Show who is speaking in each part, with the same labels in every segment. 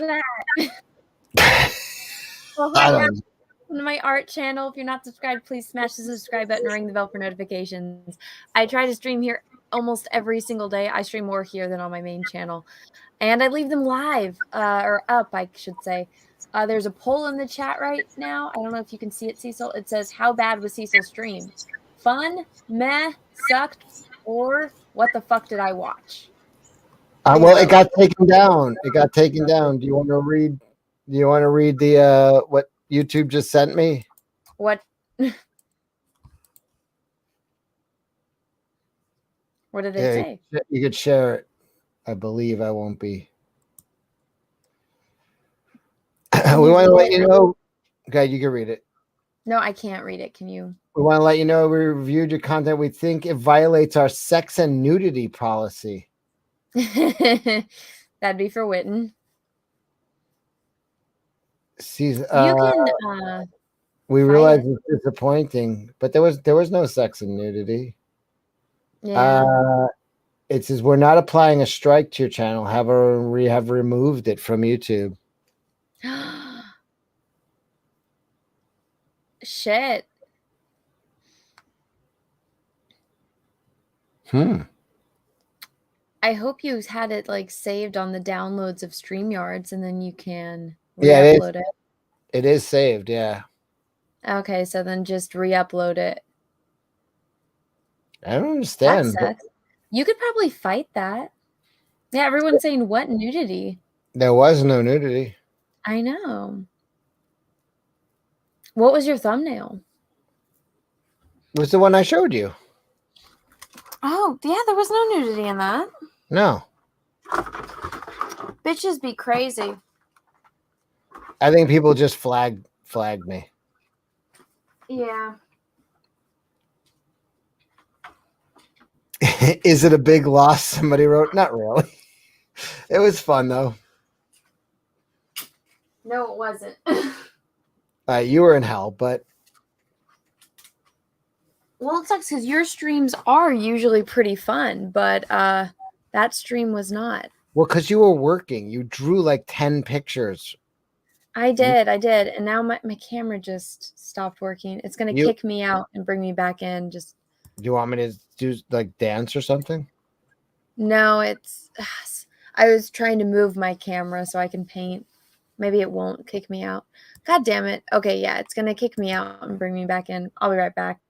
Speaker 1: was that? Well,
Speaker 2: I
Speaker 1: hi,
Speaker 2: don't
Speaker 1: welcome to my art channel. If you're not subscribed, please smash the subscribe button and ring the bell for notifications. I try to stream here almost every single day. I stream more here than on my main channel. And I leave them live, or up, I should say. There's a poll in the chat right now. I don't know if you can see it, Cecil. It says, how bad was Cecil's stream? Fun, meh, sucked, or what the fuck did I watch?
Speaker 2: well, it got taken down. It got taken down. Do you want to read? Do you want to read the what YouTube just sent me?
Speaker 1: What? What did it say?
Speaker 2: You could share it. I believe I won't be. We want to let you know. Okay, you can read it.
Speaker 1: No, I can't read it. Can you?
Speaker 2: We want to let you know we reviewed your content. We think it violates our sex and nudity policy.
Speaker 1: That'd be for Witten.
Speaker 2: We realize it's disappointing, but there was no sex and nudity.
Speaker 1: Yeah.
Speaker 2: It says we're not applying a strike to your channel. However, we have removed it from YouTube.
Speaker 1: Shit. I hope you had it like saved on the downloads of StreamYards, and then you can re-upload it.
Speaker 2: It is saved, yeah.
Speaker 1: Okay, so then just re-upload it.
Speaker 2: I don't understand.
Speaker 1: That sucks. You could probably fight that. Yeah, everyone's saying what nudity?
Speaker 2: There was no nudity.
Speaker 1: I know. What was your thumbnail?
Speaker 2: It was the one I showed you.
Speaker 1: Oh, yeah, there was no nudity in that.
Speaker 2: No.
Speaker 1: Bitches be crazy.
Speaker 2: I think people just flagged me.
Speaker 1: Yeah.
Speaker 2: Is it a big loss? Somebody wrote. Not really. It was fun though.
Speaker 1: No, it wasn't.
Speaker 2: You were in hell, but.
Speaker 1: Well, it sucks because your streams are usually pretty fun, but that stream was not.
Speaker 2: Well, because you were working. You drew like 10 pictures.
Speaker 1: I did. And now my camera just stopped working. It's going to kick me out and bring me back in. Do
Speaker 2: you want me to do like dance or something?
Speaker 1: No, I was trying to move my camera so I can paint. Maybe it won't kick me out. God damn it. Okay, yeah, it's going to kick me out and bring me back in. I'll be right back.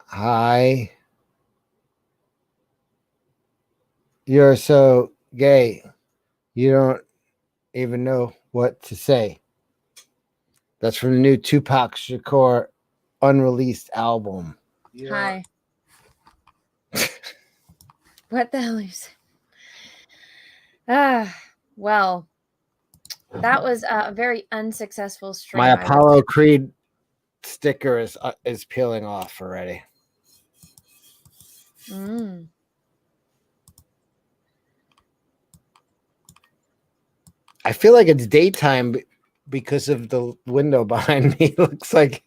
Speaker 2: Hi. You're so gay. You don't even know what to say. That's from the new Tupac Shakur unreleased album.
Speaker 1: Yeah. Hi. What the hell is it? Well, that was a very unsuccessful stream.
Speaker 2: My Apollo Creed sticker is peeling off already. I feel like it's daytime because of the window behind me. It looks like.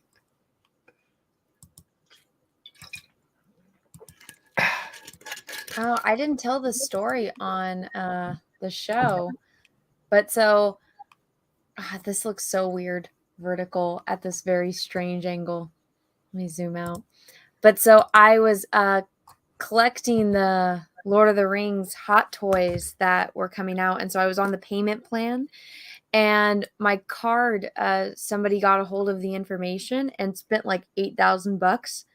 Speaker 1: Oh, I didn't tell the story on the show, but so this looks so weird vertical at this very strange angle. Let me zoom out. But so I was collecting the Lord of the Rings hot toys that were coming out, and so I was on the payment plan, and my card, somebody got a hold of the information and spent like $8,000,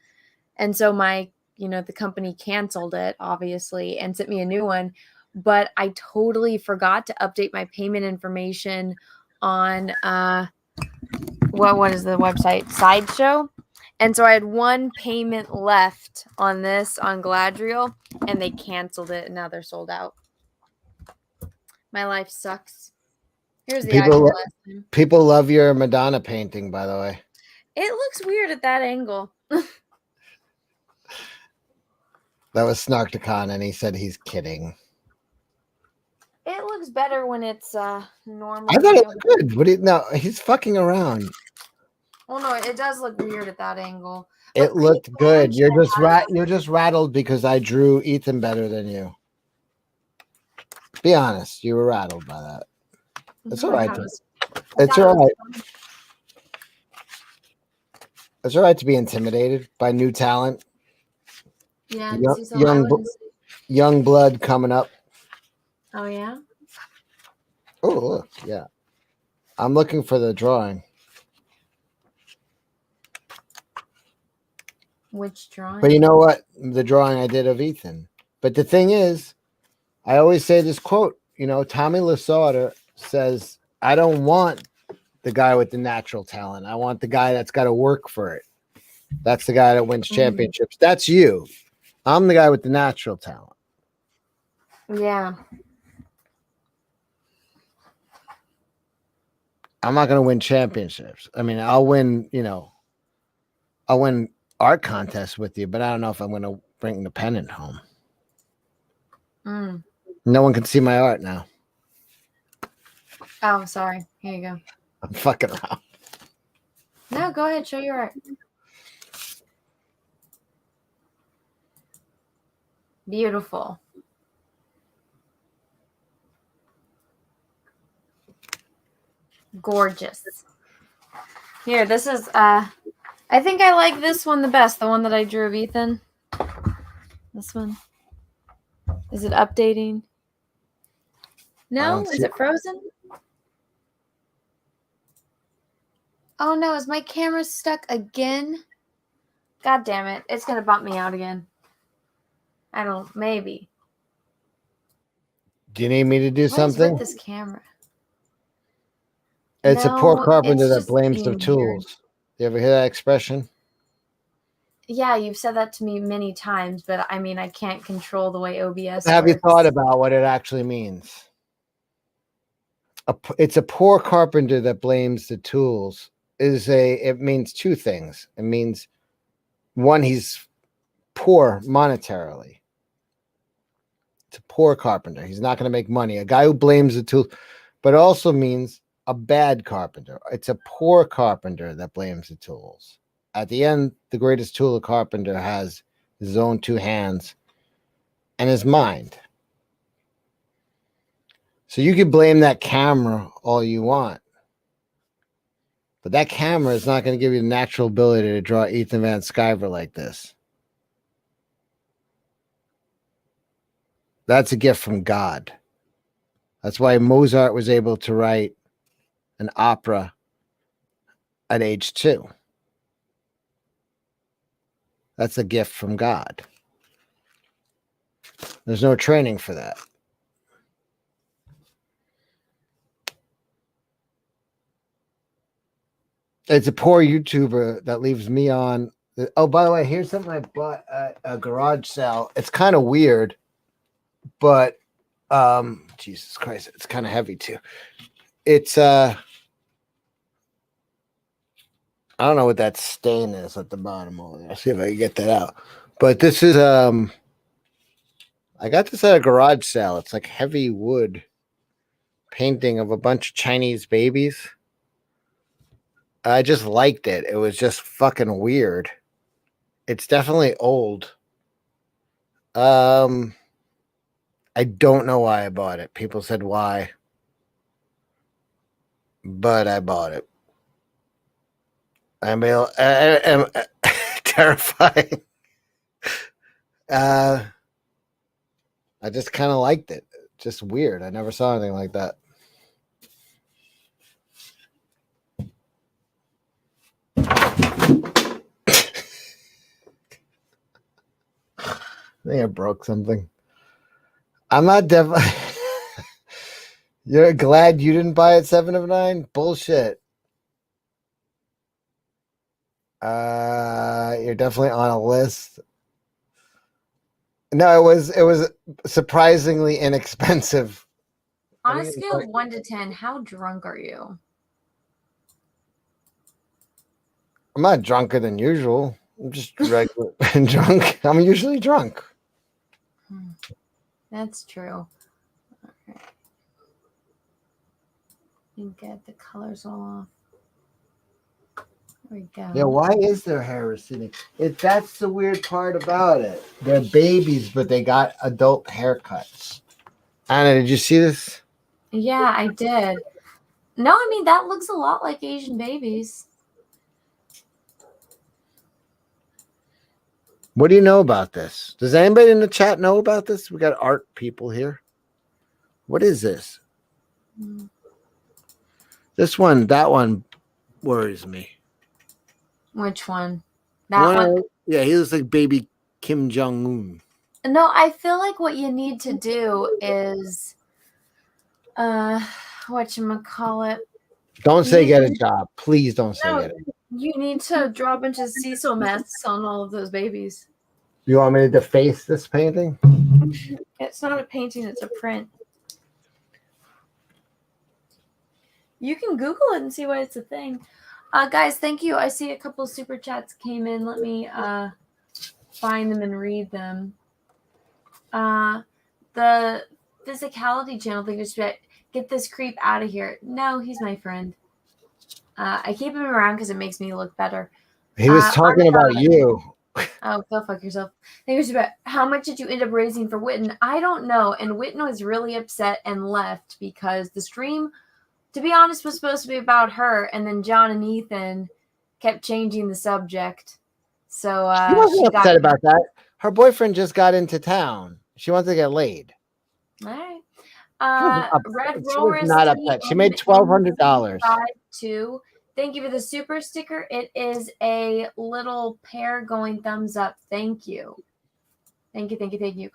Speaker 1: and so the company canceled it, obviously, and sent me a new one. But I totally forgot to update my payment information on what is the website? Sideshow. And so I had one payment left on Galadriel, and they canceled it, and now they're sold out. My life sucks. Here's the
Speaker 2: people love your Madonna painting, by the way.
Speaker 1: It looks weird at that angle.
Speaker 2: That was Snarkticon, and he said he's kidding.
Speaker 1: It looks better when it's normal.
Speaker 2: I thought it was good. No, he's fucking around.
Speaker 1: Well, no, it does look weird at that angle.
Speaker 2: It
Speaker 1: But
Speaker 2: looked
Speaker 1: Kate
Speaker 2: good.
Speaker 1: Blanchett
Speaker 2: You're just rattled because I drew Ethan better than you. Be honest, you were rattled by that. It's all right. It's all right. It's all right to be intimidated by new talent.
Speaker 1: Yeah, see, so I wouldn't say.
Speaker 2: Young blood coming up.
Speaker 1: Oh yeah.
Speaker 2: Oh look, yeah. I'm looking for the drawing.
Speaker 1: Which drawing?
Speaker 2: But you know what? The drawing I did of Ethan. But the thing is, I always say this quote. You know, Tommy Lasorda says, "I don't want the guy with the natural talent. I want the guy that's got to work for it. That's the guy that wins championships. That's you. I'm the guy with the natural talent."
Speaker 1: Yeah.
Speaker 2: I'm not going to win championships. I mean, I'll win, I'll win art contests with you, but I don't know if I'm going to bring the pennant home. No one can see my art now.
Speaker 1: Oh, sorry. Here you go.
Speaker 2: I'm fucking around.
Speaker 1: No, go ahead. Show your art. Beautiful. Gorgeous. Here, this is I think I like this one the best, the one that I drew of Ethan. This one. Is it updating? No? Is it frozen? Oh no, is my camera stuck again? God damn it. It's gonna bump me out again. I don't, maybe.
Speaker 2: Do you need me to do something?
Speaker 1: What is with this camera?
Speaker 2: It's a poor carpenter that blames their tools. You ever hear that expression?
Speaker 1: Yeah, you've said that to me many times, but I mean, I can't control the way OBS
Speaker 2: Have you
Speaker 1: works.
Speaker 2: thought about what it actually means? It's a poor carpenter that blames the tools. It means two things. It means one, he's poor monetarily. It's a poor carpenter. He's not going to make money. A guy who blames the tools, but also means a bad carpenter. It's a poor carpenter that blames the tools. At the end, the greatest tool a carpenter has is his own two hands and his mind. So you can blame that camera all you want, but that camera is not going to give you the natural ability to draw Ethan Van Sciver like this. That's a gift from God. That's why Mozart was able to write an opera at age 2. That's a gift from God. There's no training for that. It's a poor YouTuber that leaves me on. Oh, by the way, here's something I bought at a garage sale. It's kind of weird, but Jesus Christ, it's kind of heavy too. It's I don't know what that stain is at the bottom over there. I'll see if I can get that out. But this is I got this at a garage sale. It's like heavy wood painting of a bunch of Chinese babies. I just liked it. It was just fucking weird. It's definitely old. I don't know why I bought it. People said why, but I bought it. I'm terrifying. I just kind of liked it. Just weird. I never saw anything like that. I think I broke something. I'm not definitely. You're glad you didn't buy it 7 of 9? Bullshit. You're definitely on a list. No, it was surprisingly inexpensive.
Speaker 1: On a scale of 1 to 10, how drunk are you?
Speaker 2: I'm not drunker than usual. I'm just regular drunk. I'm usually drunk.
Speaker 1: That's true. Okay. You get the colors all off. we go.
Speaker 2: Yeah, why is their hair receding? That's the weird part about it. They're babies, but they got adult haircuts. Anna, did you see this?
Speaker 1: Yeah, I did. No, I mean, that looks a lot like Asian babies.
Speaker 2: What do you know about this? Does anybody in the chat know about this? We got art people here. What is this? This one, that one worries me.
Speaker 1: Which one? That one?
Speaker 2: Yeah, he looks like baby Kim Jong-un.
Speaker 1: No, I feel like what you need to do is, whatchamacallit?
Speaker 2: Don't say get a job. Please don't say get it.
Speaker 1: You need to draw a bunch of Cecil masks on all of those babies.
Speaker 2: You want me to deface this painting?
Speaker 1: It's not a painting, it's a print. You can Google it and see why it's a thing. Guys, thank you. I see a couple super chats came in. Let me find them and read them. The physicality channel thing is get this creep out of here. No, he's my friend. I keep him around because it makes me look better.
Speaker 2: He was talking about you.
Speaker 1: Oh, go fuck yourself. Think it was about how much did you end up raising for Witten? I don't know. And Witten was really upset and left because the stream, to be honest, was supposed to be about her, and then John and Ethan kept changing the subject. So
Speaker 2: she wasn't upset about that. Her boyfriend just got into town. She wants to get laid.
Speaker 1: All right.
Speaker 2: Red Roller not upset. She made $1,200.
Speaker 1: Thank you for the super sticker. It is a little pair going thumbs up. Thank you. Thank you, thank you, thank you.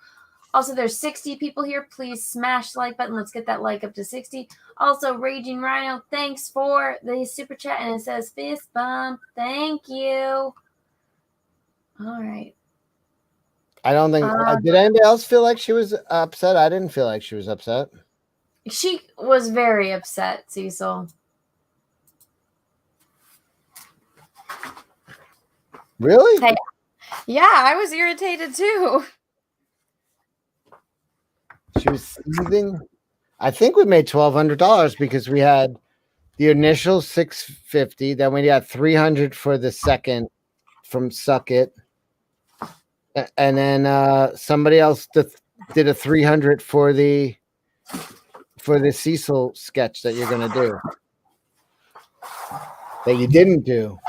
Speaker 1: Also, there's 60 people here. Please smash the like button. Let's get that like up to 60. Also, Raging Rhino, thanks for the super chat. And it says fist bump. Thank you. All right.
Speaker 2: I don't think. Did anybody else feel like she was upset? I didn't feel like she was upset.
Speaker 1: She was very upset, Cecil.
Speaker 2: Really?
Speaker 1: Hey, yeah, I was irritated too.
Speaker 2: She was seething. I think we made $1,200 because we had the initial $650, then we got $300 for the second from Suck It, and then somebody else did a $300 for the Cecil sketch that you're gonna do that you didn't do.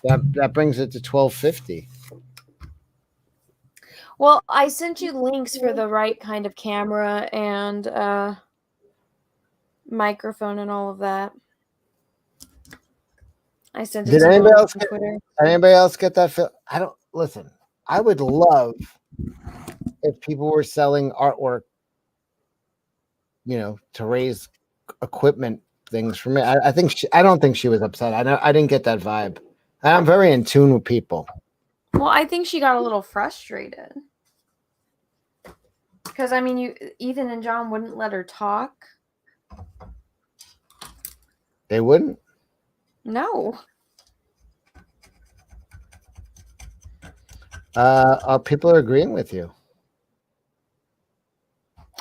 Speaker 2: That brings it to $1,250.
Speaker 1: Well, I sent you links for the right kind of camera and microphone and all of that. I sent it
Speaker 2: Did
Speaker 1: to
Speaker 2: anybody else
Speaker 1: on Twitter.
Speaker 2: Anybody else get that? I don't listen. I would love if people were selling artwork, to raise equipment things for me. I don't think she was upset. I didn't get that vibe. I'm very in tune with people.
Speaker 1: Well, I think she got a little frustrated. Because, I mean, Ethan and John wouldn't let her talk.
Speaker 2: They wouldn't?
Speaker 1: No.
Speaker 2: People are agreeing with you.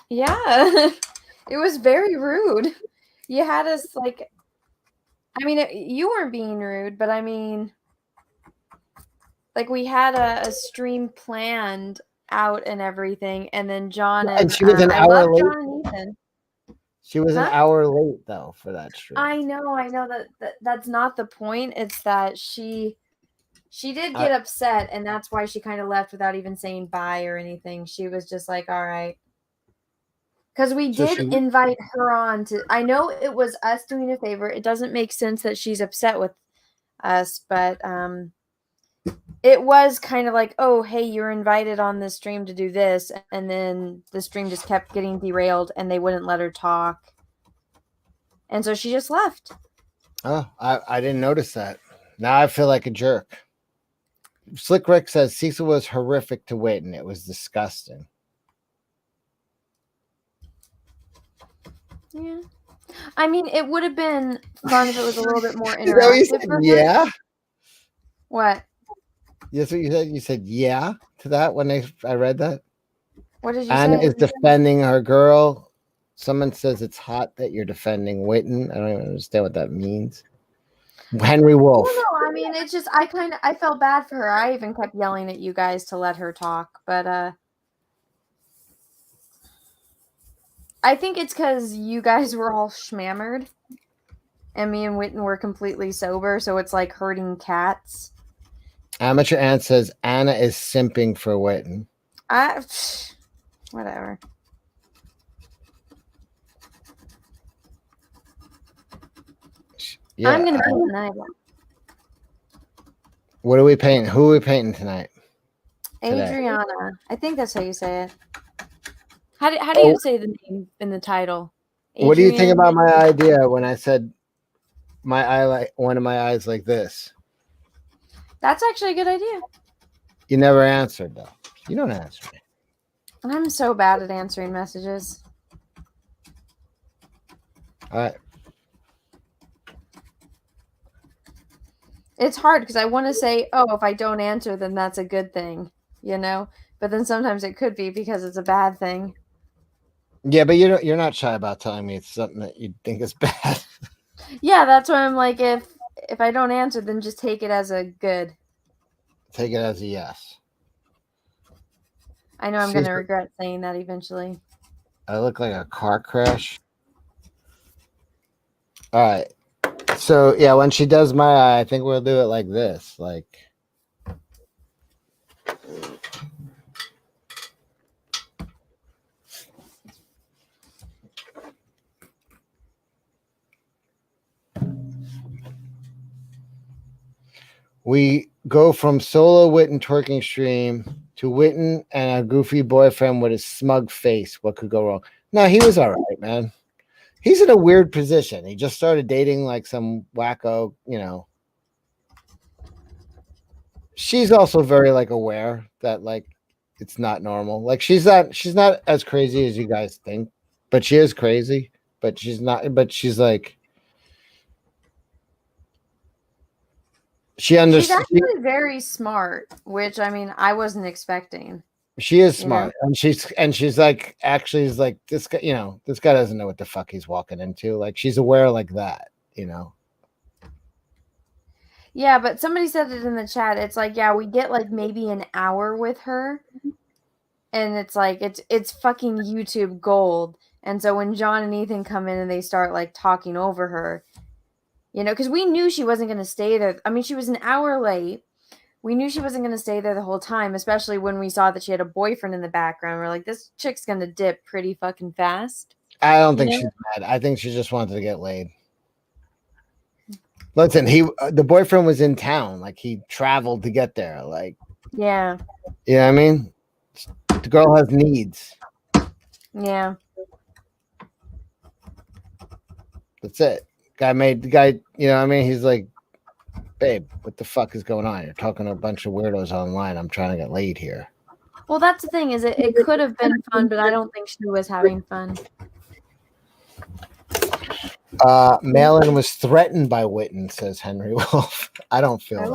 Speaker 1: Yeah. It was very rude. You had us, you weren't being rude, but I mean, we had a stream planned out and everything, and then John and
Speaker 2: she was an hour late.
Speaker 1: John and Ethan.
Speaker 2: She was an hour late though for that stream.
Speaker 1: I know that's not the point. It's that she did get upset, and that's why she kind of left without even saying bye or anything. She was just like, all right. Because we did invite her on to. I know it was us doing a favor. It doesn't make sense that she's upset with us, but it was kind of like, oh, hey, you're invited on this stream to do this, and then the stream just kept getting derailed, and they wouldn't let her talk, and so she just left.
Speaker 2: Oh, I didn't notice that. Now I feel like a jerk. Slick Rick says Cecil was horrific to Witten. It was disgusting.
Speaker 1: Yeah. I mean, it would have been fun if it was a little bit more interactive.
Speaker 2: Yeah.
Speaker 1: What?
Speaker 2: Yes, what you said. You said yeah to that when I read that.
Speaker 1: What did you
Speaker 2: Anna
Speaker 1: say?
Speaker 2: is defending her girl. Someone says it's hot that you're defending Witten. I don't even understand what that means. Henry Wolf.
Speaker 1: No, I mean, it's just I felt bad for her. I even kept yelling at you guys to let her talk, but I think it's because you guys were all schmammered, and me and Witten were completely sober, so it's like herding cats.
Speaker 2: Amateur Ant says Anna is simping for Witten.
Speaker 1: Whatever.
Speaker 2: Yeah,
Speaker 1: I'm gonna paint tonight.
Speaker 2: What are we painting? Who are we painting tonight? Today?
Speaker 1: Adriana. I think that's how you say it. How do you say the name in the title?
Speaker 2: What do you think about my idea when I said my eye like one of my eyes like this?
Speaker 1: That's actually a good idea.
Speaker 2: You never answered though. You don't answer me.
Speaker 1: I'm so bad at answering messages.
Speaker 2: All right.
Speaker 1: It's hard because I want to say, oh, if I don't answer, then that's a good thing, you know? But then sometimes it could be because it's a bad thing.
Speaker 2: Yeah, but you're not shy about telling me it's something that you think is bad.
Speaker 1: Yeah, that's why I'm like, if I don't answer, then just take it as a good.
Speaker 2: Take it as a yes.
Speaker 1: I know I'm going to regret saying that eventually.
Speaker 2: I look like a car crash. All right. So, yeah, when she does my eye, I think we'll do it like this. Like. We go from solo Witten twerking stream to Witten and a goofy boyfriend with his smug face. What could go wrong? No, he was all right, man. He's in a weird position. He just started dating like some wacko, She's also very like aware that like it's not normal. Like she's not as crazy as you guys think, but she is crazy. But she's not. But she's like
Speaker 1: She's actually very smart, which I mean I wasn't expecting.
Speaker 2: She is smart, and she's like actually is like this guy. This guy doesn't know what the fuck he's walking into. Like she's aware like that.
Speaker 1: Yeah, but somebody said it in the chat. It's like, yeah, we get like maybe an hour with her, and it's like it's fucking YouTube gold. And so when John and Ethan come in and they start like talking over her, because we knew she wasn't going to stay there. I mean, she was an hour late. We knew she wasn't going to stay there the whole time, especially when we saw that she had a boyfriend in the background. We're like, this chick's going to dip pretty fucking fast.
Speaker 2: I don't think she's mad. I think she just wanted to get laid. Listen, the boyfriend was in town. Like he traveled to get there. Like,
Speaker 1: yeah.
Speaker 2: You know what I mean? The girl has needs.
Speaker 1: Yeah.
Speaker 2: That's it. The guy, you know what I mean? He's like, babe, what the fuck is going on? You're talking to a bunch of weirdos online. I'm trying to get laid here.
Speaker 1: Well, that's the thing, is it could have been fun, but I don't think she was having fun.
Speaker 2: Malin was threatened by Witten, says Henry Wolf. I don't feel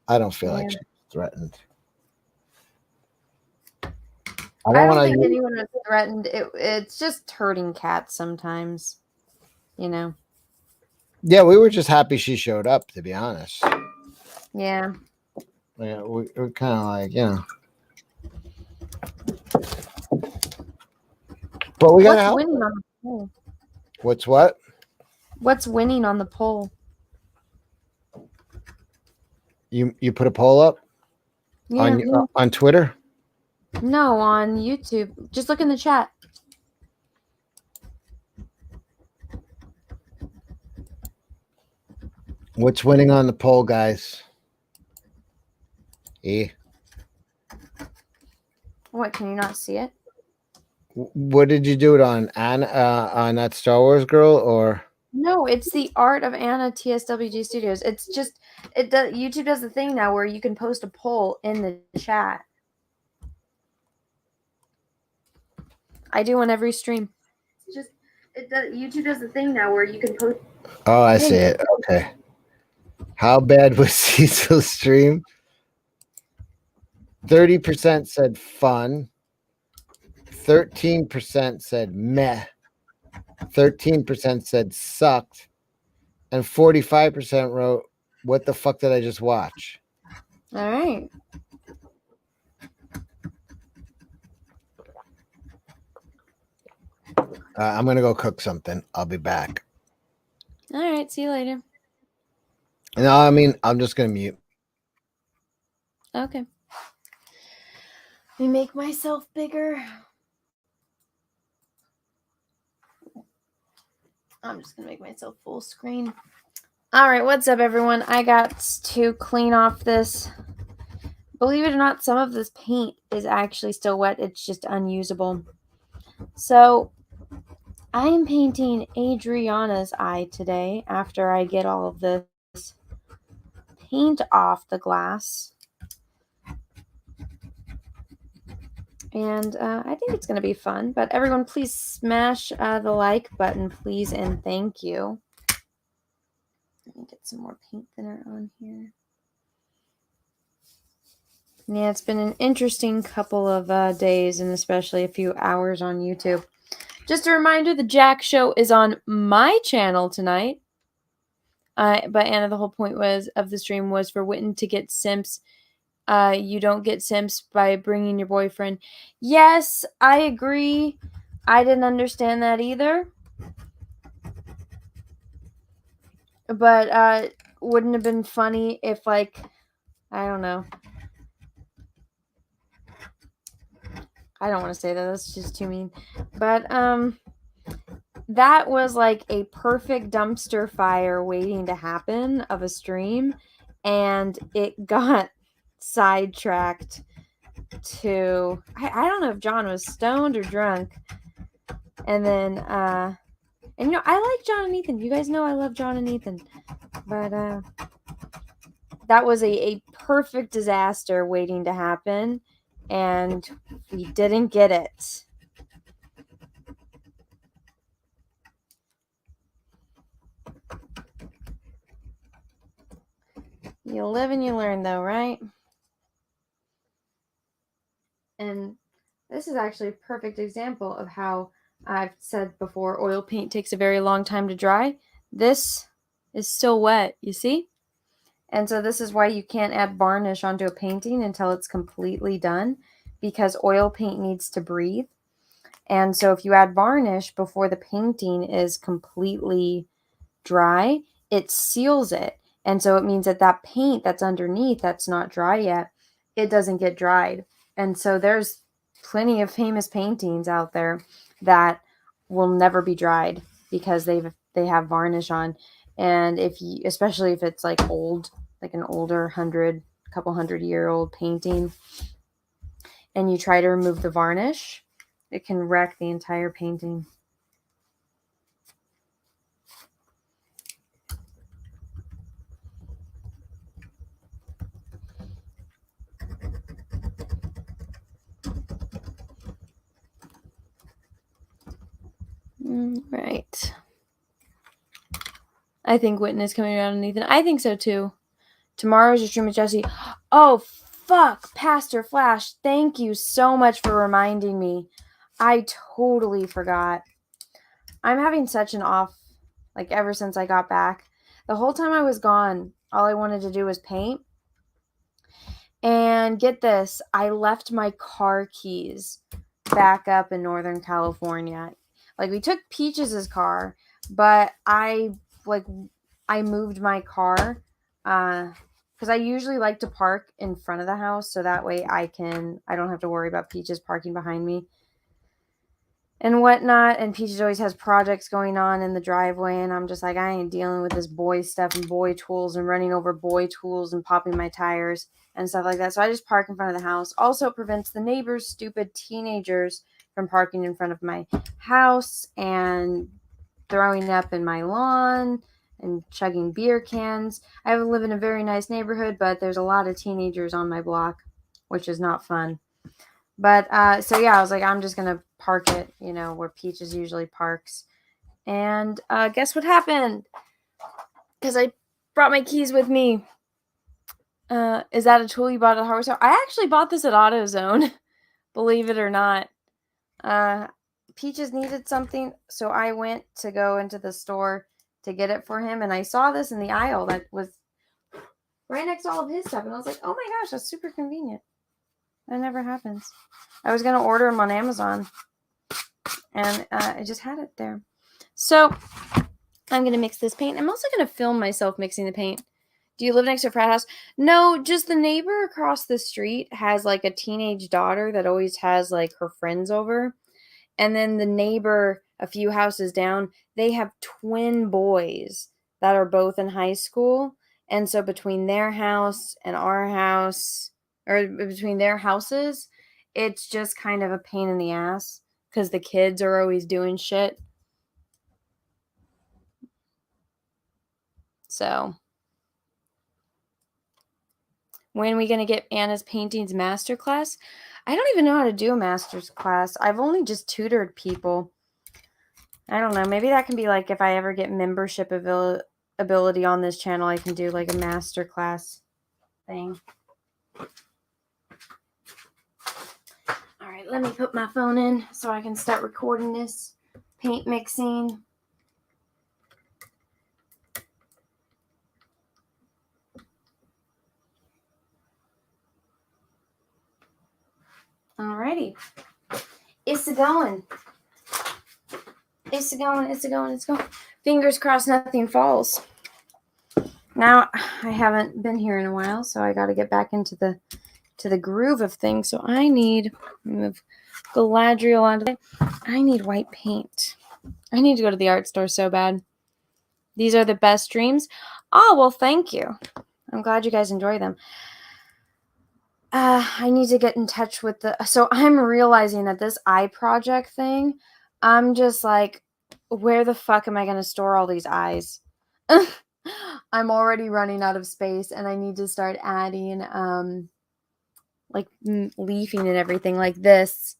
Speaker 2: like she's threatened.
Speaker 1: I don't think anyone was threatened. It's just herding cats sometimes,
Speaker 2: Yeah, we were just happy she showed up, to be honest.
Speaker 1: Yeah.
Speaker 2: Yeah, we're kind of like, But we gotta help.
Speaker 1: What's winning on the poll?
Speaker 2: What's what?
Speaker 1: What's winning on the poll?
Speaker 2: You put a poll up?
Speaker 1: Yeah.
Speaker 2: On Twitter?
Speaker 1: No, on YouTube. Just look in the chat.
Speaker 2: What's winning on the poll, guys? E.
Speaker 1: What, can you not see it?
Speaker 2: What did you do it on? On that Star Wars girl, or?
Speaker 1: No, it's the art of Anna TSWG Studios. It's just YouTube does the thing now where you can post a poll in the chat. I do on every stream. YouTube does the thing now where you can post.
Speaker 2: Oh, I see it. Okay. How bad was Cecil's stream? 30% said fun. 13% said meh. 13% said sucked. and 45% wrote, "What the fuck did I just watch?"
Speaker 1: All right.
Speaker 2: I'm gonna go cook something. I'll be back.
Speaker 1: All right. See you later.
Speaker 2: No, I mean I'm just gonna mute.
Speaker 1: Okay. Let me make myself bigger. I'm just gonna make myself full screen. All right, what's up, everyone? I got to clean off this. Believe it or not, some of this paint is actually still wet. It's just unusable. So I am painting Adriana's eye today after I get all of this paint off the glass. And I think it's going to be fun. But everyone, please smash the like button, please, and thank you. Let me get some more paint thinner on here. Yeah, it's been an interesting couple of days and especially a few hours on YouTube. Just a reminder, the Jack Show is on my channel tonight. But Anna, the whole point of the stream was for Witten to get simps. You don't get simps by bringing your boyfriend. Yes, I agree. I didn't understand that either. But wouldn't have been funny if, like, I don't know. I don't want to say that. That's just too mean. But that was like a perfect dumpster fire waiting to happen of a stream, and it got sidetracked to I don't know if John was stoned or drunk. And then and you know, I like John and Ethan. You guys know I love John and Ethan. But that was a perfect disaster waiting to happen, and we didn't get it. You live and you learn, though, right? And this is actually a perfect example of how I've said before, oil paint takes a very long time to dry. This is still wet, you see? And so this is why you can't add varnish onto a painting until it's completely done, because oil paint needs to breathe. And so if you add varnish before the painting is completely dry, it seals it. And so it means that that paint that's underneath, that's not dry yet, it doesn't get dried. And so there's plenty of famous paintings out there that will never be dried because they have varnish on. And if you, especially if it's like old, like an older couple 100-year-old painting, and you try to remove the varnish, it can wreck the entire painting. Right. I think Witten is coming around on Ethan. I think so too. Tomorrow's your stream with Jesse. Oh, fuck. Pastor Flash, thank you so much for reminding me. I totally forgot. I'm having such an off, like, ever since I got back. The whole time I was gone, all I wanted to do was paint. And get this, I left my car keys back up in Northern California. Like, we took Peaches' car, but I moved my car because I usually like to park in front of the house, so that way I don't have to worry about Peaches parking behind me and whatnot. And Peaches always has projects going on in the driveway, and I'm just like, I ain't dealing with this boy stuff and boy tools and running over boy tools and popping my tires and stuff like that. So I just park in front of the house. Also, it prevents the neighbors' stupid teenagers from parking in front of my house and throwing up in my lawn and chugging beer cans. I live in a very nice neighborhood, but there's a lot of teenagers on my block, which is not fun. But so yeah, I was like, I'm just gonna park it, where Peaches usually parks. And guess what happened? Because I brought my keys with me. Is that a tool you bought at a hardware store? I actually bought this at AutoZone, believe it or not. Peaches needed something, so I went to go into the store to get it for him, and I saw this in the aisle that was right next to all of his stuff, and I was like, oh my gosh, that's super convenient. That never happens. I was going to order them on Amazon, and I just had it there. So I'm going to mix this paint. I'm also going to film myself mixing the paint. Do you live next to a frat house? No, just the neighbor across the street has like a teenage daughter that always has like her friends over. And then the neighbor a few houses down, they have twin boys that are both in high school. And so between their house and our house, or between their houses, it's just kind of a pain in the ass because the kids are always doing shit. So when are we going to get Anna's paintings masterclass? I don't even know how to do a master's class. I've only just tutored people. I don't know. Maybe that can be like if I ever get membership ability on this channel, I can do like a master class thing. All right, let me put my phone in so I can start recording this paint mixing. Alrighty. It's going. It's going. It's going. It's going. Fingers crossed nothing falls. Now, I haven't been here in a while, so I got to get back into the groove of things. So I need move Galadriel onto. I need white paint. I need to go to the art store so bad. These are the best dreams. Oh, well, thank you. I'm glad you guys enjoy them. I need to get in touch with so I'm realizing that this eye project thing, I'm just like, where the fuck am I going to store all these eyes? I'm already running out of space, and I need to start adding, like leafing and everything like this.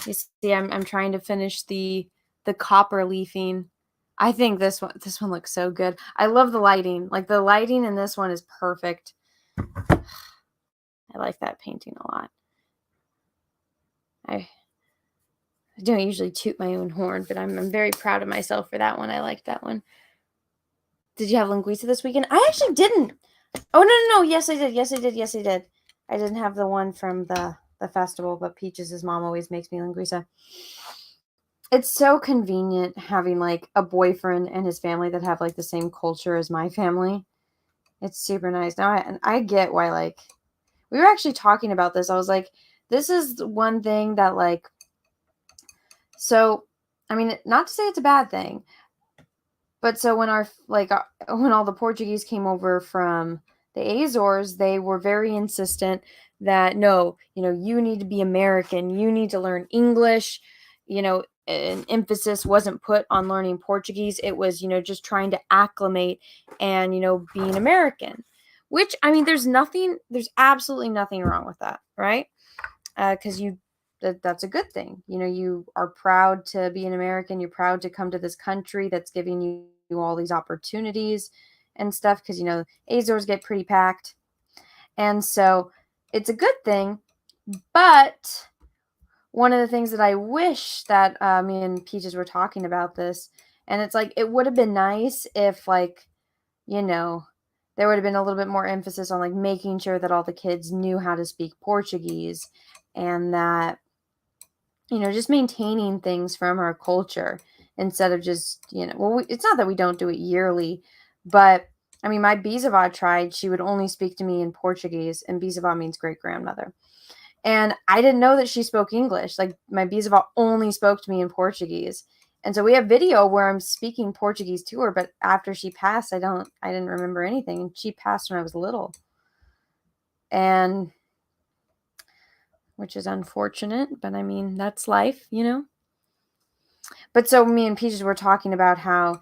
Speaker 1: You see, I'm trying to finish the copper leafing. I think this one looks so good. I love the lighting. Like the lighting in this one is perfect. I like that painting a lot. I don't usually toot my own horn, but I'm very proud of myself for that one. I like that one. Did you have linguiça this weekend? I actually didn't. Oh, no. Yes, I did. Yes, I did. Yes, I did. I didn't have the one from the festival, but Peaches' mom always makes me linguiça. It's so convenient having like a boyfriend and his family that have like the same culture as my family. It's super nice. Now I get why, like, we were actually talking about this. I was like, this is one thing that like, so, I mean, not to say it's a bad thing, but so when when all the Portuguese came over from the Azores, they were very insistent that no, you need to be American. You need to learn English. An emphasis wasn't put on learning Portuguese. It was, just trying to acclimate and, being American, which, I mean, there's absolutely nothing wrong with that, right? Because that's a good thing. You are proud to be an American. You're proud to come to this country that's giving you all these opportunities and stuff, because, Azores get pretty packed. And so it's a good thing. But one of the things that I wish that me and Peaches were talking about this, and it's like, it would have been nice if, like, there would have been a little bit more emphasis on like making sure that all the kids knew how to speak Portuguese, and that, just maintaining things from our culture instead of just, it's not that we don't do it yearly, but I mean, my bisavó tried, she would only speak to me in Portuguese, and bisavó means great grandmother. And I didn't know that she spoke English. Like, my bisavó only spoke to me in Portuguese. And so we have video where I'm speaking Portuguese to her, but after she passed, I didn't remember anything. And she passed when I was little. And which is unfortunate, but I mean, that's life, But so me and Peaches were talking about how,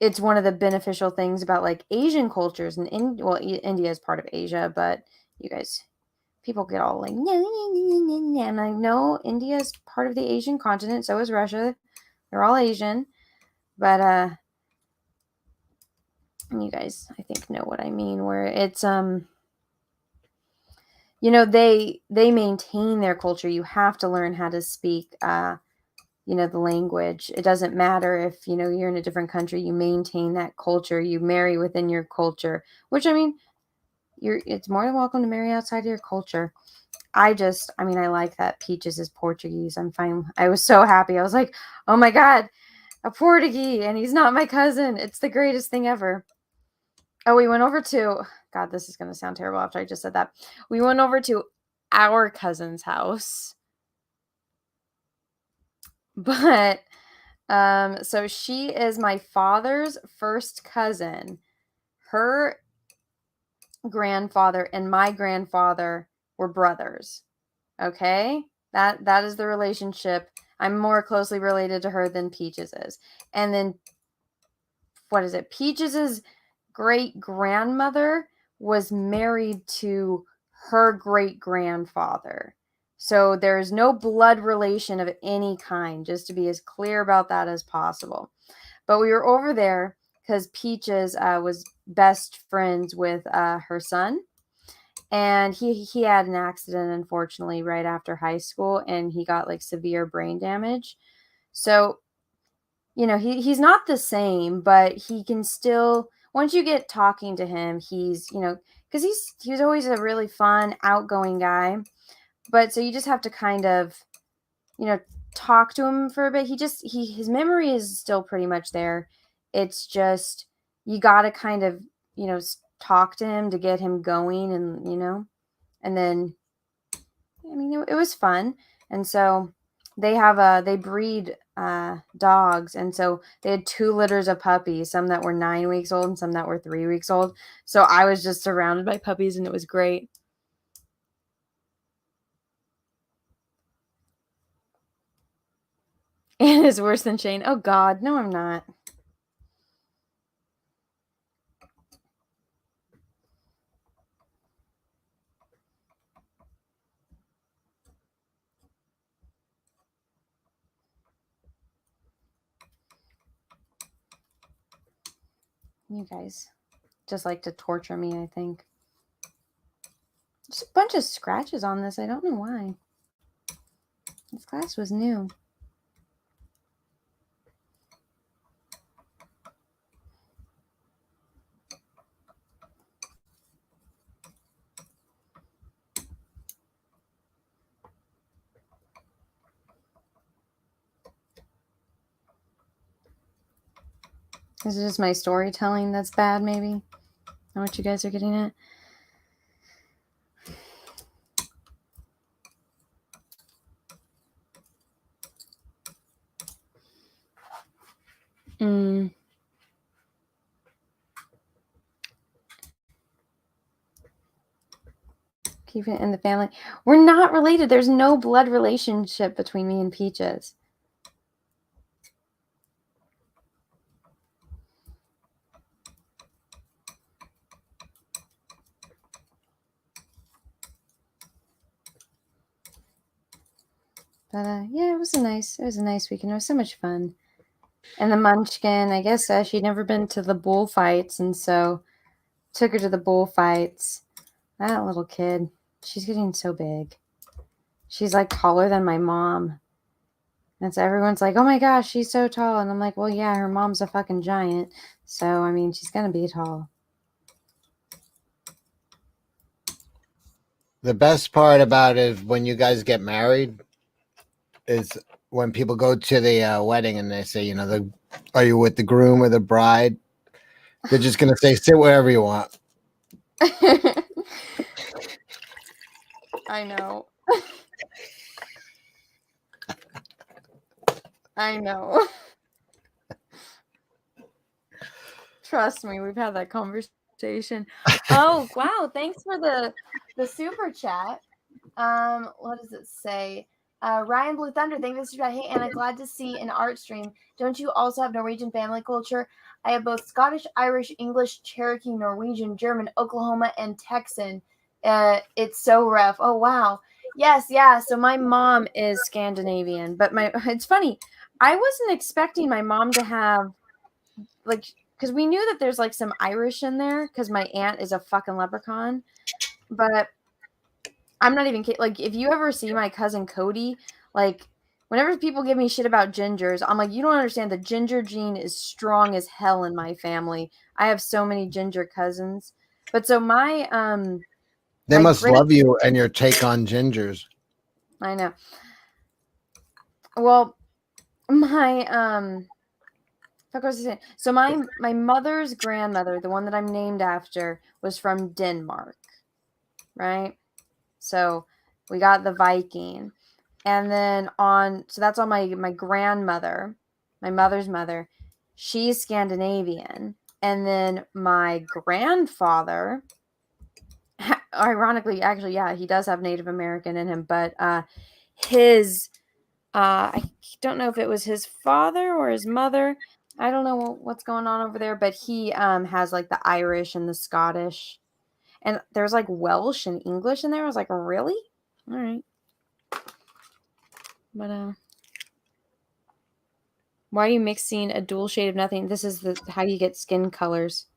Speaker 1: it's one of the beneficial things about like Asian cultures, and India is part of Asia, but you guys, people get all like, and I know India is part of the Asian continent, so is Russia. They're all Asian, but you guys, I think, know what I mean, where it's they maintain their culture. You have to learn how to speak the language. It doesn't matter if, you're in a different country, you maintain that culture, you marry within your culture, which, I mean, it's more than welcome to marry outside of your culture. I like that Peaches is Portuguese. I'm fine. I was so happy. I was like, oh my God, a Portuguese, and he's not my cousin. It's the greatest thing ever. Oh, we went over to, God, this is going to sound terrible after I just said that. We went over to our cousin's house. But, so she is my father's first cousin. Her grandfather and my grandfather were brothers. Okay? That is the relationship. I'm more closely related to her than Peaches is. And then, what is it? Peaches' great grandmother was married to her great grandfather. So there's no blood relation of any kind, just to be as clear about that as possible. But we were over there because Peaches was best friends with her son. And he had an accident, unfortunately, right after high school, and he got like severe brain damage. So, he's not the same, but he can still, once you get talking to him, he's, because he was always a really fun, outgoing guy. But so you just have to kind of, talk to him for a bit. His memory is still pretty much there. It's just, you got to kind of, talk to him to get him going, and then, I mean, it was fun. And so they breed dogs. And so they had 2 litters of puppies, some that were 9 weeks old and some that were 3 weeks old. So I was just surrounded by puppies and it was great. And it's worse than Shane. Oh God, no, I'm not. You guys just like to torture me, I think. Just a bunch of scratches on this. I don't know why. This glass was new. Is it just my storytelling that's bad, maybe? Know what you guys are getting at? Keeping it in the family. We're not related. There's no blood relationship between me and Peaches. But yeah, it was a nice weekend. It was so much fun. And the Munchkin, I guess she'd never been to the bullfights, and so took her to the bullfights. That little kid, she's getting so big. She's like taller than my mom. And so everyone's like, oh my gosh, she's so tall. And I'm like, well, yeah, her mom's a fucking giant. So, I mean, she's going to be tall.
Speaker 2: The best part about it is when you guys get married is when people go to the wedding and they say, are you with the groom or the bride? They're just going to say, sit wherever you want.
Speaker 1: I know. I know. Trust me, we've had that conversation. Oh, wow. Thanks for the super chat. What does it say? Ryan Blue Thunder, thank you for the Hey, Anna, glad to see an art stream. Don't you also have Norwegian family culture? I have both Scottish, Irish, English, Cherokee, Norwegian, German, Oklahoma, and Texan. It's so rough. Oh, wow. Yes, yeah. So my mom is Scandinavian, but it's funny. I wasn't expecting my mom to have, like, because we knew that there's like some Irish in there because my aunt is a fucking leprechaun. But I'm not even kidding. Like, if you ever see my cousin Cody, like, whenever people give me shit about gingers, I'm like, you don't understand. The ginger gene is strong as hell in my family. I have so many ginger cousins. But so
Speaker 2: They
Speaker 1: my
Speaker 2: must
Speaker 1: great
Speaker 2: love you and your take on gingers.
Speaker 1: I know. Well, my fuck was I saying? So my mother's grandmother, the one that I'm named after, was from Denmark, right? So we got the Viking. And then so that's on my grandmother, my mother's mother. She's Scandinavian. And then my grandfather, ironically, actually, yeah, he does have Native American in him, but his I don't know if it was his father or his mother. I don't know what's going on over there, but he has like the Irish and the Scottish. And there's like Welsh and English in there. I was like, really? All right. But why are you mixing a dual shade of nothing? This is how you get skin colors.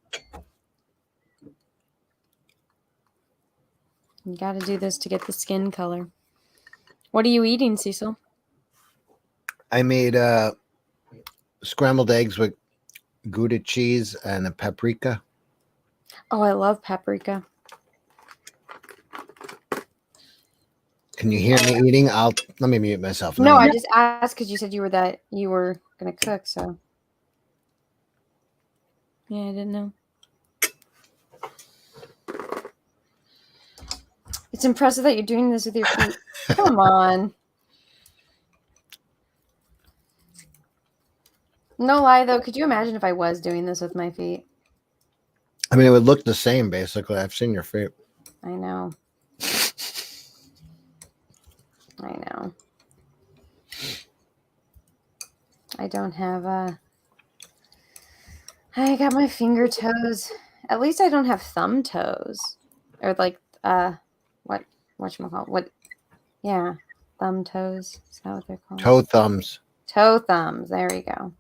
Speaker 1: You got to do this to get the skin color. What are you eating, Cecil?
Speaker 2: I made scrambled eggs with Gouda cheese and a paprika.
Speaker 1: Oh, I love paprika.
Speaker 2: Can you hear me eating? Let me mute myself.
Speaker 1: No, I just asked because you said you were gonna cook. So yeah, I didn't know. It's impressive that you're doing this with your feet. Come on. No lie though, could you imagine if I was doing this with my feet?
Speaker 2: I mean, it would look the same basically. I've seen your feet.
Speaker 1: I know. I know. I don't have I got my finger toes. At least I don't have thumb toes. Or like whatchamacallit? What yeah. Thumb toes. Is that what they're called?
Speaker 2: Toe thumbs.
Speaker 1: Toe thumbs. There we go.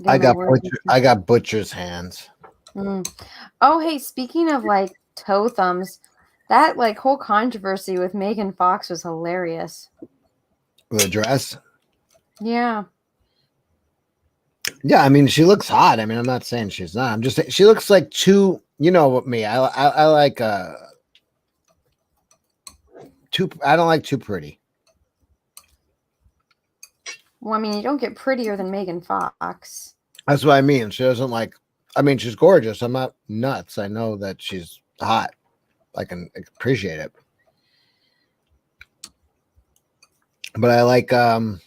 Speaker 2: I got butcher's hands.
Speaker 1: Oh, hey, speaking of like toe thumbs, that like whole controversy with Megan Fox was hilarious.
Speaker 2: The dress?
Speaker 1: Yeah.
Speaker 2: Yeah, I mean, she looks hot. I mean, I'm not saying she's not. I'm just saying she looks like too, you know what me. I like too I don't like too pretty.
Speaker 1: Well, I mean, you don't get prettier than Megan Fox.
Speaker 2: That's what I mean. She doesn't like, I mean, she's gorgeous. I'm not nuts. I know that she's hot. I can appreciate it. But I like I don't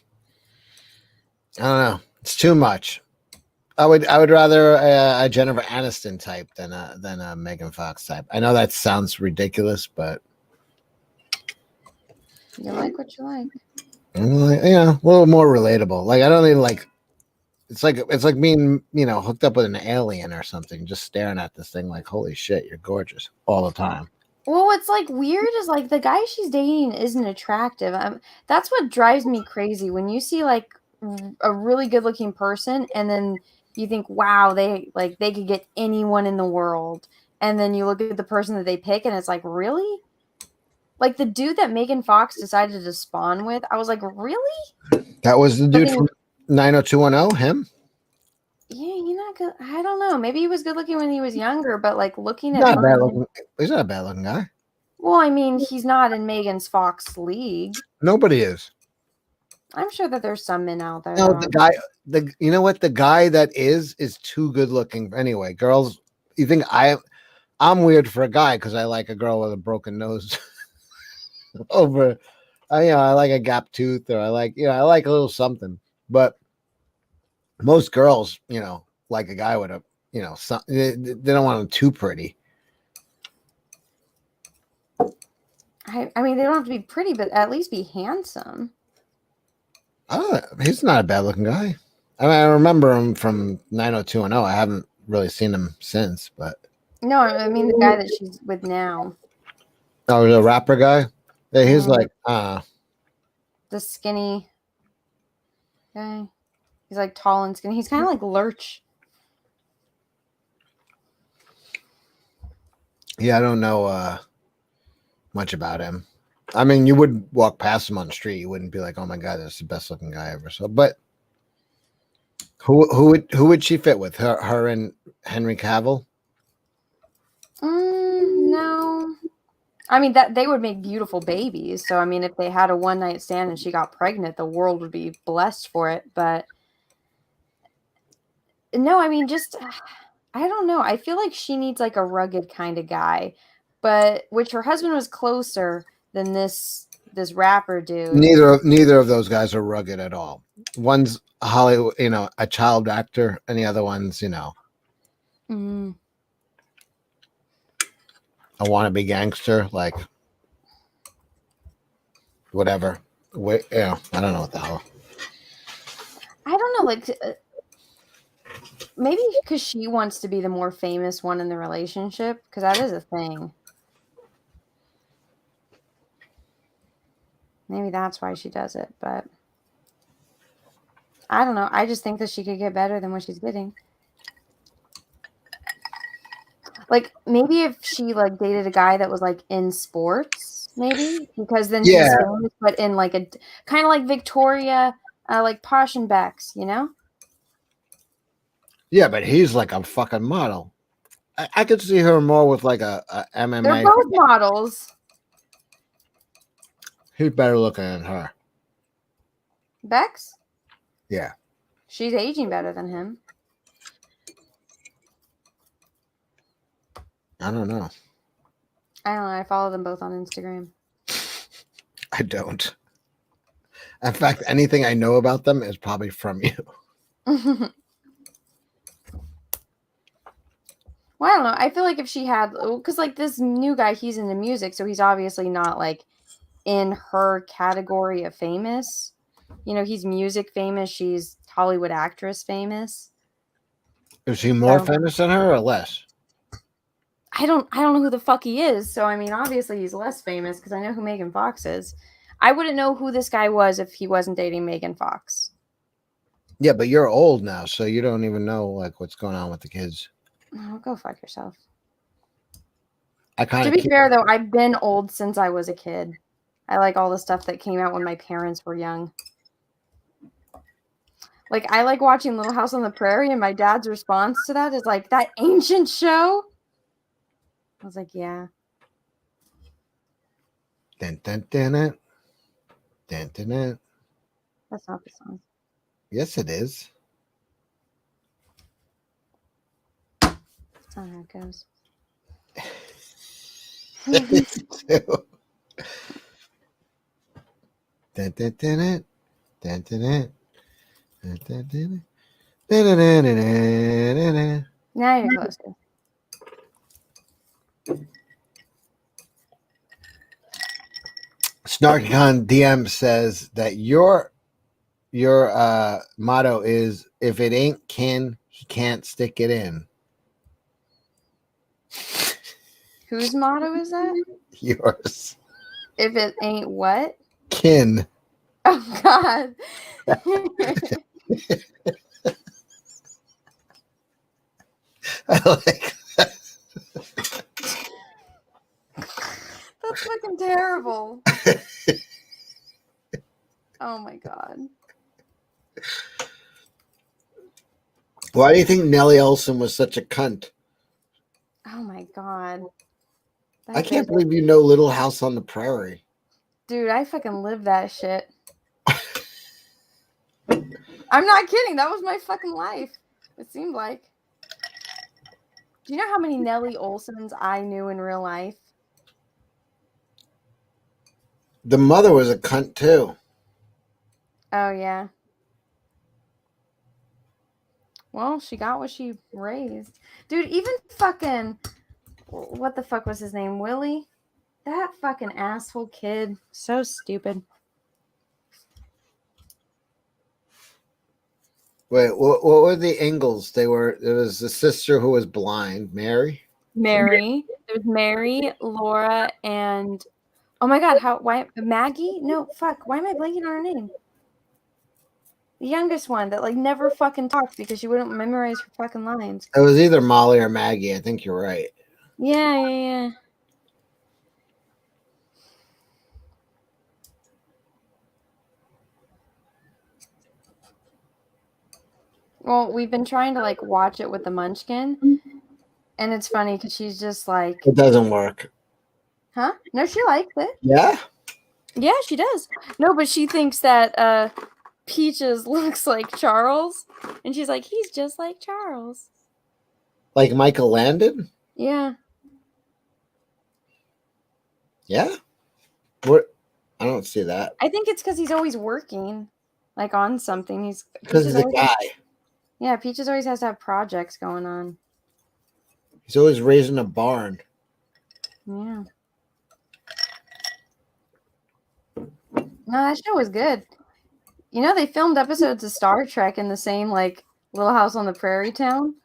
Speaker 2: know. It's too much. I would rather a Jennifer Aniston type than a Megan Fox type. I know that sounds ridiculous, but
Speaker 1: You like what you like.
Speaker 2: Yeah, a little more relatable. Like I don't even like. It's like being hooked up with an alien or something, just staring at this thing like, holy shit, you're gorgeous all the time.
Speaker 1: Well, what's like weird is like the guy she's dating isn't attractive. That's what drives me crazy when you see like a really good looking person and then you think, wow, they could get anyone in the world. And then you look at the person that they pick and it's like, really? Like the dude that Megan Fox decided to spawn with, I was like, really?
Speaker 2: That was the dude from 90210, him?
Speaker 1: Yeah, he's not good. I don't know. Maybe he was good looking when he was younger, but like looking at
Speaker 2: he's not a bad looking guy.
Speaker 1: Well, I mean, he's not in Megan's Fox league.
Speaker 2: Nobody is.
Speaker 1: I'm sure that there's some men out there.
Speaker 2: No, you know what? The guy that is too good looking. Anyway, girls, you think I'm weird for a guy because I like a girl with a broken nose over. I like a gap tooth, or I like a little something. But most girls, like a guy with a, they don't want him too pretty.
Speaker 1: I mean, they don't have to be pretty, but at least be handsome.
Speaker 2: Oh, he's not a bad looking guy. I mean, I remember him from 90210. I haven't really seen him since, but
Speaker 1: no, I mean the guy that she's with now.
Speaker 2: Oh, the rapper guy. Yeah, he's like
Speaker 1: the skinny guy. He's like tall and skinny. He's kind of like Lurch.
Speaker 2: Yeah, I don't know much about him. I mean, you would walk past him on the street. You wouldn't be like, "Oh my god, that's the best looking guy ever." So, but who would she fit with? Her and Henry Cavill?
Speaker 1: No. I mean that they would make beautiful babies. So I mean if they had a one night stand and she got pregnant, the world would be blessed for it. But no, I mean just I don't know. I feel like she needs like a rugged kind of guy. But which her husband was closer than this rapper dude.
Speaker 2: Neither of those guys are rugged at all. One's Hollywood, a child actor, and the other one's,
Speaker 1: Mm.
Speaker 2: a wannabe gangster, like whatever. I don't know what the hell.
Speaker 1: I don't know, like maybe because she wants to be the more famous one in the relationship, because that is a thing. Maybe that's why she does it, but I don't know. I just think that she could get better than what she's getting. Like maybe if she like dated a guy that was like in sports, maybe because then she's
Speaker 2: Yeah,
Speaker 1: famous, but in like a kind of like Victoria, like Posh and Becks, you know?
Speaker 2: yeah, but he's like a fucking model. I could see her more with like a
Speaker 1: They're
Speaker 2: MMA.
Speaker 1: both models.
Speaker 2: He's better looking than her.
Speaker 1: Becks?
Speaker 2: Yeah,
Speaker 1: She's aging better than him.
Speaker 2: I don't know.
Speaker 1: I don't know. I follow them both on Instagram.
Speaker 2: I don't. In fact, anything I know about them is probably from you.
Speaker 1: Well, I don't know. I feel like if she had, because like this new guy, he's into music, so he's obviously not like in her category of famous. You know, he's music famous. She's Hollywood actress famous.
Speaker 2: Is he more
Speaker 1: So
Speaker 2: famous than her or less?
Speaker 1: I don't know who the fuck he is. So I mean, obviously he's less famous because I know who Megan Fox is. I wouldn't know who this guy was if he wasn't dating Megan Fox.
Speaker 2: Yeah, but you're old now, so you don't even know like what's going on with the kids.
Speaker 1: Oh, go fuck yourself.
Speaker 2: I kind
Speaker 1: To
Speaker 2: of
Speaker 1: be fair though, I've been old since I was a kid. I like all the stuff that came out when my parents were young. Like I like watching Little House on the Prairie, and my dad's response to that is like, "That ancient show." I was like, "Yeah."
Speaker 2: Dun, dun, dun, dun, dun, dun, dun.
Speaker 1: That's not the song.
Speaker 2: Yes, it is.
Speaker 1: That's not how it goes.
Speaker 2: It's too. Dun, dun, dun, dun, dun, dun, dun, dun, dun, dun, dun, dun, dun, dun, dun, dun.
Speaker 1: Now you're closer.
Speaker 2: Snarkicon DM says that your motto is if it ain't kin, he can't stick it in.
Speaker 1: Whose motto is that?
Speaker 2: Yours.
Speaker 1: If it ain't what?
Speaker 2: Kin.
Speaker 1: Oh God.
Speaker 2: I like
Speaker 1: That's fucking terrible. Oh my God.
Speaker 2: Why do you think Nellie Olson was such a cunt?
Speaker 1: Oh my God.
Speaker 2: I can't believe you know Little House on the Prairie.
Speaker 1: Dude, I fucking live that shit. I'm not kidding. That was my fucking life. It seemed like. Do you know how many Nellie Olsons I knew in real life?
Speaker 2: The mother was a cunt too.
Speaker 1: Oh, yeah. Well, she got what she raised. Dude, even fucking, what the fuck was his name? Willie? That fucking asshole kid. So stupid.
Speaker 2: Wait, what were the Ingalls? There was the sister who was blind, Mary.
Speaker 1: Mary. There's Mary, Laura, and oh my God, why Maggie? No, fuck. Why am I blanking on her name? The youngest one that like never fucking talked because she wouldn't memorize her fucking lines.
Speaker 2: It was either Molly or Maggie. I think you're right.
Speaker 1: Yeah. Well, we've been trying to like watch it with the Munchkin, and it's funny because she's just like,
Speaker 2: It doesn't work.
Speaker 1: huh? No, she likes it.
Speaker 2: Yeah?
Speaker 1: Yeah, she does. No, but she thinks that Peaches looks like Charles, and she's like, he's just like Charles.
Speaker 2: Like Michael Landon?
Speaker 1: Yeah.
Speaker 2: Yeah? What? I don't see that.
Speaker 1: I think it's because he's always working, like on something.
Speaker 2: Because he's a guy.
Speaker 1: Yeah, Peaches always has to have projects going on.
Speaker 2: He's always raising a barn.
Speaker 1: Yeah. No, that show was good. You know, they filmed episodes of Star Trek in the same like Little House on the Prairie town.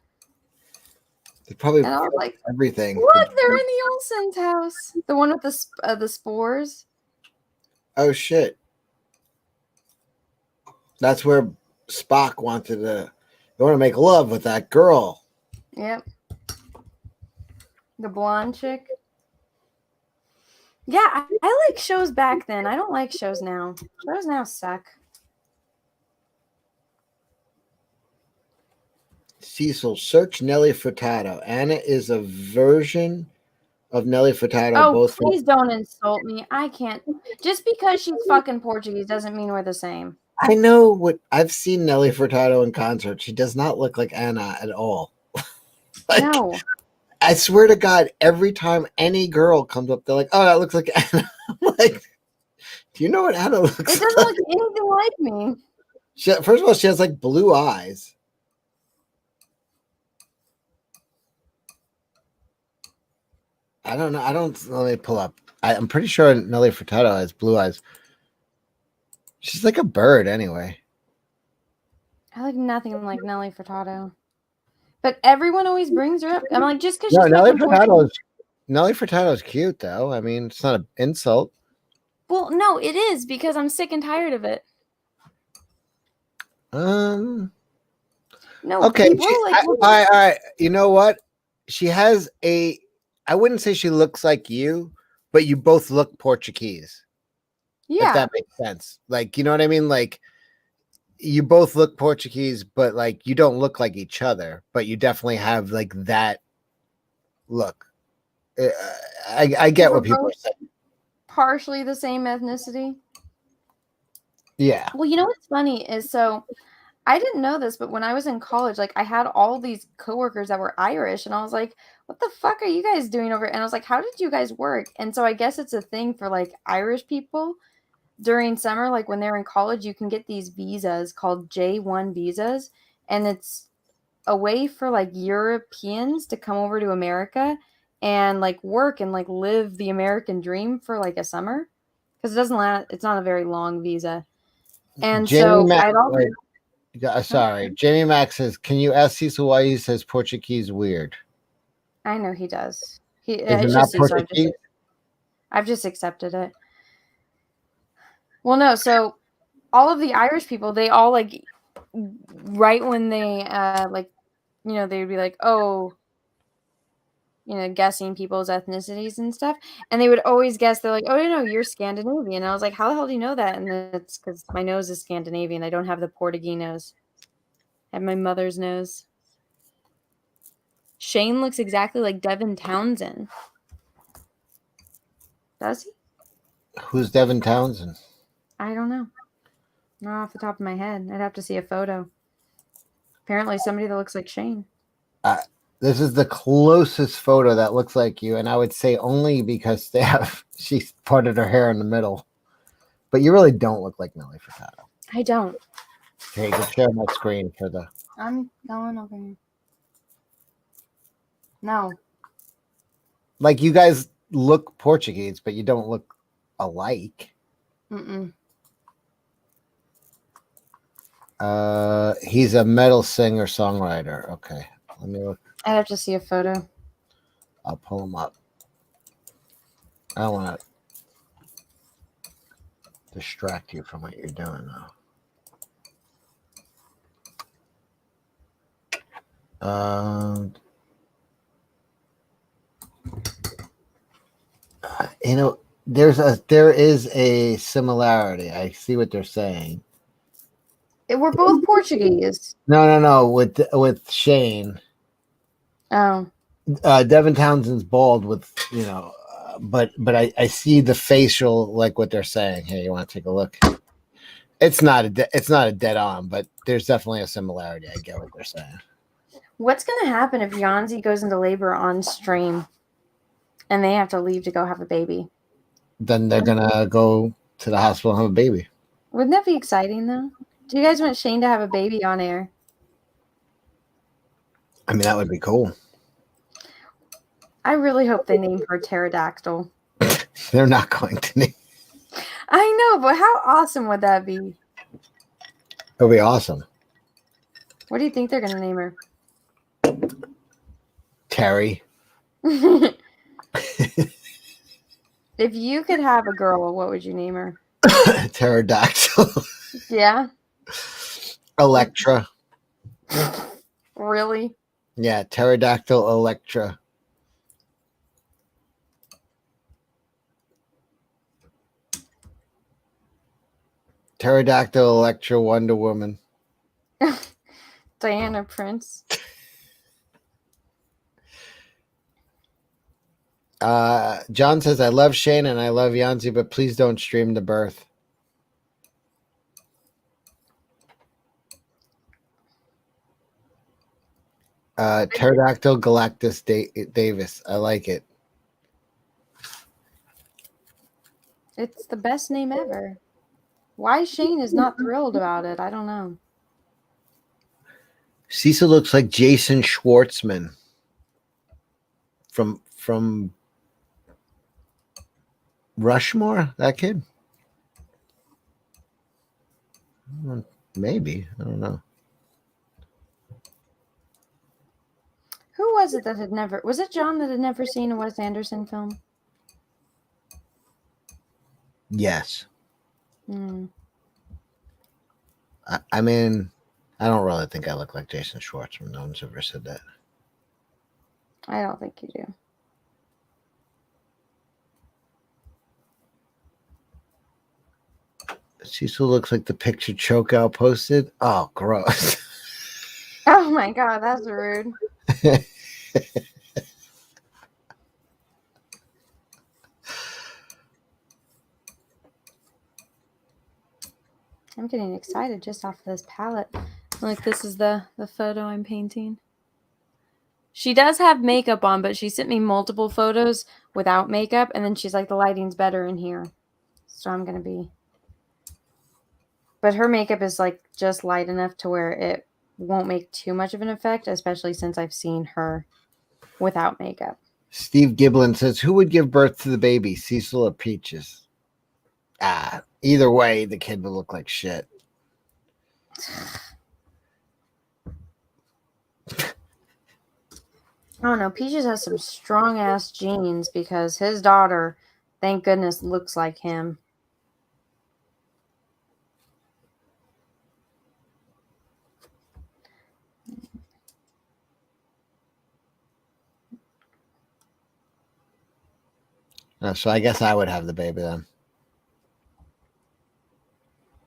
Speaker 2: They probably
Speaker 1: And I was like,
Speaker 2: everything.
Speaker 1: look, they're in the Olsen's house. The one with the spores.
Speaker 2: Oh shit. That's where Spock wanted to. They want to make love with that girl.
Speaker 1: Yep. The blonde chick. Yeah, I like shows back then. I don't like shows now. Shows now suck.
Speaker 2: Cecil, search Nelly Furtado. Anna is a version of Nelly Furtado.
Speaker 1: Oh,
Speaker 2: both
Speaker 1: please don't insult me. I can't. Just because she's fucking Portuguese doesn't mean we're the same.
Speaker 2: I know what I've seen Nelly Furtado in concert. She does not look like Anna at all. Like,
Speaker 1: No.
Speaker 2: I swear to God, every time any girl comes up, they're like, "Oh, that looks like Anna." I'm like, do you know what Anna looks like?
Speaker 1: It doesn't look anything like me.
Speaker 2: First of all, she has like blue eyes. I don't know. I don't. Let me pull up. I'm pretty sure Nelly Furtado has blue eyes. She's like a bird, anyway.
Speaker 1: I look nothing like Nelly Furtado. But everyone always brings her up. I'm like, just because
Speaker 2: No,
Speaker 1: she's
Speaker 2: Nelly
Speaker 1: fucking Portuguese.
Speaker 2: Furtado is cute, though. I mean, it's not an insult.
Speaker 1: Well, no, it is because I'm sick and tired of it.
Speaker 2: No.
Speaker 1: Okay. People
Speaker 2: all right. You know what? She has a. I wouldn't say she looks like you, but you both look Portuguese.
Speaker 1: Yeah.
Speaker 2: If that makes sense. Like, you know what I mean? Like, you both look Portuguese, but like you don't look like each other, but you definitely have like that look. I get what people are saying.
Speaker 1: Partially the same ethnicity.
Speaker 2: Yeah.
Speaker 1: Well, you know what's funny is so I didn't know this, but when I was in college, like I had all these coworkers that were Irish, and I was like, "What the fuck are you guys doing over?" And I was like, "How did you guys work?" And so I guess it's a thing for like Irish people during summer, like when they're in college, you can get these visas called J1 visas, and it's a way for like Europeans to come over to America and like work and like live the American dream for like a summer because it's not a very long visa. And
Speaker 2: Jamie
Speaker 1: so I'd always
Speaker 2: sorry. Jamie Max says, "Can you ask Cecil why he says Portuguese weird?"
Speaker 1: I know he does.
Speaker 2: Is it
Speaker 1: It's
Speaker 2: not
Speaker 1: just Cecil.
Speaker 2: Portuguese?
Speaker 1: I've just accepted it. Well, no, so all of the Irish people, they all like right when they like, you know, they would be like, oh, you know, guessing people's ethnicities and stuff, and they would always guess. They're like, oh no, you're Scandinavian. And I was like, how the hell do you know that? And it's because my nose is Scandinavian. I don't have the Portuguese nose. I have my mother's nose. Shane looks exactly like Devin Townsend. Does he?
Speaker 2: Who's Devin Townsend?
Speaker 1: I don't know. Not off the top of my head. I'd have to see a photo. Apparently somebody that looks like Shane.
Speaker 2: This is the closest photo that looks like you, and I would say only because she parted her hair in the middle. But you really don't look like Nelly Furtado.
Speaker 1: I don't.
Speaker 2: Okay, just share my screen for the.
Speaker 1: I'm going over here. No.
Speaker 2: Like, you guys look Portuguese, but you don't look alike.
Speaker 1: Mm-mm.
Speaker 2: He's a metal singer songwriter. Okay, let me look.
Speaker 1: I'd have to see a photo.
Speaker 2: I'll pull him up. I don't want to distract you from what you're doing now. You know, there is a similarity. I see what they're saying.
Speaker 1: We're both Portuguese.
Speaker 2: No. With Shane,
Speaker 1: Oh,
Speaker 2: Devin Townsend's bald with but I see the facial like what they're saying. Hey, you want to take a look? It's not a dead on, but there's definitely a similarity. I get what they're saying.
Speaker 1: what's gonna happen if Yanzi goes into labor on stream, and they have to leave to go have a baby?
Speaker 2: Then they're gonna go to the hospital and have a baby.
Speaker 1: Wouldn't that be exciting though? Do you guys want Shane to have a baby on air?
Speaker 2: I mean, that would be cool.
Speaker 1: I really hope they name her Pterodactyl.
Speaker 2: They're not going to name.
Speaker 1: I know, but how awesome would that be?
Speaker 2: It'll be awesome.
Speaker 1: What do you think they're gonna name her?
Speaker 2: Terry.
Speaker 1: If you could have a girl, what would you name her?
Speaker 2: Pterodactyl.
Speaker 1: Yeah?
Speaker 2: Electra.
Speaker 1: Really?
Speaker 2: Yeah, Pterodactyl Electra. Pterodactyl Electra Wonder Woman.
Speaker 1: Diana Prince.
Speaker 2: John says, I love Shane and I love Yanzi, but please don't stream the birth. Pterodactyl Galactus Davis. I like it.
Speaker 1: It's the best name ever. Why Shane is not thrilled about it, I don't know.
Speaker 2: Cecil looks like Jason Schwartzman from Rushmore, that kid? Maybe. I don't know.
Speaker 1: Who was it that had never... Was it John that had never seen a Wes Anderson film?
Speaker 2: Yes.
Speaker 1: Hmm.
Speaker 2: I mean, I don't really think I look like Jason Schwartzman. No one's ever said that.
Speaker 1: I don't think you do.
Speaker 2: Cecil looks like the picture Chokeout posted. Oh, gross.
Speaker 1: Oh my god, that's rude. I'm getting excited just off of this palette. Like, this is the photo I'm painting. She does have makeup on, but she sent me multiple photos without makeup, and then she's like, the lighting's better in here. So I'm going to be... But her makeup is like just light enough to where it won't make too much of an effect, especially since I've seen her without makeup.
Speaker 2: Steve Giblin says, who would give birth to the baby, Cecil or Peaches? Either way, the kid would look like shit.
Speaker 1: I don't know. Peaches has some strong ass genes because his daughter, thank goodness, looks like him.
Speaker 2: So I guess I would have the baby then.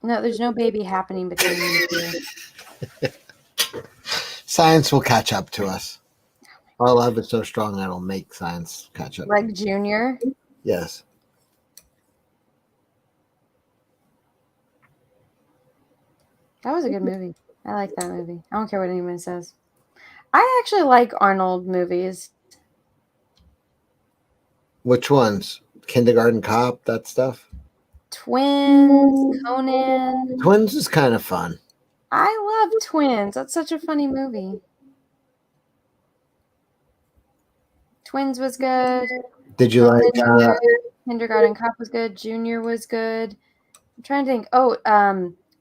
Speaker 1: No, there's no baby happening between you two.
Speaker 2: Science will catch up to us. Our love is so strong that it'll make science catch up.
Speaker 1: Like Junior?
Speaker 2: Yes.
Speaker 1: That was a good movie. I like that movie. I don't care what anyone says. I actually like Arnold movies.
Speaker 2: Which ones? Kindergarten Cop, that stuff?
Speaker 1: Twins, Conan.
Speaker 2: Twins is kind of fun.
Speaker 1: I love Twins. That's such a funny movie. Twins was good.
Speaker 2: Did you like
Speaker 1: Kindergarten Cop was good. Junior was good. I'm trying to think. Oh,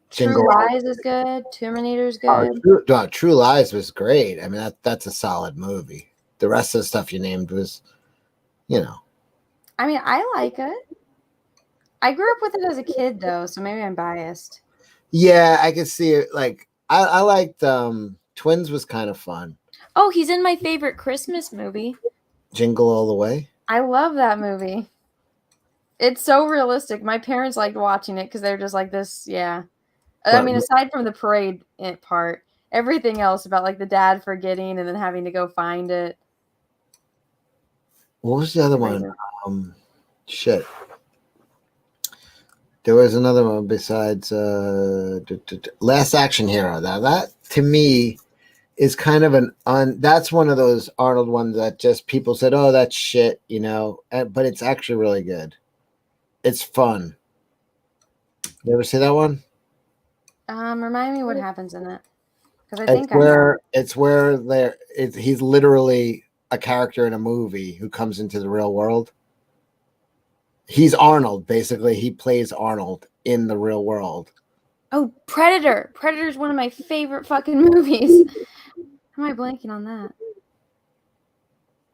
Speaker 2: Jingle?
Speaker 1: True Lies is good. Terminator's good.
Speaker 2: True Lies was great. I mean, that's a solid movie. The rest of the stuff you named was,
Speaker 1: I mean, I like it. I grew up with it as a kid, though, so maybe I'm biased.
Speaker 2: Yeah, I can see it. Like, I liked Twins was kind of fun.
Speaker 1: Oh, he's in my favorite Christmas movie.
Speaker 2: Jingle All the Way?
Speaker 1: I love that movie. It's so realistic. My parents liked watching it because they're just like this, yeah. I
Speaker 2: But
Speaker 1: mean, aside from the parade part, everything else about like the dad forgetting and then having to go find it.
Speaker 2: what was the other
Speaker 1: Great
Speaker 2: one?
Speaker 1: movie.
Speaker 2: Shit. There was another one besides Last Action Hero. Now that to me is kind of that's one of those Arnold ones that just people said, "Oh, that's shit," but it's actually really good. It's fun. You ever see that one?
Speaker 1: Remind me what happens in it, because I
Speaker 2: It's
Speaker 1: think I have.
Speaker 2: where he's literally a character in a movie who comes into the real world. He's Arnold, basically. He plays Arnold in the real world.
Speaker 1: Oh, Predator! Predator is one of my favorite fucking movies. How am I blanking on that?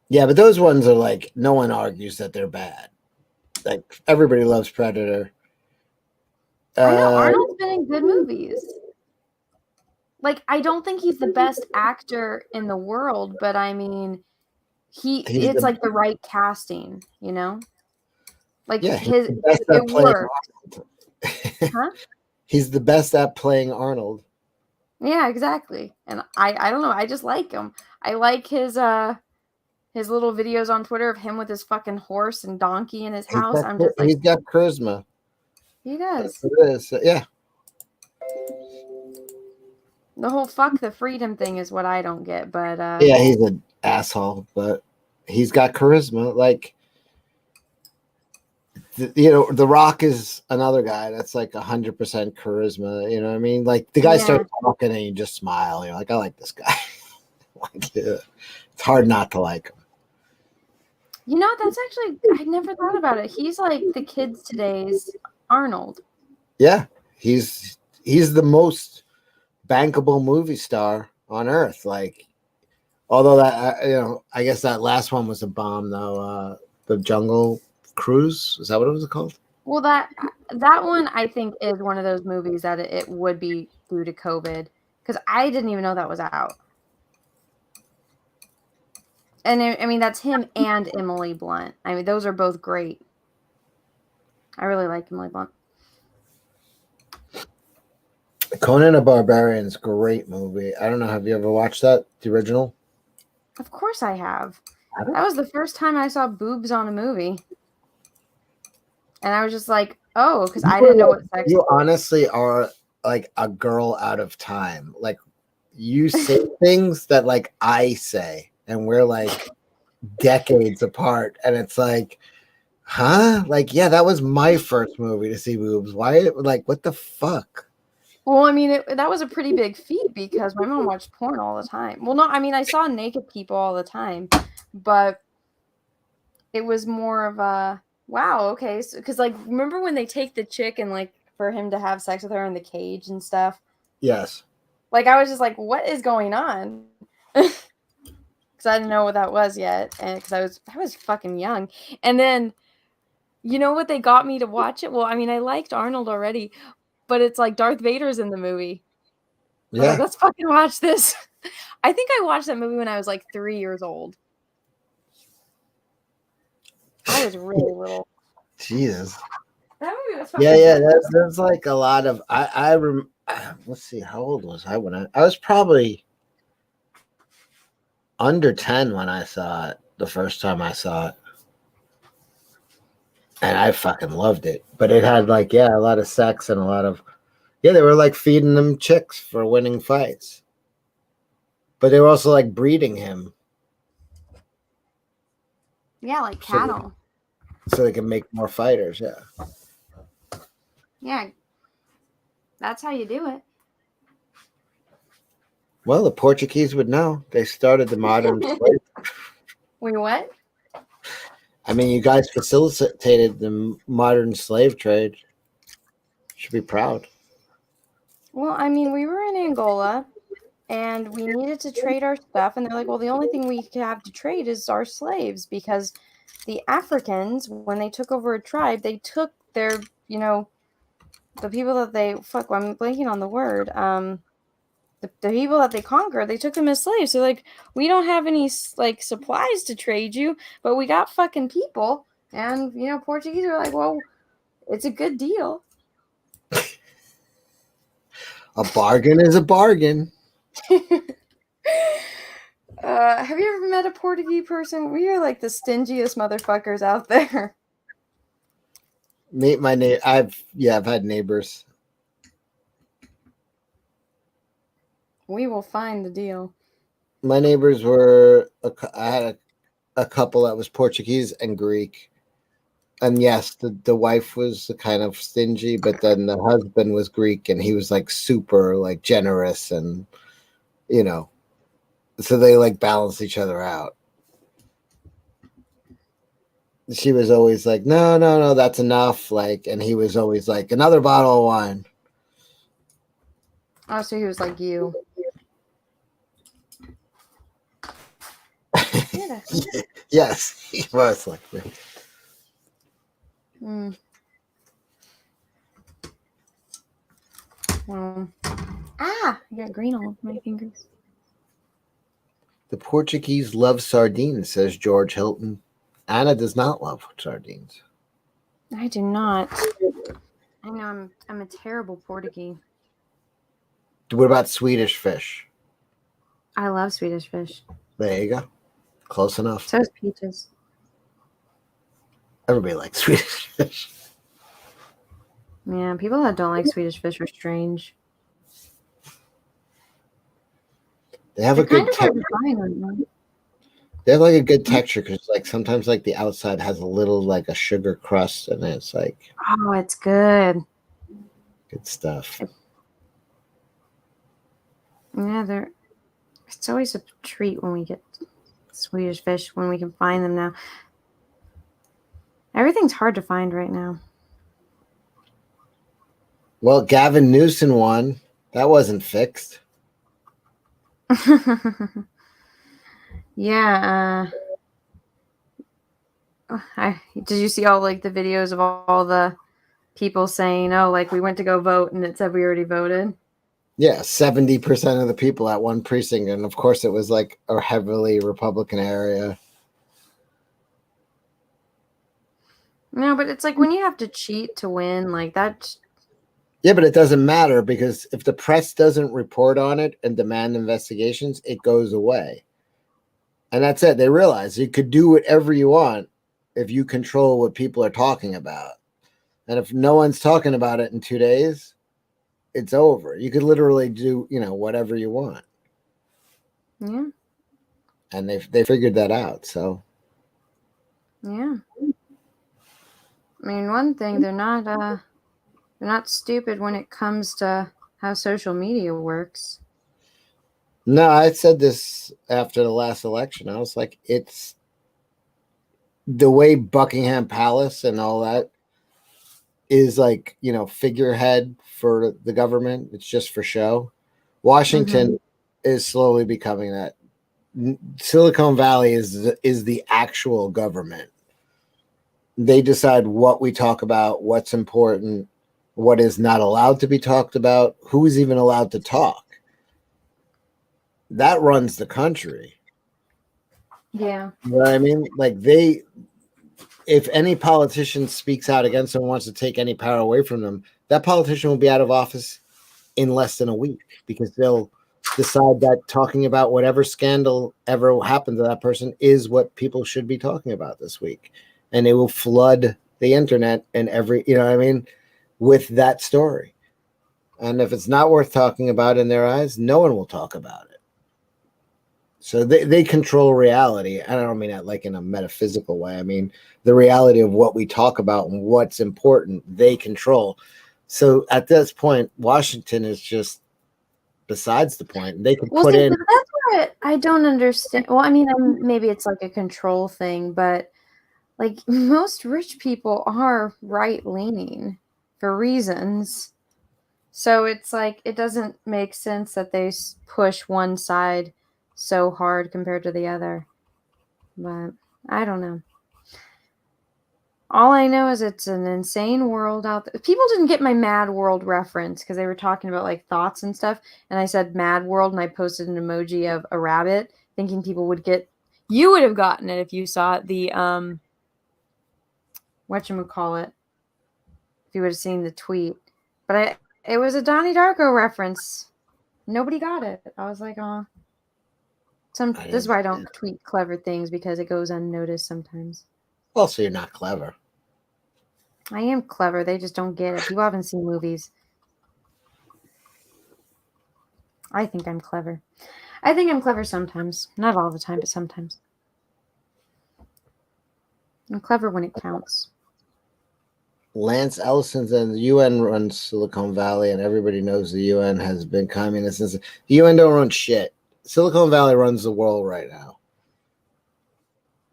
Speaker 2: Yeah, but those ones are like no one argues that they're bad. Like everybody loves Predator.
Speaker 1: I know
Speaker 2: Uh,
Speaker 1: Arnold's been in good movies. Like, I don't think he's the best actor in the world, but I mean,
Speaker 2: he's
Speaker 1: it's
Speaker 2: the
Speaker 1: like the right casting, you know? Like
Speaker 2: yeah, he's
Speaker 1: his
Speaker 2: the best
Speaker 1: it
Speaker 2: at playing
Speaker 1: worked.
Speaker 2: Arnold.
Speaker 1: Huh?
Speaker 2: He's the best at playing Arnold.
Speaker 1: Yeah, exactly. And I don't know, I just like him. I like his little videos on Twitter of him with his fucking horse and donkey in his house. I'm just like,
Speaker 2: He's got charisma.
Speaker 1: he
Speaker 2: That's
Speaker 1: does.
Speaker 2: what it is. So, yeah,
Speaker 1: The whole fuck the freedom thing is what I don't get, but
Speaker 2: yeah, he's an asshole, but he's got charisma. Like The Rock is another guy that's like 100% charisma. You know what I mean? Like the guy
Speaker 1: yeah.
Speaker 2: starts talking and you just smile. You're like, I like this guy. Like, yeah, it's hard not to like him.
Speaker 1: You know, that's actually I never thought about it. He's like the kids today's Arnold.
Speaker 2: Yeah, he's the most bankable movie star on earth. Like, although I guess that last one was a bomb though. The Jungle Cruise, is that what it was called?
Speaker 1: Well, that one I think is one of those movies that it would be due to COVID, because I didn't even know that was out. And I mean, that's him and Emily Blunt. I mean, those are both great. I really like Emily Blunt.
Speaker 2: Conan the Barbarian's great movie. I don't know. Have you ever watched that? The original?
Speaker 1: Of course I have. That was the first time I saw boobs on a movie. And I was just like, oh, because I didn't know what sex.
Speaker 2: You honestly are like a girl out of time. Like you say things that like I say, and we're like decades apart, and it's like, huh? Like, yeah, that was my first movie to see boobs. Why? Like, what the fuck?
Speaker 1: Well, I mean, that was a pretty big feat because my mom watched porn all the time. Well, no, I mean, I saw naked people all the time, but it was more of a wow, okay. So, because like, remember when they take the chick and like for him to have sex with her in the cage and stuff?
Speaker 2: Yes.
Speaker 1: Like, I was just like, what is going on? Because I didn't know what that was yet, and because I was fucking young, and then you know what they got me to watch it? Well, I mean, I liked Arnold already, but it's like Darth Vader's in the movie. I was like,
Speaker 2: Yeah.
Speaker 1: let's fucking watch this. I think I watched that movie when I was like 3 years old. I was really little.
Speaker 2: Jesus.
Speaker 1: That movie was
Speaker 2: Yeah,
Speaker 1: fucking
Speaker 2: yeah.
Speaker 1: good.
Speaker 2: There's like a lot of let's see, how old was I when I was probably under 10 when I saw it the first time I saw it. And I fucking loved it. But it had like, yeah, a lot of sex and a lot of they were like feeding them chicks for winning fights. But they were also like breeding him.
Speaker 1: Yeah, like cattle.
Speaker 2: So they can make more fighters, yeah.
Speaker 1: Yeah. That's how you do it.
Speaker 2: Well, the Portuguese would know. They started the modern slave.
Speaker 1: Wait, what?
Speaker 2: I mean, you guys facilitated the modern slave trade. Should be proud.
Speaker 1: Well, I mean, we were in Angola and we needed to trade our stuff. And they're like, well, the only thing we have to trade is our slaves because the Africans, when they took over a tribe, they took their, you know, the people that I'm blanking on the word. The people that they conquered, they took them as slaves. So, like, we don't have any, like, supplies to trade you, but we got fucking people. And, you know, Portuguese were like, well, it's a good deal.
Speaker 2: A bargain is a bargain.
Speaker 1: Have you ever met a Portuguese person? We are like the stingiest motherfuckers out there.
Speaker 2: Meet my neighbor. I've had neighbors.
Speaker 1: We will find the deal.
Speaker 2: My neighbors were. I had a couple that was Portuguese and Greek, and yes, the wife was kind of stingy, but then the husband was Greek, and he was like super like generous, and you know, so they like balance each other out. She was always like, no, no, no, that's enough. Like, and he was always like, another bottle of wine.
Speaker 1: Oh, so he was like you.
Speaker 2: Yes, he was like me.
Speaker 1: Well, I got green all over my fingers.
Speaker 2: The Portuguese love sardines, says George Hilton. Anna does not love sardines.
Speaker 1: I do not. I know I'm a terrible Portuguese.
Speaker 2: What about Swedish fish?
Speaker 1: I love Swedish fish.
Speaker 2: There you go. Close enough.
Speaker 1: So is peaches.
Speaker 2: Everybody likes Swedish fish.
Speaker 1: Yeah, people that don't like Swedish fish are strange.
Speaker 2: They have a good texture. They have like a good texture because like sometimes like the outside has a little like a sugar crust and it's like,
Speaker 1: oh, it's good.
Speaker 2: Good stuff.
Speaker 1: Yeah, it's always a treat when we get Swedish fish, when we can find them now. Everything's hard to find right now.
Speaker 2: Well, Gavin Newsom won. That wasn't fixed.
Speaker 1: Yeah. Did you see all like the videos of all the people saying, oh, like we went to go vote and it said we already voted?
Speaker 2: Yeah, 70% of the people at one precinct. And of course, it was like a heavily Republican area.
Speaker 1: No, but it's like when you have to cheat to win, like that.
Speaker 2: Yeah, but it doesn't matter because if the press doesn't report on it and demand investigations, it goes away. And that's it. They realize you could do whatever you want if you control what people are talking about. And if no one's talking about it in 2 days, it's over. You could literally do, whatever you want.
Speaker 1: Yeah.
Speaker 2: And they figured that out. So
Speaker 1: yeah. I mean, one thing, they're not stupid when it comes to how social media works.
Speaker 2: No, I said this after the last election. I was like, it's the way Buckingham Palace and all that is like, figurehead for the government. It's just for show. Washington is slowly becoming that. Silicon Valley is the actual government. They decide what we talk about, what's important, what is not allowed to be talked about, who is even allowed to talk. That runs the country.
Speaker 1: Yeah.
Speaker 2: You know what I mean? Like if any politician speaks out against them and wants to take any power away from them, that politician will be out of office in less than a week because they'll decide that talking about whatever scandal ever happened to that person is what people should be talking about this week. And it will flood the internet and with that story. And if it's not worth talking about in their eyes, no one will talk about it. So they control reality. I don't mean that like in a metaphysical way. I mean the reality of what we talk about and what's important, they control. So at this point, Washington is just besides the point. They could put in.
Speaker 1: That's what I don't understand. Well, I mean, maybe it's like a control thing, but like most rich people are right-leaning for reasons. So it's like it doesn't make sense that they push one side so hard compared to the other. But I don't know. All I know is it's an insane world out there. People didn't get my Mad World reference because they were talking about like thoughts and stuff. And I said Mad World and I posted an emoji of a rabbit thinking people would get. You would have gotten it if you saw it. The whatchamacallit, if you would have seen the tweet. But It was a Donnie Darko reference. Nobody got it. I was like, oh. This is why I don't tweet clever things, because it goes unnoticed sometimes.
Speaker 2: Also, you're not clever.
Speaker 1: I am clever. They just don't get it. People haven't seen movies. I think I'm clever. I think I'm clever sometimes. Not all the time, but sometimes. I'm clever when it counts.
Speaker 2: Lance Ellison said the UN runs Silicon Valley, and everybody knows the UN has been communist since. The UN don't run shit. Silicon Valley runs the world right now.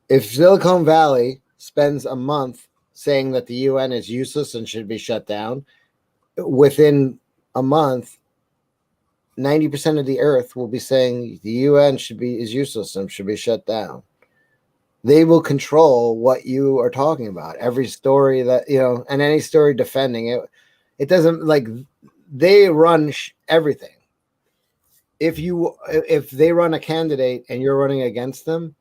Speaker 2: If Silicon Valley spends a month saying that the UN is useless and should be shut down, within a month, 90% of the earth will be saying the UN is useless and should be shut down. They will control what you are talking about. Every story that, and any story defending it, it doesn't, like, they run everything. If they run a candidate and you're running against them,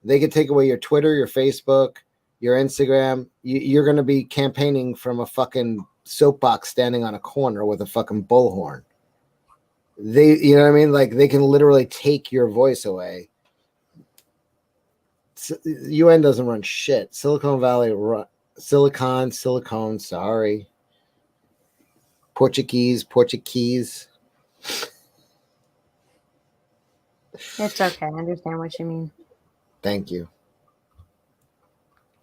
Speaker 2: they could take away your Twitter, your Facebook, your Instagram. You're going to be campaigning from a fucking soapbox standing on a corner with a fucking bullhorn. You know what I mean? Like, they can literally take your voice away. UN doesn't run shit. Silicon Valley Silicon, sorry. Portuguese.
Speaker 1: It's okay. I understand what you mean.
Speaker 2: Thank you.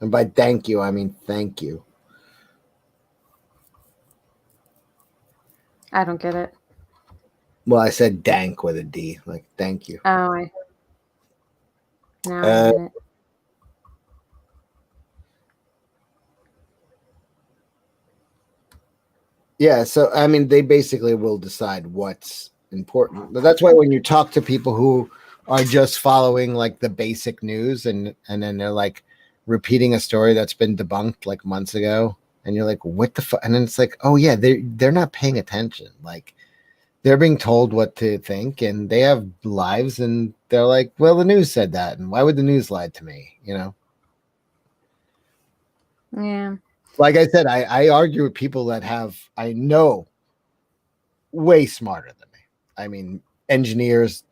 Speaker 2: And by thank you, I mean thank you.
Speaker 1: I don't get it.
Speaker 2: Well, I said dank with a D, like thank you.
Speaker 1: Oh, I get it.
Speaker 2: Yeah, so I mean, they basically will decide what's important. But that's why when you talk to people who are just following like the basic news and then they're like repeating a story that's been debunked like months ago, and you're like, what the fuck? And then it's like, oh yeah, they're not paying attention. Like, they're being told what to think, and they have lives, and they're like, well, the news said that, and why would the news lie to me?
Speaker 1: Yeah.
Speaker 2: Like I said, I argue with people that I know way smarter than me. I mean, engineers,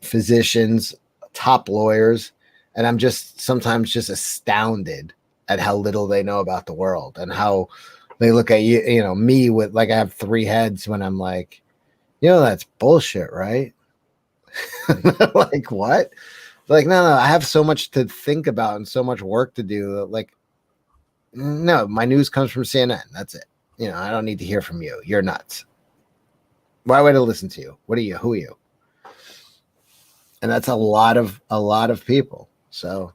Speaker 2: physicians, top lawyers, and I'm just sometimes just astounded at how little they know about the world and how they look at me with like I have 3 heads when I'm like, that's bullshit, right? Like, what? Like, no, I have so much to think about and so much work to do. Like, no, my news comes from CNN. That's it. I don't need to hear from you. You're nuts. Why would I listen to you? What are you? Who are you? And that's a lot of people. So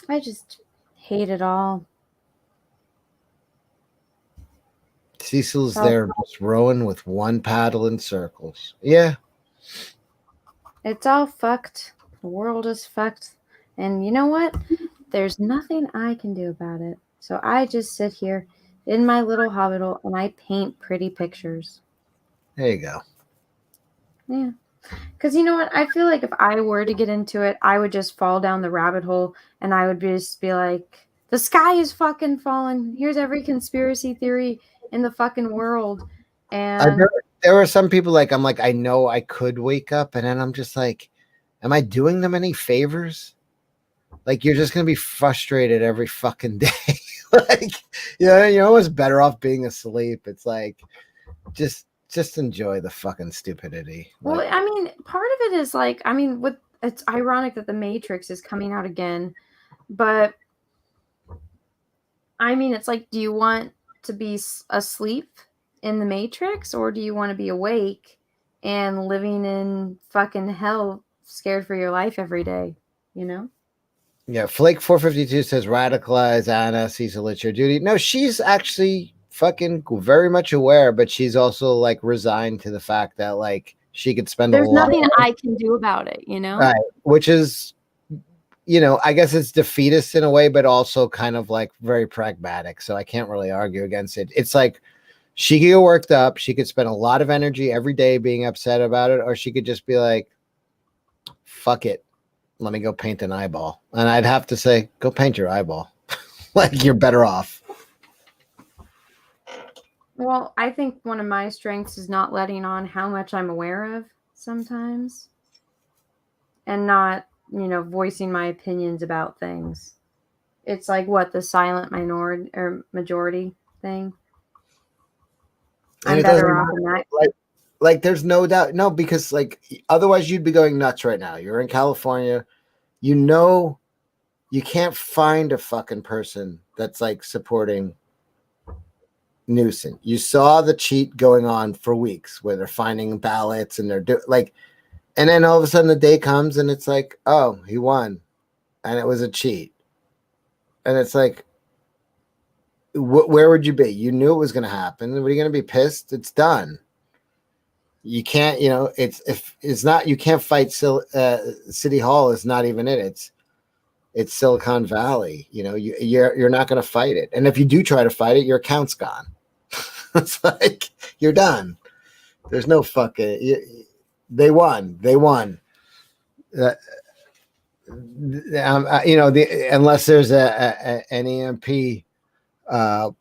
Speaker 1: I just hate it all.
Speaker 2: Cecil's there just rowing with one paddle in circles. Yeah.
Speaker 1: It's all fucked. The world is fucked. And you know what? There's nothing I can do about it. So I just sit here in my little hobbit and I paint pretty pictures.
Speaker 2: There you go.
Speaker 1: Yeah. Because you know what? I feel like if I were to get into it, I would just fall down the rabbit hole and I would just be like, the sky is fucking falling. Here's every conspiracy theory in the fucking world. And
Speaker 2: there are some people like, I'm like, I know I could wake up, and then I'm just like, am I doing them any favors? Like, you're just going to be frustrated every fucking day. Like, you're almost better off being asleep. It's like, just enjoy the fucking stupidity.
Speaker 1: Well, I mean, part of it is like, it's ironic that The Matrix is coming out again, but I mean, it's like, do you want to be asleep in the Matrix, or do you want to be awake and living in fucking hell, scared for your life every day?
Speaker 2: Yeah, Flake 452 says radicalize Anna, Cecil, it's your duty. No, she's actually fucking very much aware, but she's also like resigned to the fact that like she could spend
Speaker 1: there's nothing I can do about it,
Speaker 2: right? Which is, I guess it's defeatist in a way, but also kind of like very pragmatic. So I can't really argue against it. It's like she could get worked up. She could spend a lot of energy every day being upset about it, or she could just be like, fuck it. Let me go paint an eyeball. And I'd have to say, go paint your eyeball. Like you're better off.
Speaker 1: Well, I think one of my strengths is not letting on how much I'm aware of sometimes and not, voicing my opinions about things. It's like what the silent minority or majority thing.
Speaker 2: And
Speaker 1: I'm
Speaker 2: it doesn't
Speaker 1: better off
Speaker 2: matter.
Speaker 1: in that.
Speaker 2: Like there's no doubt. No, because like otherwise you'd be going nuts right now. You're in California. You know you can't find a fucking person that's like supporting Newsom. You saw the cheat going on for weeks where they're finding ballots and they're like, and then all of a sudden the day comes and it's like, oh, he won, and it was a cheat, and it's like, where would you be? You knew it was going to happen. Were you going to be pissed? It's done. You can't, it's if it's not, you can't fight. City Hall is not even it. It's Silicon Valley. You're not going to fight it, and if you do try to fight it, your account's gone. It's like you're done. There's no fucking. They won. They won. Unless there's an EMP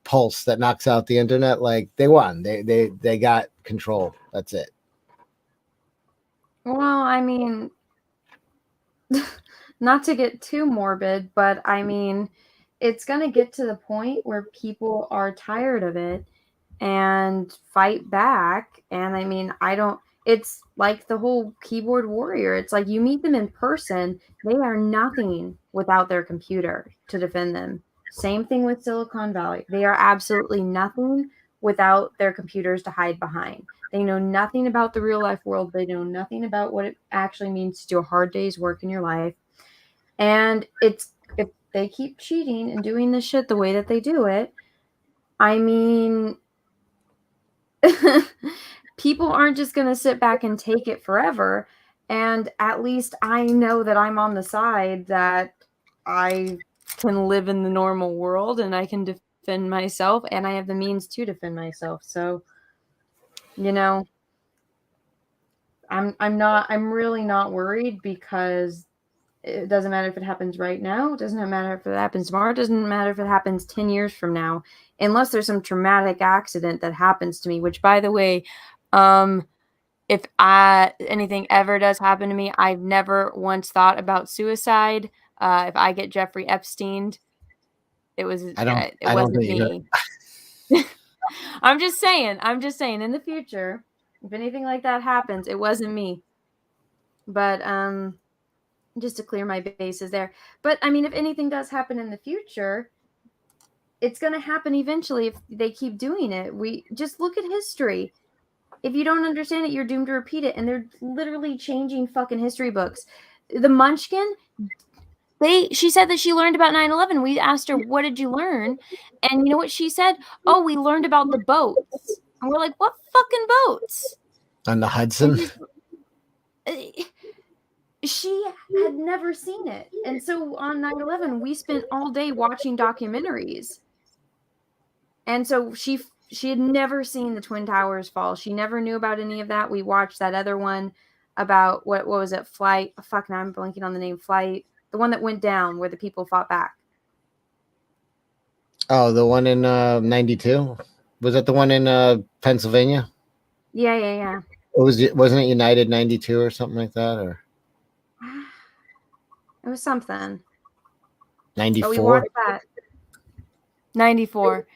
Speaker 2: pulse that knocks out the internet, like they won. They got control. That's it.
Speaker 1: Well, I mean, not to get too morbid, but I mean, it's going to get to the point where people are tired of it and fight back. And I mean, it's like the whole keyboard warrior. It's like you meet them in person, they are nothing without their computer to defend them. Same thing with Silicon Valley. They are absolutely nothing without their computers to hide behind. They know nothing about the real life world. They know nothing about what it actually means to do a hard day's work in your life. And if they keep cheating and doing this shit the way that they do it, I mean, people aren't just going to sit back and take it forever. And at least I know that I'm on the side that I can live in the normal world and I can defend myself and I have the means to defend myself. So, you know, I'm really not worried because it doesn't matter if it happens right now. It doesn't matter if it happens tomorrow. It doesn't matter if it happens 10 years from now, unless there's some traumatic accident that happens to me, which by the way, if anything ever does happen to me, I've never once thought about suicide. If I get Jeffrey Epsteined, it
Speaker 2: I don't
Speaker 1: wasn't
Speaker 2: think
Speaker 1: me. I'm just saying in the future, if anything like that happens, it wasn't me. But just to clear my bases there. But I mean, if anything does happen in the future, it's going to happen eventually if they keep doing it. We just look at history. If you don't understand it, you're doomed to repeat it. And they're literally changing fucking history books. The Munchkin, she said that she learned about 9/11. We asked her, what did you learn? And you know what she said? Oh, we learned about the boats. And we're like, what fucking boats?
Speaker 2: on the Hudson.
Speaker 1: She had never seen it. And so on 9/11, we spent all day watching documentaries. And so she had never seen the Twin Towers fall. She never knew about any of that. We watched that other one about what was it? Flight. Fuck, now I'm blanking on the name. Flight. The one that went down where the people fought back.
Speaker 2: Oh, the one in 92? Was that the one in Pennsylvania?
Speaker 1: Yeah.
Speaker 2: Wasn't it United 92 or something like that, or
Speaker 1: It was something. But
Speaker 2: 94?
Speaker 1: we watched that. 94.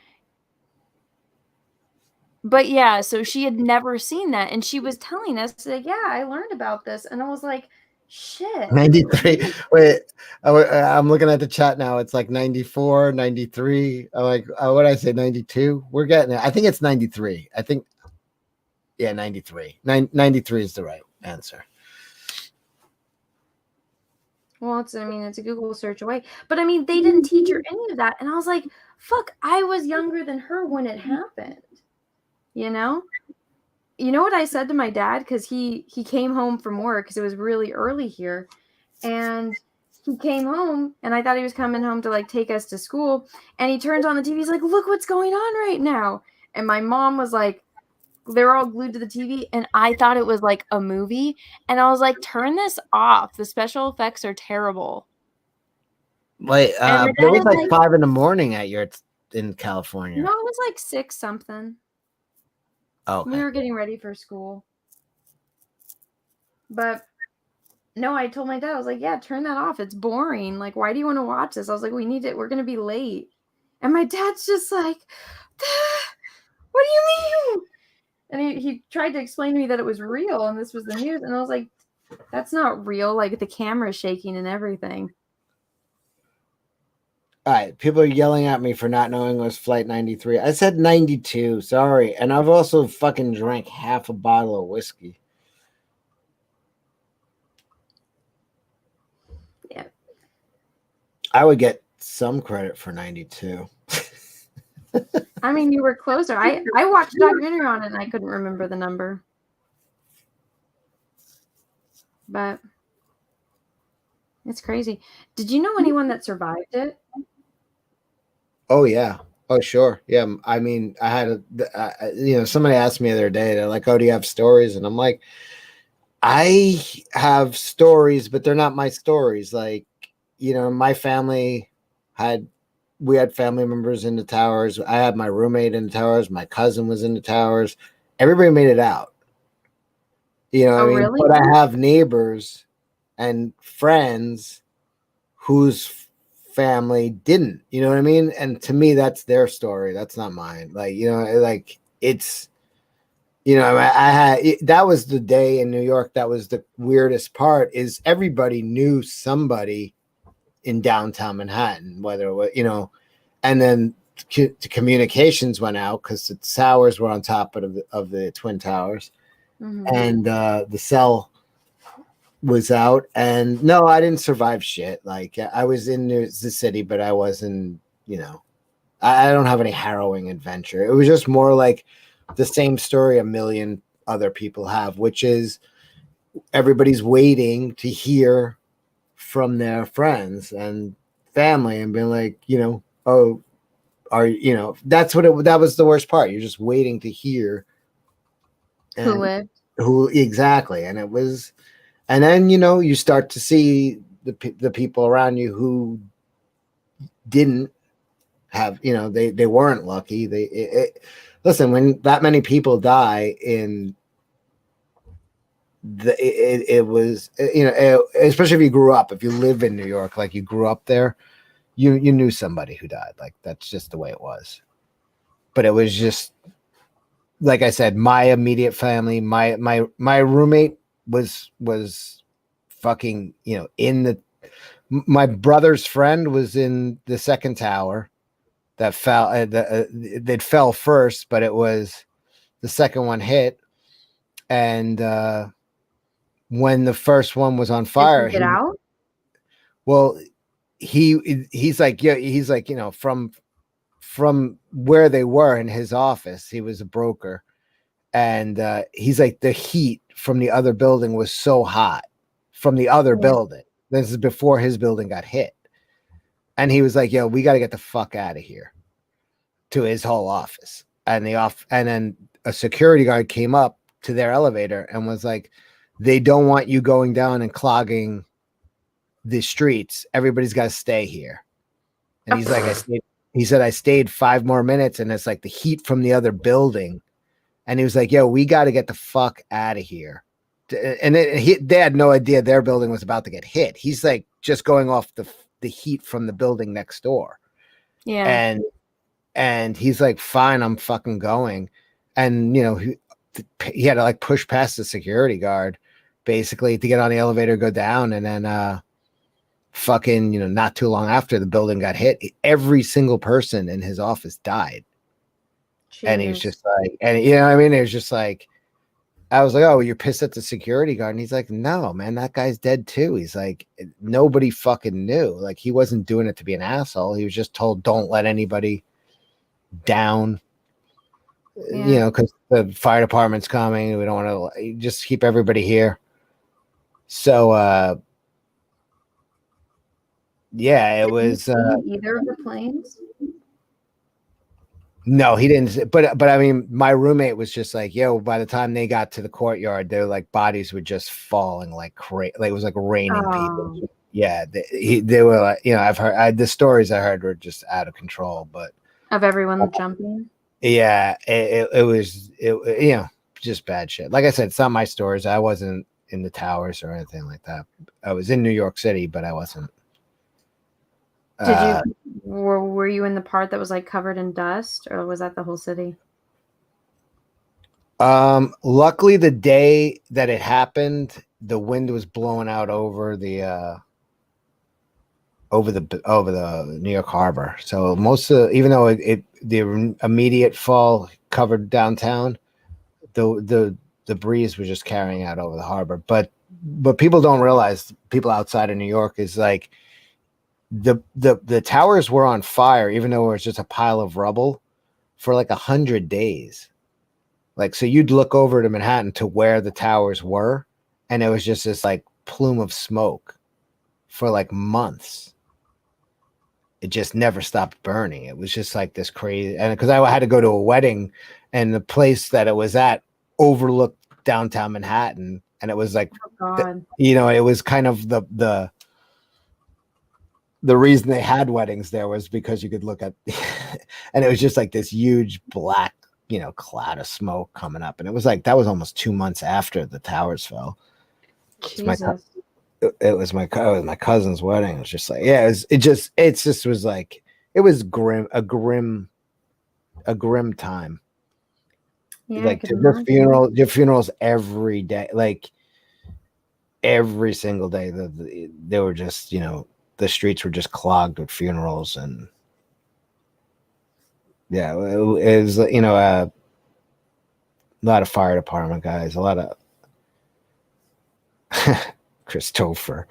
Speaker 1: But yeah, so she had never seen that, and she was telling us like, yeah, I learned about this, and I was like, shit.
Speaker 2: 93. Wait, I'm looking at the chat now. It's like 94, 93. I'm like, what did I say? 92. We're getting it. I think it's 93. I think, yeah, 93. 93 is the right answer.
Speaker 1: Well, it's a Google search away. But I mean, they didn't teach her any of that. And I was like, fuck, I was younger than her when it happened. You know? You know what I said to my dad? Because he came home from work because it was really early here. And he came home and I thought he was coming home to like take us to school. And he turns on the TV. He's like, look what's going on right now. And my mom was like, they're all glued to the TV, and I thought it was like a movie, and I was like, turn this off. The special effects are terrible.
Speaker 2: Wait,
Speaker 1: And my
Speaker 2: but it
Speaker 1: dad
Speaker 2: was
Speaker 1: had
Speaker 2: like
Speaker 1: like
Speaker 2: 5 in the morning at your in
Speaker 1: no,
Speaker 2: California.
Speaker 1: it was like 6 something. We
Speaker 2: Okay.
Speaker 1: were getting ready for school. But no, I told my dad, I was like, yeah, turn that off. It's boring. Like, why do you want to watch this? I was like, we need it. We're going to be late. And my dad's just like, what do you mean? And he tried to explain to me that it was real and this was the news. And I was like, that's not real. Like, the camera's shaking and everything.
Speaker 2: All right, people are yelling at me for not knowing it was Flight 93. I said 92, sorry. And I've also fucking drank half a bottle of whiskey.
Speaker 1: Yeah.
Speaker 2: I would get some credit for 92.
Speaker 1: I mean, you were closer. I watched a documentary on it and I couldn't remember the number. But it's crazy. Did you know anyone that survived it?
Speaker 2: Oh yeah. Oh sure. Yeah. I mean, I had somebody asked me the other day. They're like, "Oh, do you have stories?" And I'm like, I have stories, but they're not my stories. Like, my family had we had family members in the towers. I had my roommate in the towers. My cousin was in the towers. Everybody made it out. You know what
Speaker 1: Oh,
Speaker 2: I mean?
Speaker 1: really?
Speaker 2: But I have neighbors and friends whose family didn't. You know what I mean? And to me, that's their story. That's not mine. Like, like it's I had that was the day in New York. That was the weirdest part is everybody knew somebody in downtown Manhattan, whether it was, and then communications went out because the towers were on top of the Twin Towers, and the cell was out. And no, I didn't survive shit. Like I was in the city, but I wasn't, I don't have any harrowing adventure. It was just more like the same story a million other people have, which is everybody's waiting to hear from their friends and family and being like, oh, that's that was the worst part. You're just waiting to hear
Speaker 1: Who
Speaker 2: and
Speaker 1: lived?
Speaker 2: who exactly. And it was, and then, you start to see the people around you who didn't have, they weren't lucky. Listen, when that many people die in it was, especially if you grew up, if you live in New York, like you grew up there, you knew somebody who died. Like that's just the way it was. But it was just, like I said, my immediate family, my roommate was fucking, in my brother's friend was in the second tower that fell, that fell first, but it was the second one hit. And when the first one was on
Speaker 1: Did he
Speaker 2: fire,
Speaker 1: get out?
Speaker 2: well, he's like, yeah, he's like, from where they were in his office, he was a broker. And he's like, the heat from the other building was so hot from the other
Speaker 1: Yeah.
Speaker 2: building. This is before his building got hit. And he was like, yo, we got to get the fuck out of here, to his whole office. And and then a security guard came up to their elevator and was like, they don't want you going down and clogging the streets. Everybody's got to stay here. And he's like, he said, I stayed 5 more minutes, and it's like the heat from the other building. And he was like, yo, we got to get the fuck out of here. And they had no idea their building was about to get hit. He's like just going off the heat from the building next door.
Speaker 1: Yeah.
Speaker 2: And he's like, fine, I'm fucking going. And, he had to like push past the security guard basically to get on the elevator, go down. And then, fucking, not too long after the building got hit, every single person in his office died. And he was
Speaker 1: Jeez.
Speaker 2: just like, and you know what I mean? It was just like, I was like, oh, you're pissed at the security guard. And he's like, no, man, that guy's dead too. He's like, nobody fucking knew. Like, he wasn't doing it to be an asshole. He was just told, don't let anybody down,
Speaker 1: Yeah.
Speaker 2: because the fire department's coming. We don't want to just keep everybody here. So, yeah, it
Speaker 1: Did he
Speaker 2: was,
Speaker 1: see either of the planes?
Speaker 2: no, he didn't. But I mean, my roommate was just like, yo, by the time they got to the courtyard, their like bodies were just falling like crazy. Like it was like raining people.
Speaker 1: Oh.
Speaker 2: Yeah, they were like, I've heard the stories I heard were just out of control, but
Speaker 1: Of everyone jumping.
Speaker 2: yeah, it was just bad shit. Like I said, it's not my stories. I wasn't in the towers or anything like that. I was in New York City, but I wasn't.
Speaker 1: Did you were you in the part that was like covered in dust, or was that the whole city?
Speaker 2: Luckily the day that it happened, the wind was blowing out over the New York Harbor. So most of even though the immediate fall covered downtown, the breeze was just carrying out over the harbor. But people don't realize, people outside of New York, is like the towers were on fire, even though it was just a pile of rubble, for like 100 days. Like, so you'd look over to Manhattan to where the towers were, and it was just this like plume of smoke for like months. It just never stopped burning. It was just like this crazy. And because I had to go to a wedding, and the place that it was at overlooked downtown Manhattan, and it was like,
Speaker 1: Oh God.
Speaker 2: it was kind of the reason they had weddings there was because you could look at, and it was just like this huge black, cloud of smoke coming up. And it was like, that was almost 2 months after the towers fell.
Speaker 1: Jesus.
Speaker 2: It was my cousin's wedding. It was just like, yeah, it just was like, it was a grim time.
Speaker 1: Yeah,
Speaker 2: Like, your funerals every day, like every single day. They were just, the streets were just clogged with funerals, and yeah, it was, a lot of fire department guys, a lot of Christopher.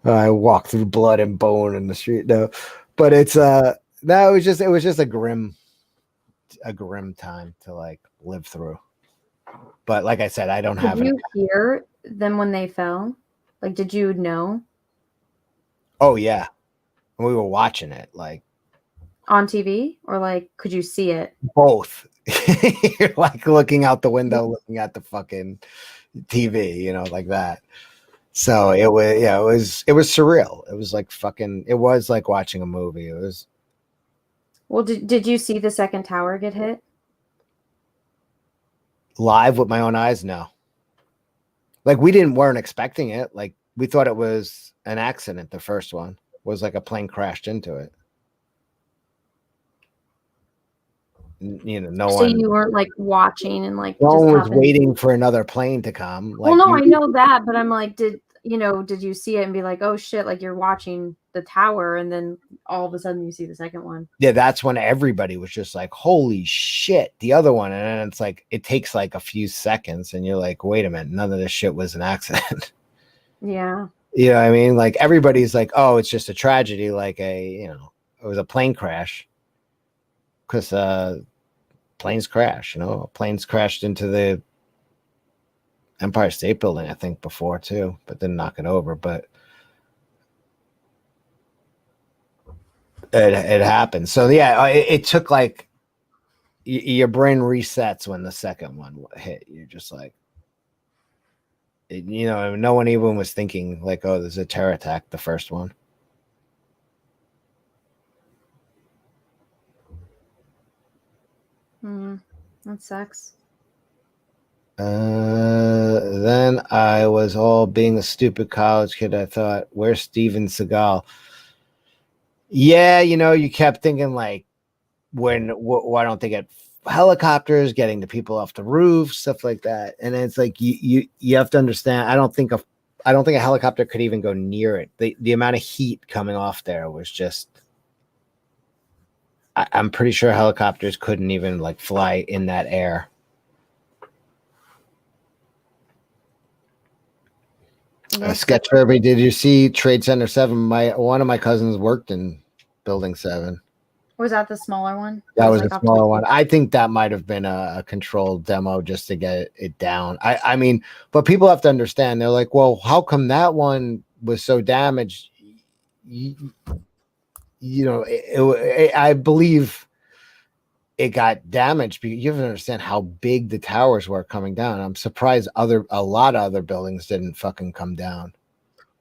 Speaker 2: I walk through blood and bone in the street. No, but it's no, it was just a grim time to like live through. But like I said, I don't have
Speaker 1: Did you hear them when they fell? Like, did you know?
Speaker 2: Oh yeah, we were watching it like
Speaker 1: On TV, or like could you see it?
Speaker 2: both. You're like looking out the window, looking at the fucking TV, like that. So it was surreal. It was like it was like watching a movie. It was.
Speaker 1: Well, did you see the second tower get hit?
Speaker 2: Live with my own eyes? No. Like, weren't expecting it. Like, we thought it was an accident. The first one was like a plane crashed into it. No
Speaker 1: So
Speaker 2: one.
Speaker 1: you weren't like watching and like
Speaker 2: No
Speaker 1: just
Speaker 2: one was
Speaker 1: happened.
Speaker 2: waiting for another plane to come.
Speaker 1: Well,
Speaker 2: Like,
Speaker 1: no, I know that, but I'm like, did you see it and be like, oh shit, like you're watching the tower, and then all of a sudden you see the second one?
Speaker 2: Yeah, that's when everybody was just like, holy shit, the other one. And then it's like, it takes like a few seconds, and you're like, wait a minute, none of this shit was an accident.
Speaker 1: Yeah.
Speaker 2: You know what I mean? Like, everybody's like, oh, it's just a tragedy, like it was a plane crash. Because planes crash, planes crashed into the Empire State Building, I think, before too, but didn't knock it over. But it happened. So yeah, it took like your brain resets when the second one hit. You're just like, no one even was thinking like, oh, there's a terror attack. The first one.
Speaker 1: That sucks.
Speaker 2: Then I was all being a stupid college kid. I thought, where's Steven Seagal? Yeah, you kept thinking like, why don't they get helicopters getting the people off the roof, stuff like that. And it's like, you have to understand, I don't think a helicopter could even go near it. The amount of heat coming off there was just, I'm pretty sure helicopters couldn't even like fly in that air. Sketch Kirby, did you see Trade Center 7? One of my cousins worked in Building 7.
Speaker 1: Was that the smaller one?
Speaker 2: That was a smaller one. I think that might have been a controlled demo just to get it down. I mean, but people have to understand. They're like, well, how come that one was so damaged? I believe it got damaged because you have to understand how big the towers were coming down. I'm surprised a lot of other buildings didn't fucking come down.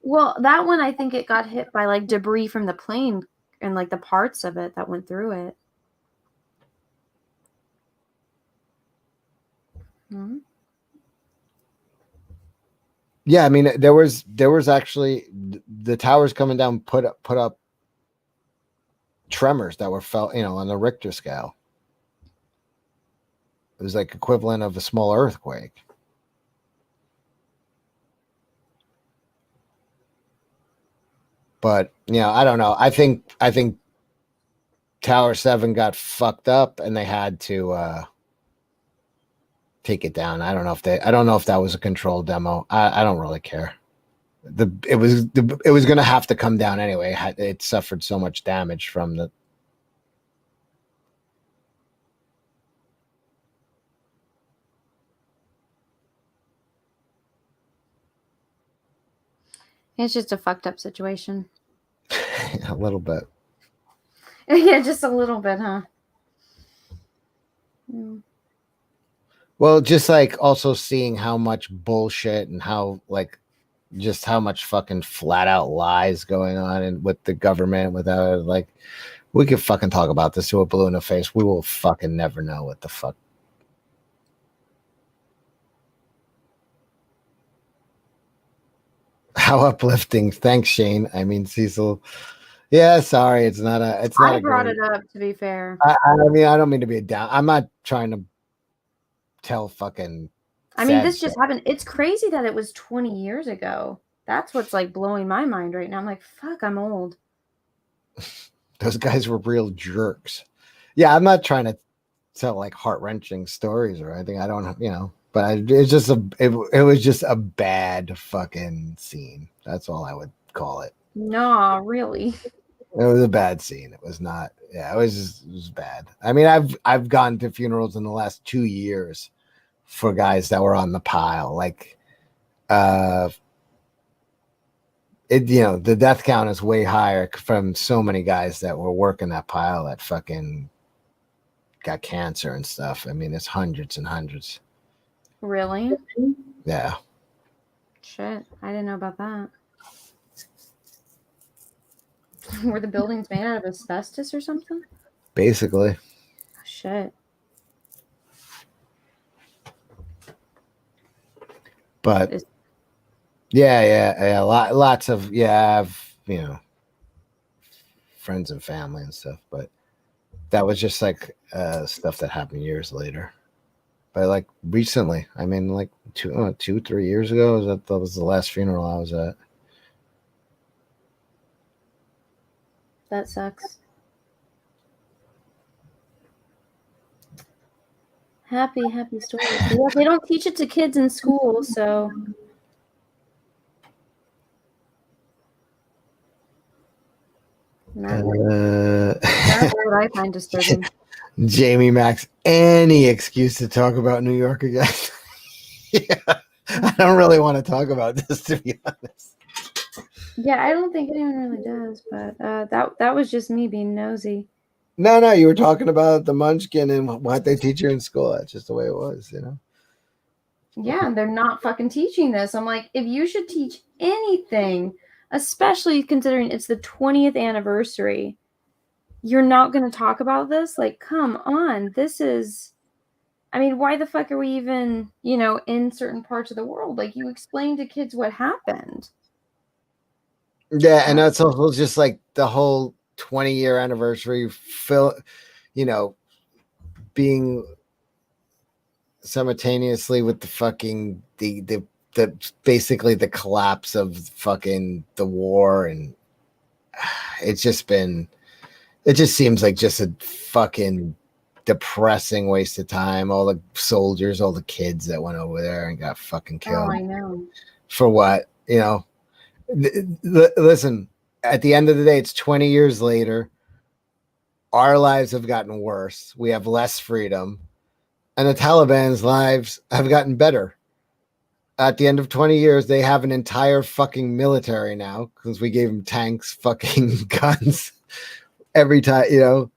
Speaker 1: Well, that one, I think it got hit by like debris from the plane and like the parts of it that went through it. Mm-hmm.
Speaker 2: Yeah, I mean there was actually the towers coming down put up tremors that were felt, on the Richter scale. It was like equivalent of a small earthquake. But I don't know. I think Tower 7 got fucked up and they had to take it down. I don't know if that was a controlled demo. I don't really care. It was going to have to come down anyway. It suffered so much damage from the.
Speaker 1: It's just a fucked up situation.
Speaker 2: A little bit.
Speaker 1: Yeah, just a little bit, huh? Mm.
Speaker 2: Well, just like also seeing how much bullshit and how like just how much fucking flat out lies going on and with the government without like we could fucking talk about this to a blue in the face. We will fucking never know what the fuck. How uplifting. Thanks, Shane. I mean, Cecil. Yeah, sorry. It's not
Speaker 1: I
Speaker 2: a
Speaker 1: brought
Speaker 2: great.
Speaker 1: it up, to be fair.
Speaker 2: I mean, I don't mean to be a down. I'm not trying to tell fucking
Speaker 1: I mean,
Speaker 2: sad
Speaker 1: this
Speaker 2: story.
Speaker 1: just happened. It's crazy that it was 20 years ago. That's what's like blowing my mind right now. I'm like, fuck, I'm old.
Speaker 2: Those guys were real jerks. Yeah, I'm not trying to tell like heart wrenching stories or anything. I don't, but it's just it was just a bad fucking scene. That's all I would call it.
Speaker 1: Nah, really.
Speaker 2: It was a bad scene. It was not. Yeah, it was bad. I mean, I've gone to funerals in the last 2 years for guys that were on the pile. Like, the death count is way higher from so many guys that were working that pile that fucking got cancer and stuff. I mean, it's hundreds and hundreds.
Speaker 1: Really?
Speaker 2: Yeah.
Speaker 1: Shit. I didn't know about that. Were the buildings made out of asbestos or something?
Speaker 2: Basically.
Speaker 1: Oh, shit.
Speaker 2: But
Speaker 1: Is-
Speaker 2: yeah. Lots of I've friends and family and stuff, but that was just like stuff that happened years later. But like recently, I mean, like 3 years ago, that was the last funeral I was at.
Speaker 1: That sucks. Happy stories. Yeah, they don't teach it to kids in school, so. That's what I find disturbing.
Speaker 2: Jamie Max, any excuse to talk about New York again. Yeah, I don't really want to talk about this, to be honest.
Speaker 1: Yeah, I don't think anyone really does, but that was just me being nosy.
Speaker 2: No, you were talking about the Munchkin and what they teach you in school. That's just the way it was,
Speaker 1: Yeah, they're not fucking teaching this. I'm like, if you should teach anything, especially considering it's the 20th anniversary, you're not going to talk about this? Like, come on. I mean, why the fuck are we even, in certain parts of the world? Like, you explain to kids what happened.
Speaker 2: Yeah, and that's also just like the whole 20-year anniversary, being simultaneously with the fucking the basically the collapse of fucking the war, and it just seems like just a fucking depressing waste of time. All the soldiers, all the kids that went over there and got fucking killed.
Speaker 1: Oh, I know.
Speaker 2: For what? Listen, at the end of the day, it's 20 years later. Our lives have gotten worse. We have less freedom. And the Taliban's lives have gotten better. At the end of 20 years, they have an entire fucking military now because we gave them tanks, fucking guns every time,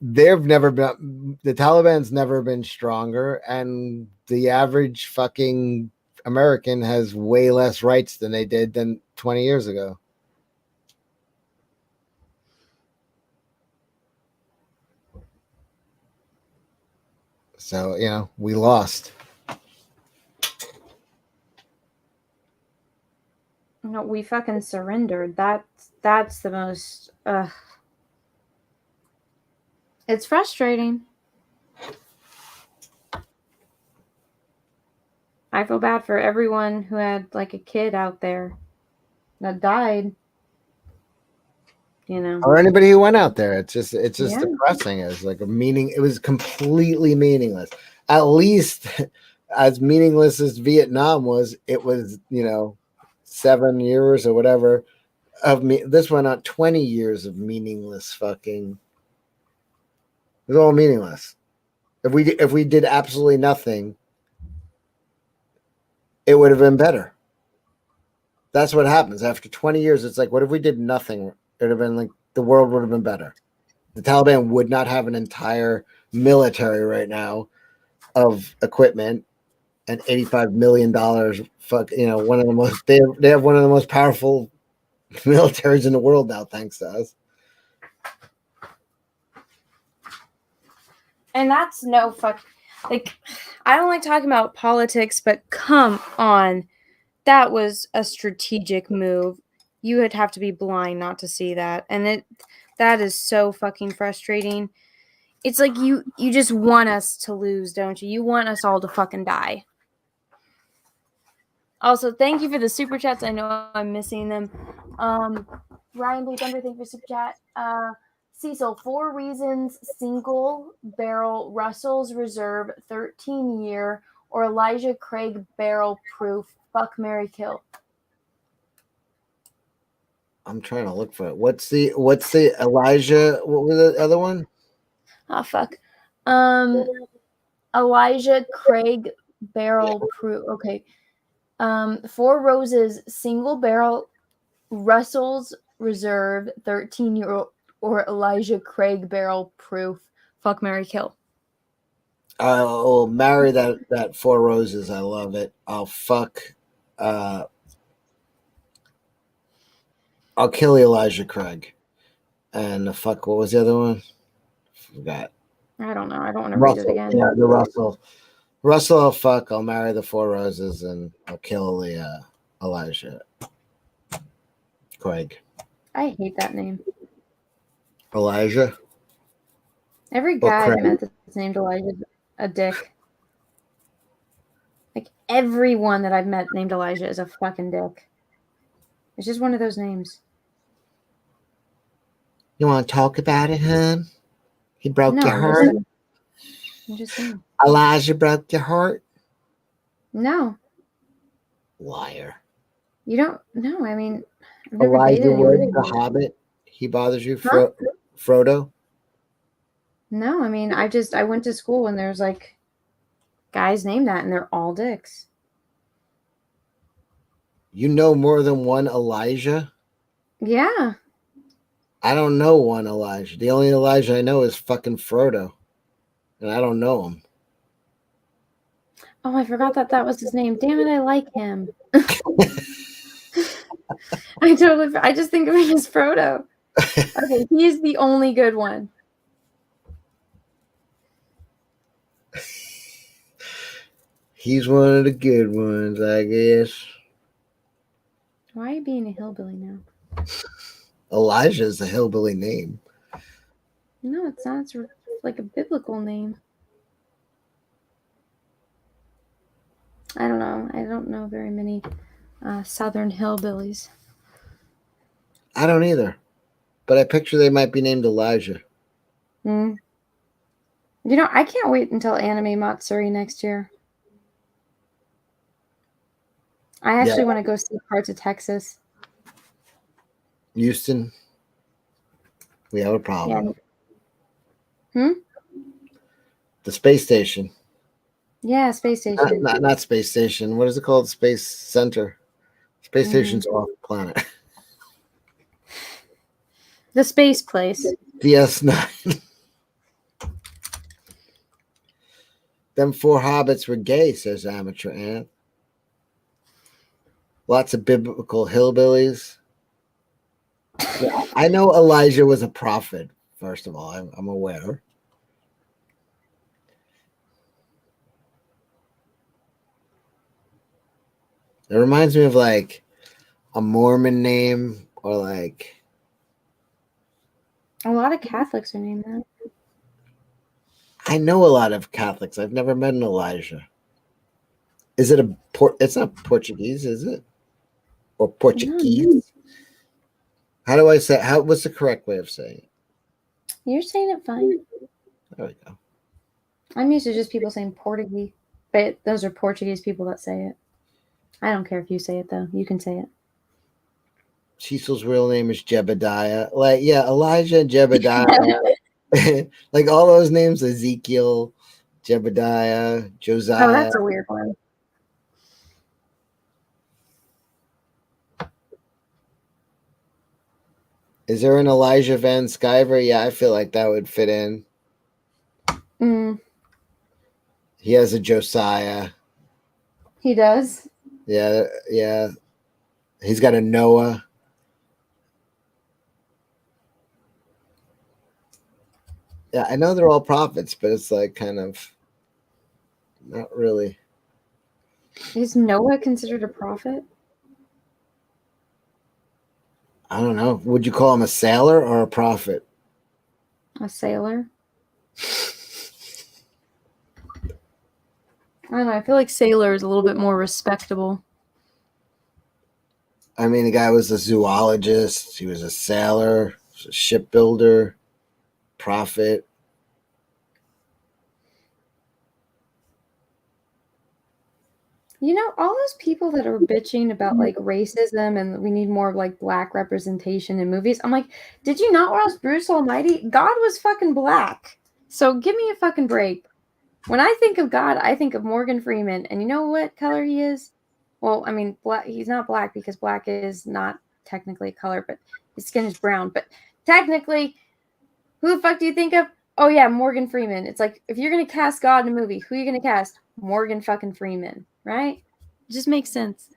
Speaker 2: they've never been, the Taliban's never been stronger, and the average fucking American has way less rights than they did than 20 years ago. So, we lost.
Speaker 1: No, we fucking surrendered. That's the most. It's frustrating. I feel bad for everyone who had like a kid out there that died.
Speaker 2: Or anybody who went out there. It's just
Speaker 1: Yeah.
Speaker 2: depressing. It's like it was completely meaningless. At least as meaningless as Vietnam was, it was, 7 years or whatever of me. This went on 20 years of meaningless fucking. It was all meaningless. If we did absolutely nothing, it would have been better. That's what happens after 20 years. It's like, what if we did nothing? It would have been like the world would have been better. The Taliban would not have an entire military right now of equipment and $85 million. Fuck, one of the most they have one of the most powerful militaries in the world now, thanks to us.
Speaker 1: And that's no fuck. Like, I don't like talking about politics, but come on. That was a strategic move. You would have to be blind not to see that. And that is so fucking frustrating. It's like you just want us to lose, don't you? You want us all to fucking die. Also, thank you for the super chats. I know I'm missing them. Ryan Blue Thunder, thank you for super chat. Cecil, 4 reasons single barrel Russell's Reserve 13-year or Elijah Craig barrel proof fuck, marry, kill.
Speaker 2: I'm trying to look for it. What's the Elijah? What was the other one?
Speaker 1: Oh fuck. Elijah Craig barrel proof. Okay. 4 Roses single barrel Russell's Reserve 13-year or Elijah Craig barrel proof fuck, marry, kill.
Speaker 2: I'll marry that 4 Roses. I love it. I'll fuck. I'll kill Elijah Craig. And fuck, what was the other one? Forgot.
Speaker 1: I don't know. I don't want to read it again.
Speaker 2: Yeah, the Russell. Russell, I'll fuck. I'll marry the 4 Roses, and I'll kill the Elijah Craig.
Speaker 1: I hate that name.
Speaker 2: Elijah?
Speaker 1: Every guy I met that's named Elijah is a dick. Like, everyone that I've met named Elijah is a fucking dick. It's just one of those names.
Speaker 2: You want to talk about it, huh? He broke your heart?
Speaker 1: I'm just saying.
Speaker 2: Elijah broke your heart?
Speaker 1: No.
Speaker 2: Liar.
Speaker 1: You don't know. I mean, I've never
Speaker 2: Elijah
Speaker 1: dated
Speaker 2: Wood,
Speaker 1: anyone.
Speaker 2: the Hobbit. He bothers you,
Speaker 1: Huh?
Speaker 2: Frodo?
Speaker 1: No, I mean, I went to school and there's like guys named that and they're all dicks.
Speaker 2: You know more than one Elijah?
Speaker 1: Yeah.
Speaker 2: I don't know one Elijah. The only Elijah I know is fucking Frodo. And I don't know him.
Speaker 1: Oh, I forgot that was his name. Damn it, I like him. I just think of him as Frodo. Okay, he's the only good one.
Speaker 2: He's one of the good ones, I guess.
Speaker 1: Why are you being a hillbilly now?
Speaker 2: Elijah is a hillbilly name.
Speaker 1: No, it's not. It's like a biblical name. I don't know. I don't know very many southern hillbillies.
Speaker 2: I don't either. But I picture they might be named Elijah.
Speaker 1: You know, I can't wait until Anime Matsuri next year. I actually want to go see parts of Texas.
Speaker 2: Houston, we have a problem.
Speaker 1: Yeah.
Speaker 2: The space station.
Speaker 1: Yeah, space station.
Speaker 2: Not space station. What is it called? Space Center. Space station's off the planet.
Speaker 1: The space place.
Speaker 2: DS9. Them 4 hobbits were gay, says Amateur Ant. Lots of biblical hillbillies. Yeah, I know Elijah was a prophet. First of all, I'm aware. It reminds me of like a Mormon name or like
Speaker 1: A lot of Catholics are named that.
Speaker 2: I know a lot of Catholics. I've never met an Elijah. Is it it's not Portuguese, is it? Or
Speaker 1: No,
Speaker 2: Portuguese? How do I say what's the correct way of saying it?
Speaker 1: you're saying it fine.
Speaker 2: There we go.
Speaker 1: I'm used to just people saying Portuguese, but those are Portuguese people that say it. I don't care if you say it though. You can say it.
Speaker 2: Cecil's real name is Jebediah. Like, yeah, Elijah and Jebediah. Like all those names, Ezekiel, Jebediah,
Speaker 1: Oh,
Speaker 2: Josiah.
Speaker 1: that's a weird one.
Speaker 2: Is there an Elijah Van Sciver? Yeah, I feel like that would fit in.
Speaker 1: Mm,
Speaker 2: He has a Josiah.
Speaker 1: he does.
Speaker 2: Yeah, yeah. He's got a Noah. Yeah, I know they're all prophets, but it's like kind of not really.
Speaker 1: Is Noah considered a prophet?
Speaker 2: I don't know. Would you call him a sailor or a prophet?
Speaker 1: A sailor? I don't know. I feel like sailor is a little bit more respectable.
Speaker 2: I mean, the guy was a zoologist. He was a sailor, a shipbuilder, prophet.
Speaker 1: You know, all those people that are bitching about like racism and we need more like black representation in movies. I'm like, did you not watch Bruce Almighty? God was fucking black. So give me a fucking break. When I think of God, I think of Morgan Freeman. And you know what color he is? Well, I mean, black, he's not black because black is not technically a color, but his skin is brown. But technically, who the fuck do you think of? Oh yeah, Morgan Freeman. It's like if you're gonna cast God in a movie, who are you gonna cast? Morgan fucking Freeman, right? It just makes sense.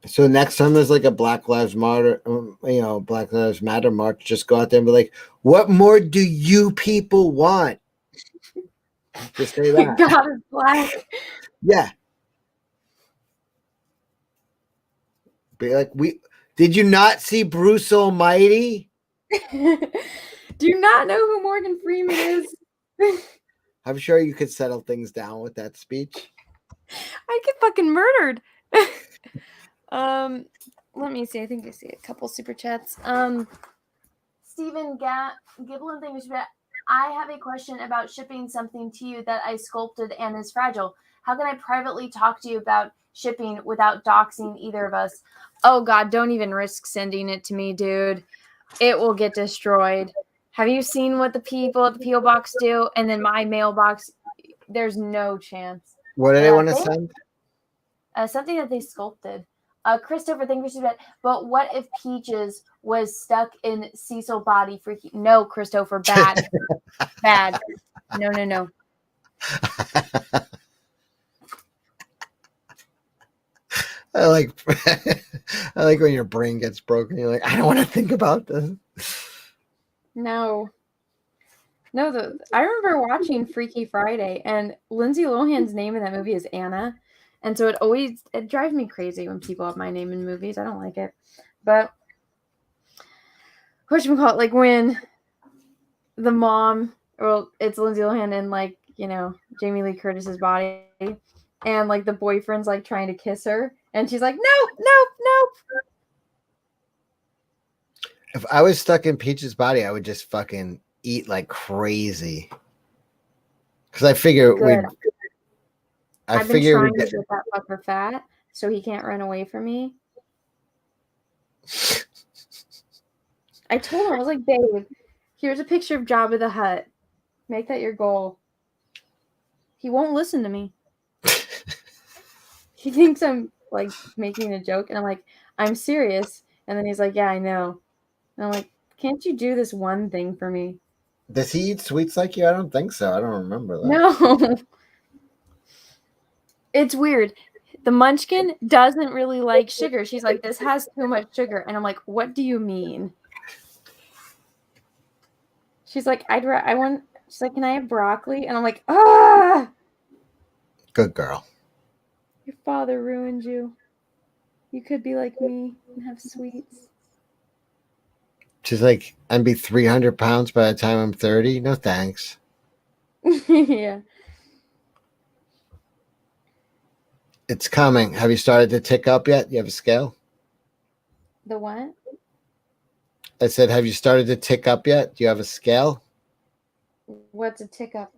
Speaker 2: So next time there's like a Black Lives Matter, Black Lives Matter march, just go out there and be like, "What more do you people want?" Just say that.
Speaker 1: God is black.
Speaker 2: Yeah. Be like, we did you not see Bruce Almighty?
Speaker 1: Do you not know who Morgan Freeman is?
Speaker 2: I'm sure you could settle things down with that speech.
Speaker 1: I get fucking murdered. Let me see. I think I see a couple super chats. Stephen Giblin, thank you for that. I have a question about shipping something to you that I sculpted and is fragile. How can I privately talk to you about shipping without doxing either of us? Oh God, don't even risk sending it to me, dude. It will get destroyed. Have you seen what the people at the P.O. Box do? And then my mailbox, there's no chance.
Speaker 2: What do they want to send?
Speaker 1: Something that they sculpted. Christopher, thank you for that. But what if Peaches was stuck in Cecil's body for no, Christopher, bad. Bad. No.
Speaker 2: I like I like when your brain gets broken. You're like, I don't want to think about this.
Speaker 1: No, I remember watching Freaky Friday, and Lindsay Lohan's name in that movie is Anna, and so it drives me crazy when people have my name in movies. I don't like it, but whatchamacallit, like when the mom, well, it's Lindsay Lohan in like Jamie Lee Curtis's body, and like the boyfriend's like trying to kiss her, and she's like, nope.
Speaker 2: If I was stuck in Peach's body, I would just fucking eat like crazy. Because I figure
Speaker 1: I've been trying to get that fucker fat so he can't run away from me. I told him, I was like, babe, here's a picture of Jabba the Hutt. Make that your goal. He won't listen to me. He thinks I'm like making a joke, and I'm like, I'm serious. And then he's like, yeah, I know. And I'm like, can't you do this one thing for me?
Speaker 2: Does he eat sweets like you? I don't think so. I don't remember that.
Speaker 1: No. It's weird. the munchkin doesn't really like sugar. She's like, this has too much sugar. And I'm like, what do you mean? She's like, she's like, can I have broccoli? And I'm like, ah,
Speaker 2: Good girl.
Speaker 1: your father ruined you. You could be like me and have sweets.
Speaker 2: She's like, and be 300 pounds by the time I'm 30? No thanks.
Speaker 1: Yeah.
Speaker 2: It's coming. Have you started to tick up yet? You have a scale?
Speaker 1: The what?
Speaker 2: I said, have you started to tick up yet? Do you have a scale?
Speaker 1: What's a tick up?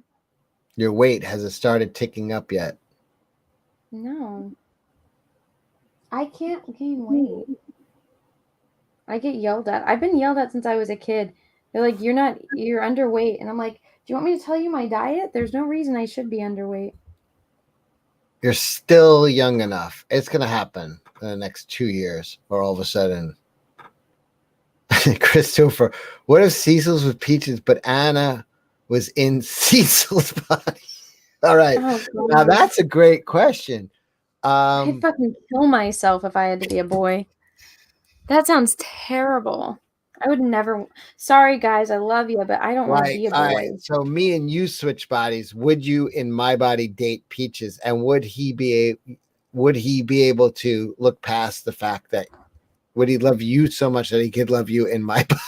Speaker 2: Your weight, has it started ticking up yet?
Speaker 1: No. I can't gain weight. I get yelled at. I've been yelled at since I was a kid. They're like, you're underweight. And I'm like, do you want me to tell you my diet? There's no reason I should be underweight.
Speaker 2: You're still young enough. It's going to happen in the next 2 years, or all of a sudden. Christopher, what if Cecil's with Peaches, but Anna was in Cecil's body? All right.
Speaker 1: Oh,
Speaker 2: Now, that's a great question.
Speaker 1: I'd fucking kill myself if I had to be a boy. That sounds terrible. I would never. Sorry, guys. I love you, but I don't want to be a boy.
Speaker 2: Right. So me and you switch bodies. Would you, in my body, date Peaches? And would he be able to look past the fact that would he love you so much that he could love you in my body?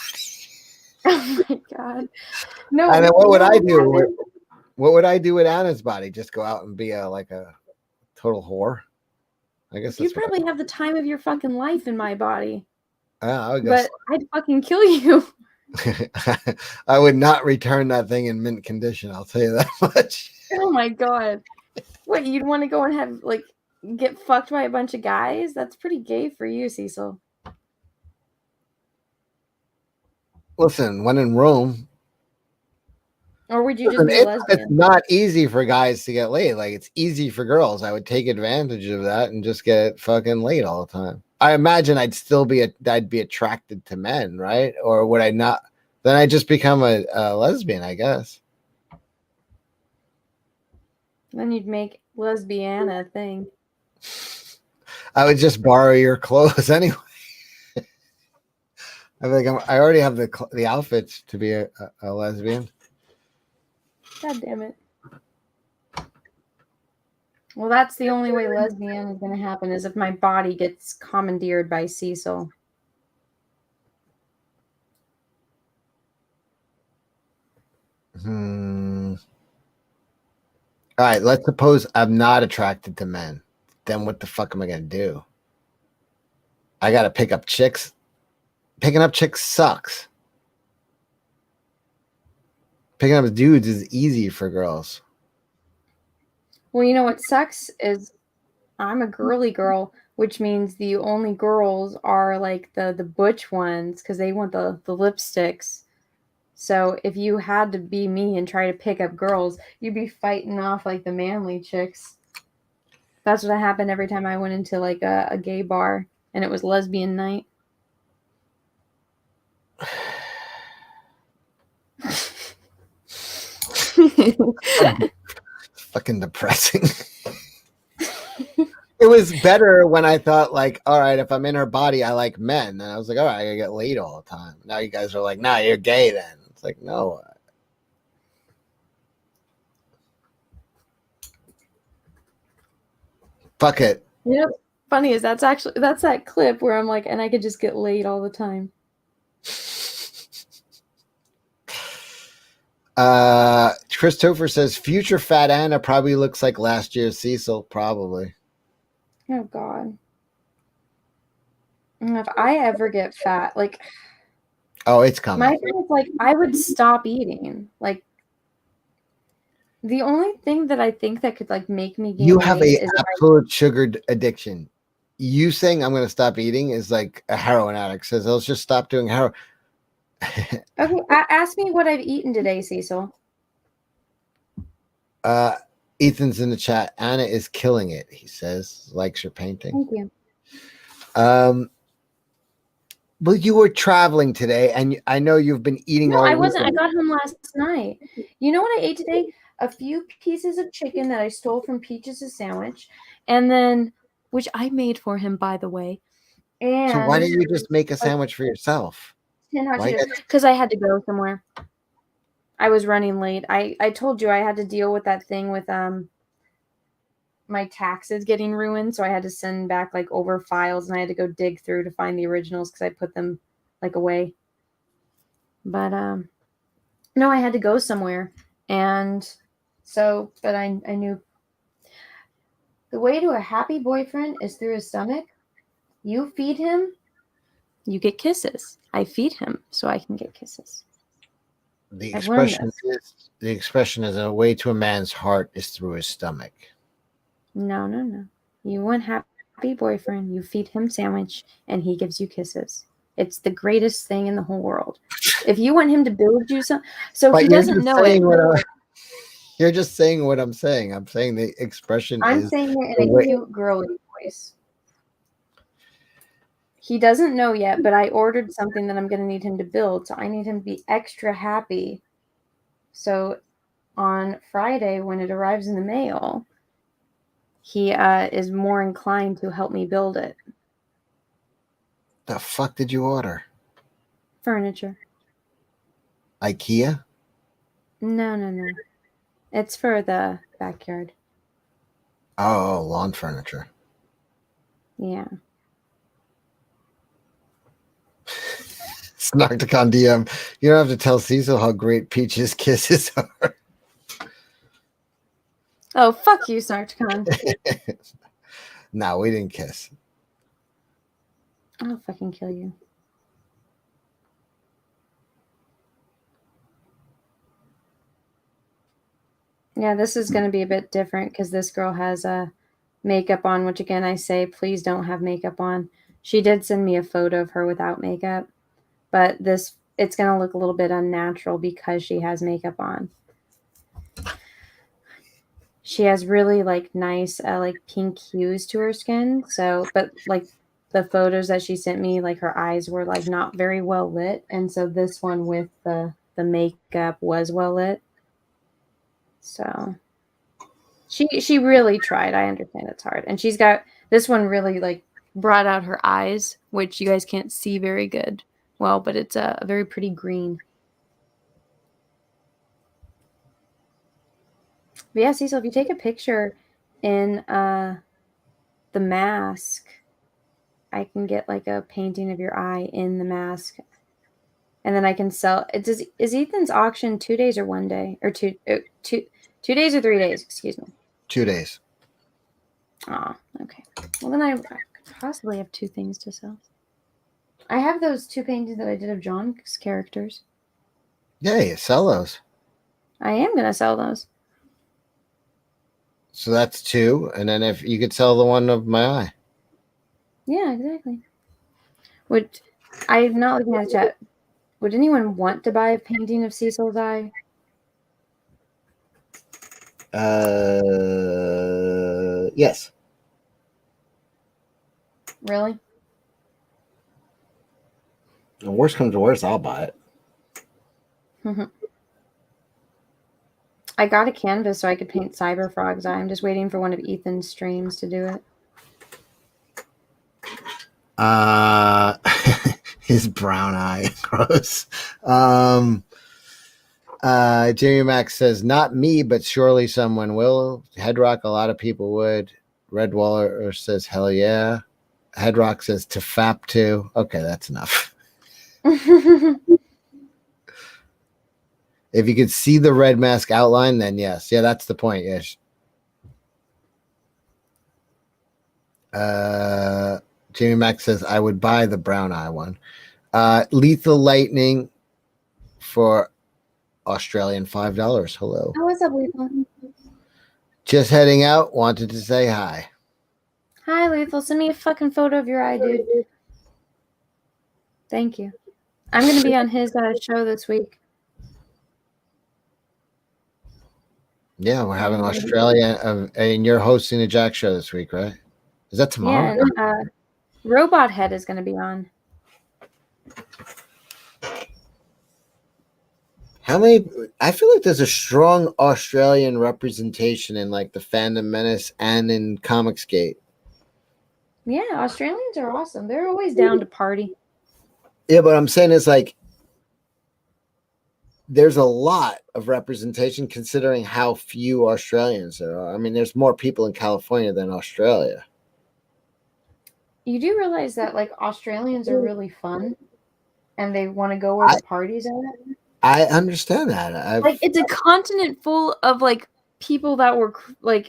Speaker 1: Oh my god. No.
Speaker 2: And then what would I do? What would I do with Anna's body? Just go out and be a total whore? I guess
Speaker 1: you'd probably have the time of your fucking life in my body.
Speaker 2: But
Speaker 1: I'd fucking kill you.
Speaker 2: I would not return that thing in mint condition. I'll tell you that much.
Speaker 1: Oh my god. What, you'd want to go and have get fucked by a bunch of guys? That's pretty gay for you, Cecil.
Speaker 2: Listen, when in Rome.
Speaker 1: Or would you just be a lesbian?
Speaker 2: It's not easy for guys to get laid. Like, it's easy for girls. I would take advantage of that and just get fucking laid all the time. I imagine I'd be attracted to men, right? Or would I not? Then I just become a lesbian, I guess.
Speaker 1: Then you'd make lesbiana a thing.
Speaker 2: I would just borrow your clothes anyway. I already have the outfits to be a lesbian.
Speaker 1: God damn it. Well, that's the only way lesbian is going to happen, is if my body gets commandeered by Cecil.
Speaker 2: All right, let's suppose I'm not attracted to men. Then what the fuck am I going to do? I got to pick up chicks. Picking up chicks sucks. Picking up dudes is easy for girls.
Speaker 1: Well, you know what sucks is I'm a girly girl, which means the only girls are like the butch ones because they want the lipsticks. So if you had to be me and try to pick up girls, you'd be fighting off like the manly chicks. That's what happened every time I went into like a gay bar and it was lesbian night.
Speaker 2: Fucking depressing. It was better when I thought like, all right, if I'm in her body, I like men. And I was like, all right, I gotta get laid all the time. Now you guys are like, nah, you're gay then. It's like, no. Fuck it.
Speaker 1: You know, funny is that's that clip where I'm like, and I could just get laid all the time.
Speaker 2: Christopher says future fat Anna probably looks like last year's Cecil. Probably.
Speaker 1: Oh god. If I ever get fat, like,
Speaker 2: oh, it's coming.
Speaker 1: My thing is like I would stop eating. Like, the only thing that I think that could like make me gain
Speaker 2: you have
Speaker 1: weight
Speaker 2: a absolute sugar addiction. You saying I'm going to stop eating is like a heroin addict says, let's just stop doing heroin.
Speaker 1: Okay, ask me what I've eaten today, Cecil.
Speaker 2: Ethan's in the chat. Anna is killing it, he says. Likes your painting.
Speaker 1: Thank you.
Speaker 2: Well, you were traveling today, and I know you've been eating all
Speaker 1: I wasn't.
Speaker 2: weekend.
Speaker 1: I got home last night. You know what I ate today? A few pieces of chicken that I stole from Peaches' sandwich, and then which I made for him, by the way.
Speaker 2: So why
Speaker 1: And
Speaker 2: didn't you just make a sandwich for yourself?
Speaker 1: 10 hot
Speaker 2: Why?
Speaker 1: Cheetos. Because I had to go somewhere. I was running late. I told you I had to deal with that thing with my taxes getting ruined, so I had to send back like over files, and I had to go dig through to find the originals because I put them like away. But no, I had to go somewhere, and so but I knew the way to a happy boyfriend is through his stomach. You feed him, you get kisses. I feed him so I can get kisses.
Speaker 2: The
Speaker 1: I've learned
Speaker 2: expression is a way to a man's heart is through his stomach.
Speaker 1: No. You want happy boyfriend, you feed him sandwich, and he gives you kisses. It's the greatest thing in the whole world. If you want him to build you some, so
Speaker 2: But
Speaker 1: he doesn't know it.
Speaker 2: You're just saying what I'm saying. I'm saying the expression
Speaker 1: I'm
Speaker 2: is
Speaker 1: saying it in a cute, girly voice. He doesn't know yet, but I ordered something that I'm going to need him to build, so I need him to be extra happy. So on Friday, when it arrives in the mail, he is more inclined to help me build it.
Speaker 2: The fuck did you order?
Speaker 1: Furniture.
Speaker 2: IKEA?
Speaker 1: No. It's for the backyard.
Speaker 2: Oh, lawn furniture.
Speaker 1: Yeah.
Speaker 2: Snarkticon DM. You don't have to tell Cecil how great Peach's kisses are.
Speaker 1: Oh, fuck you, Snarkticon.
Speaker 2: No, we didn't kiss.
Speaker 1: I'll fucking kill you. Yeah, this is going to be a bit different because this girl has makeup on, which again, I say, please don't have makeup on. She did send me a photo of her without makeup, but it's going to look a little bit unnatural because she has makeup on. She has really like nice like pink hues to her skin. So, but like the photos that she sent me, like her eyes were like not very well lit, and so this one with the makeup was well lit. So she really tried. I understand it's hard, and she's got this one really like brought out her eyes, which you guys can't see very good. Well, but it's a very pretty green. But yeah, Cecil, if you take a picture in the mask, I can get like a painting of your eye in the mask, and then I can sell it. Is Ethan's auction 2 days or 1 day or two days or 3 days? Excuse me.
Speaker 2: 2 days.
Speaker 1: Oh, okay. Well, then I could possibly have two things to sell. I have those two paintings that I did of John's characters.
Speaker 2: Yeah, sell those.
Speaker 1: I am gonna sell those.
Speaker 2: So that's 2, and then if you could sell the one of my eye.
Speaker 1: Yeah, exactly. I'm not looking at the chat. Would anyone want to buy a painting of Cecil's eye?
Speaker 2: Yes.
Speaker 1: Really?
Speaker 2: The worst comes to worst, I'll buy it.
Speaker 1: I got a canvas so I could paint Cyberfrog's eye. I'm just waiting for one of Ethan's streams to do it.
Speaker 2: His brown eye. Gross. Jamie Max says, not me, but surely someone will. Headrock, a lot of people would. Red Waller says, hell yeah. Headrock says, to fap too. Okay, that's enough. If you could see the red mask outline, then yes. Yeah, that's the point. Yes. Jamie Max says, I would buy the brown eye one. Lethal Lightning for Australian $5. Hello.
Speaker 1: Oh, what's up, Lethal?
Speaker 2: Just heading out. Wanted to say hi.
Speaker 1: Hi, Lethal. Send me a fucking photo of your eye, dude. Thank you. I'm going to be on his show this week.
Speaker 2: Yeah, we're having Australia, and you're hosting a Jack show this week, right? Is that tomorrow?
Speaker 1: Yeah, and Robot Head is going to be on.
Speaker 2: How many? I feel like there's a strong Australian representation in like the Fandom Menace and in Comicsgate.
Speaker 1: Yeah, Australians are awesome. They're always down to party.
Speaker 2: Yeah, but I'm saying is like there's a lot of representation considering how few Australians there are. I mean, there's more people in California than Australia.
Speaker 1: You do realize that like Australians are really fun and they want to go where
Speaker 2: I,
Speaker 1: the parties are at?
Speaker 2: I understand that.
Speaker 1: Like it's a continent full of like people that were like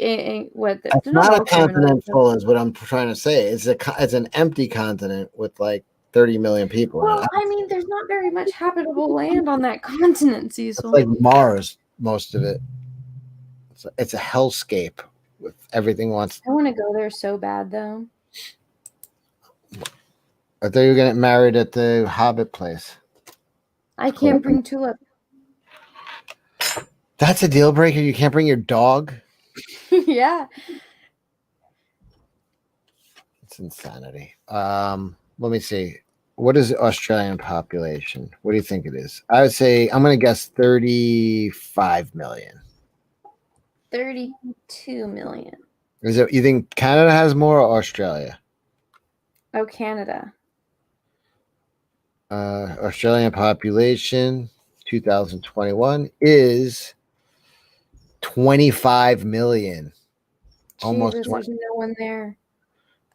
Speaker 1: what
Speaker 2: It's
Speaker 1: they're not
Speaker 2: not a
Speaker 1: all criminals.
Speaker 2: continent full, is what I'm trying to say. It's an empty continent with like 30 million people in it.
Speaker 1: Well, I mean, there's not very much habitable land on that continent,
Speaker 2: It's
Speaker 1: Cecil.
Speaker 2: like Mars, most of it. It's a hellscape with everything wants.
Speaker 1: I want to go there so bad, though.
Speaker 2: I thought you were getting married at the Hobbit place.
Speaker 1: I can't bring Tulip.
Speaker 2: That's a deal breaker. You can't bring your dog.
Speaker 1: Yeah.
Speaker 2: It's insanity. Let me see. What is the Australian population? What do you think it is? I would say I'm going to guess 35 million.
Speaker 1: 32 million.
Speaker 2: Is it? You think Canada has more or Australia?
Speaker 1: Oh, Canada.
Speaker 2: Australian population 2021 is 25 million. Almost
Speaker 1: Jesus,
Speaker 2: 20.
Speaker 1: there's no one there.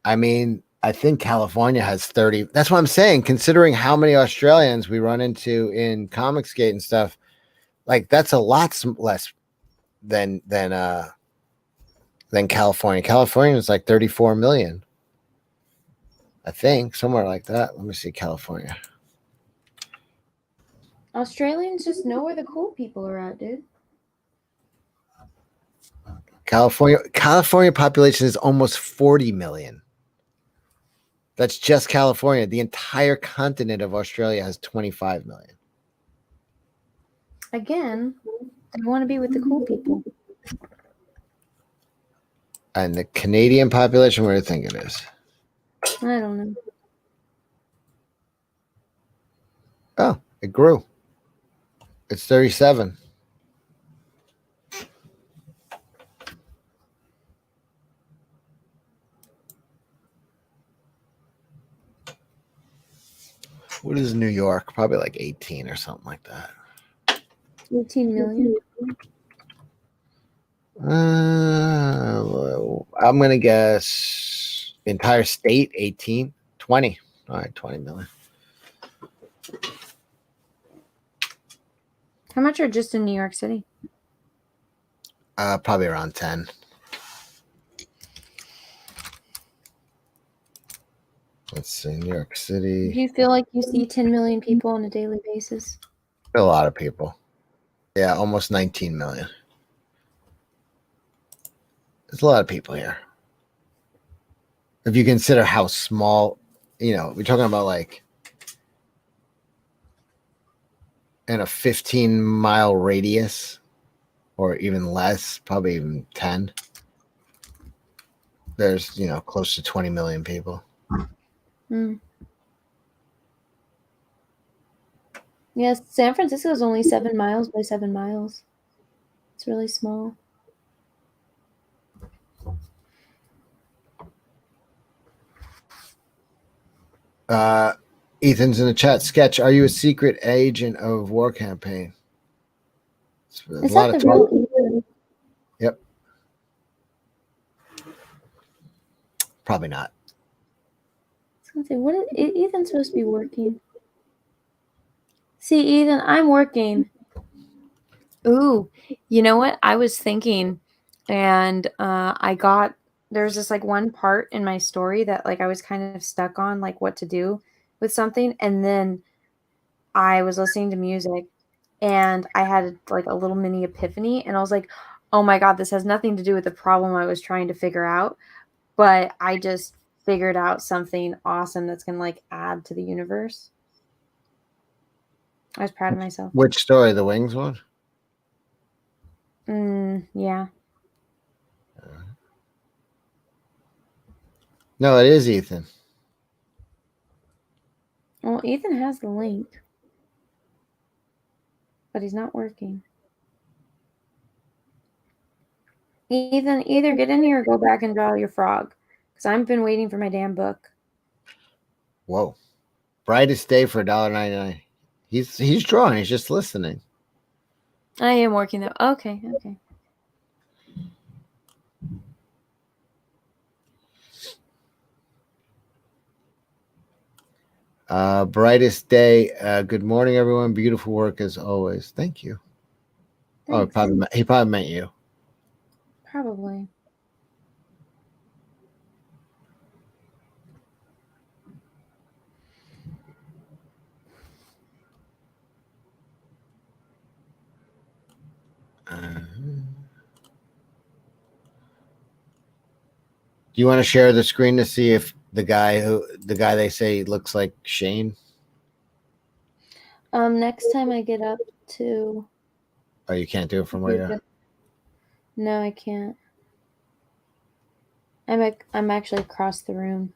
Speaker 2: I mean, I think California has 30. That's what I'm saying. Considering how many Australians we run into in Comicsgate and stuff, like that's a lot less than California. California is like 34 million. I think somewhere like that. Let me see California.
Speaker 1: Australians just know where the cool people are at, dude.
Speaker 2: California population is almost 40 million. That's just California. The entire continent of Australia has 25 million.
Speaker 1: Again, they want to be with the cool people.
Speaker 2: And the Canadian population, what do you think it is?
Speaker 1: I don't know.
Speaker 2: Oh, it grew. It's 37. What is New York? Probably like 18 or something like that.
Speaker 1: 18 million.
Speaker 2: I'm going to guess entire state 18, 20. All right, 20 million.
Speaker 1: How much are just in New York City?
Speaker 2: Probably around 10. Let's see, New York City.
Speaker 1: Do you feel like you see 10 million people on a daily basis?
Speaker 2: A lot of people. Yeah, almost 19 million. There's a lot of people here. If you consider how small, we're talking about like in a 15-mile radius or even less, probably even 10. There's, close to 20 million people.
Speaker 1: Hmm. Yes, San Francisco is only 7 miles by 7 miles. It's really small.
Speaker 2: Ethan's in the chat. Sketch, are you a secret agent of war campaign? There's
Speaker 1: Is
Speaker 2: a lot
Speaker 1: that
Speaker 2: of
Speaker 1: the
Speaker 2: talk.
Speaker 1: real Ethan?
Speaker 2: Yep. Probably not.
Speaker 1: I was gonna say, what is Ethan's supposed to be working? See, Ethan, I'm working. Ooh, you know what? I was thinking, and there's this like one part in my story that like I was kind of stuck on like what to do with something, and then I was listening to music, and I had like a little mini epiphany, and I was like, oh my God, this has nothing to do with the problem I was trying to figure out, but I just figured out something awesome that's gonna like add to the universe. I was proud of myself.
Speaker 2: Which story? The Wings one?
Speaker 1: Yeah.
Speaker 2: No, it is Ethan.
Speaker 1: Well, Ethan has the link, but he's not working. Ethan, either get in here or go back and draw your frog. Because I've been waiting for my damn book.
Speaker 2: Whoa. Brightest day for $1.99. He's drawing. He's just listening.
Speaker 1: I am working though. Okay.
Speaker 2: Brightest day. Good morning, everyone. Beautiful work as always. Thank you.
Speaker 1: Thanks.
Speaker 2: Oh, he probably meant you.
Speaker 1: Probably.
Speaker 2: Do you want to share the screen to see if the guy they say looks like Shane?
Speaker 1: Next time I get up to.
Speaker 2: Oh, you can't do it from where you're.
Speaker 1: No, I can't. I'm actually across the room.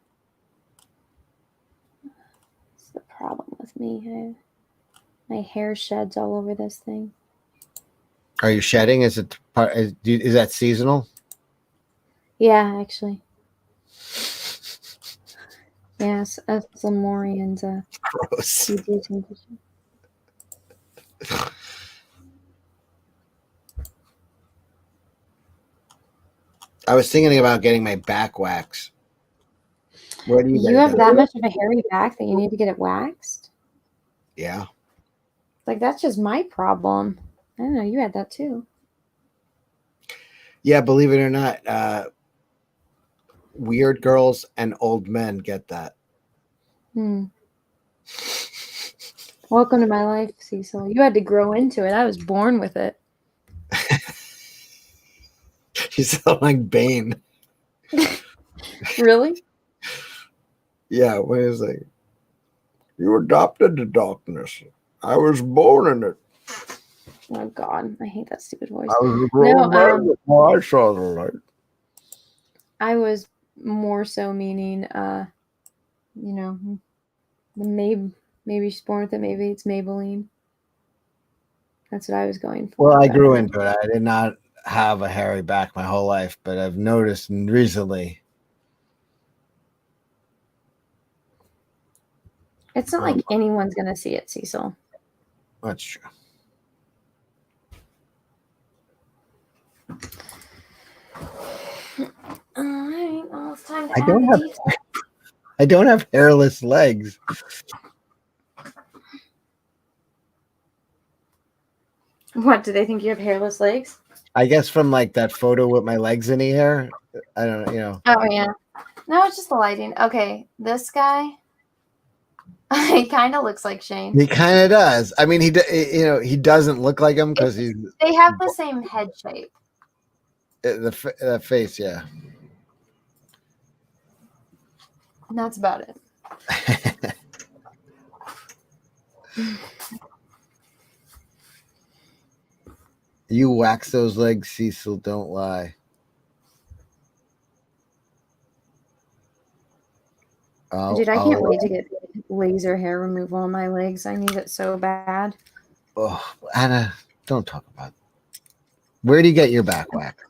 Speaker 1: That's the problem with me. My hair sheds all over this thing.
Speaker 2: Are you shedding? Is that seasonal?
Speaker 1: Yeah, actually. Yes, that's Lemurian's
Speaker 2: Gross. I was thinking about getting my back waxed. Where do
Speaker 1: you have that much of a hairy back that you need to get it waxed?
Speaker 2: Yeah.
Speaker 1: Like, that's just my problem. I don't know. You had that too.
Speaker 2: Yeah, believe it or not, weird girls and old men get that.
Speaker 1: Welcome to my life, Cecil. You had to grow into it. I was born with it.
Speaker 2: You sound like Bane.
Speaker 1: Really?
Speaker 2: Yeah, what is it? You adopted the darkness. I was born in it.
Speaker 1: Oh God, I hate that stupid voice.
Speaker 2: I was a grown man before I saw the light.
Speaker 1: I was more so meaning, you know, maybe she's born with it. Maybe it's Maybelline. That's what I was going for.
Speaker 2: Well, I grew into it. I did not have a hairy back my whole life, but I've noticed recently.
Speaker 1: It's not like anyone's gonna see it, Cecil.
Speaker 2: That's true.
Speaker 1: All right, well, it's time to
Speaker 2: I don't have hairless legs.
Speaker 1: What, do they think you have hairless legs?
Speaker 2: I guess from like that photo with my legs in the hair. I don't know,
Speaker 1: Oh yeah. No, it's just the lighting. Okay, this guy, he kind of looks like Shane.
Speaker 2: He kind of does. I mean, he doesn't look like him because
Speaker 1: they have the same head shape.
Speaker 2: The face, yeah.
Speaker 1: And that's about it.
Speaker 2: You wax those legs, Cecil. Don't lie.
Speaker 1: Dude, I can't wait to get laser hair removal on my legs. I need it so bad.
Speaker 2: Oh, Anna, don't talk about it. Where do you get your back wax?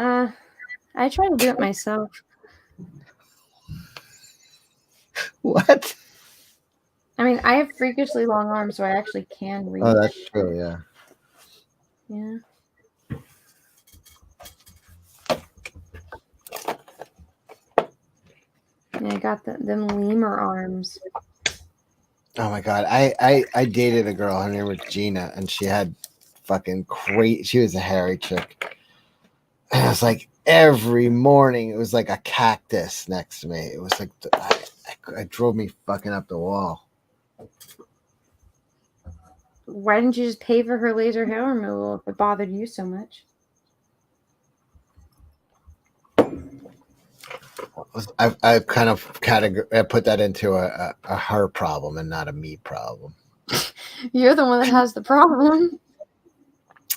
Speaker 1: I try to do it myself.
Speaker 2: What?
Speaker 1: I mean, I have freakishly long arms, so I actually can reach.
Speaker 2: Oh, that's true, yeah.
Speaker 1: Yeah. Yeah, I got them lemur arms.
Speaker 2: Oh my God. I dated a girl, her name was Gina, and she had fucking great, she was a hairy chick. And it was like every morning, it was like a cactus next to me. It was like, it drove me fucking up the wall.
Speaker 1: Why didn't you just pay for her laser hair removal if it bothered you so much?
Speaker 2: I kind of I put that into a her problem and not a me problem.
Speaker 1: You're the one that has the problem.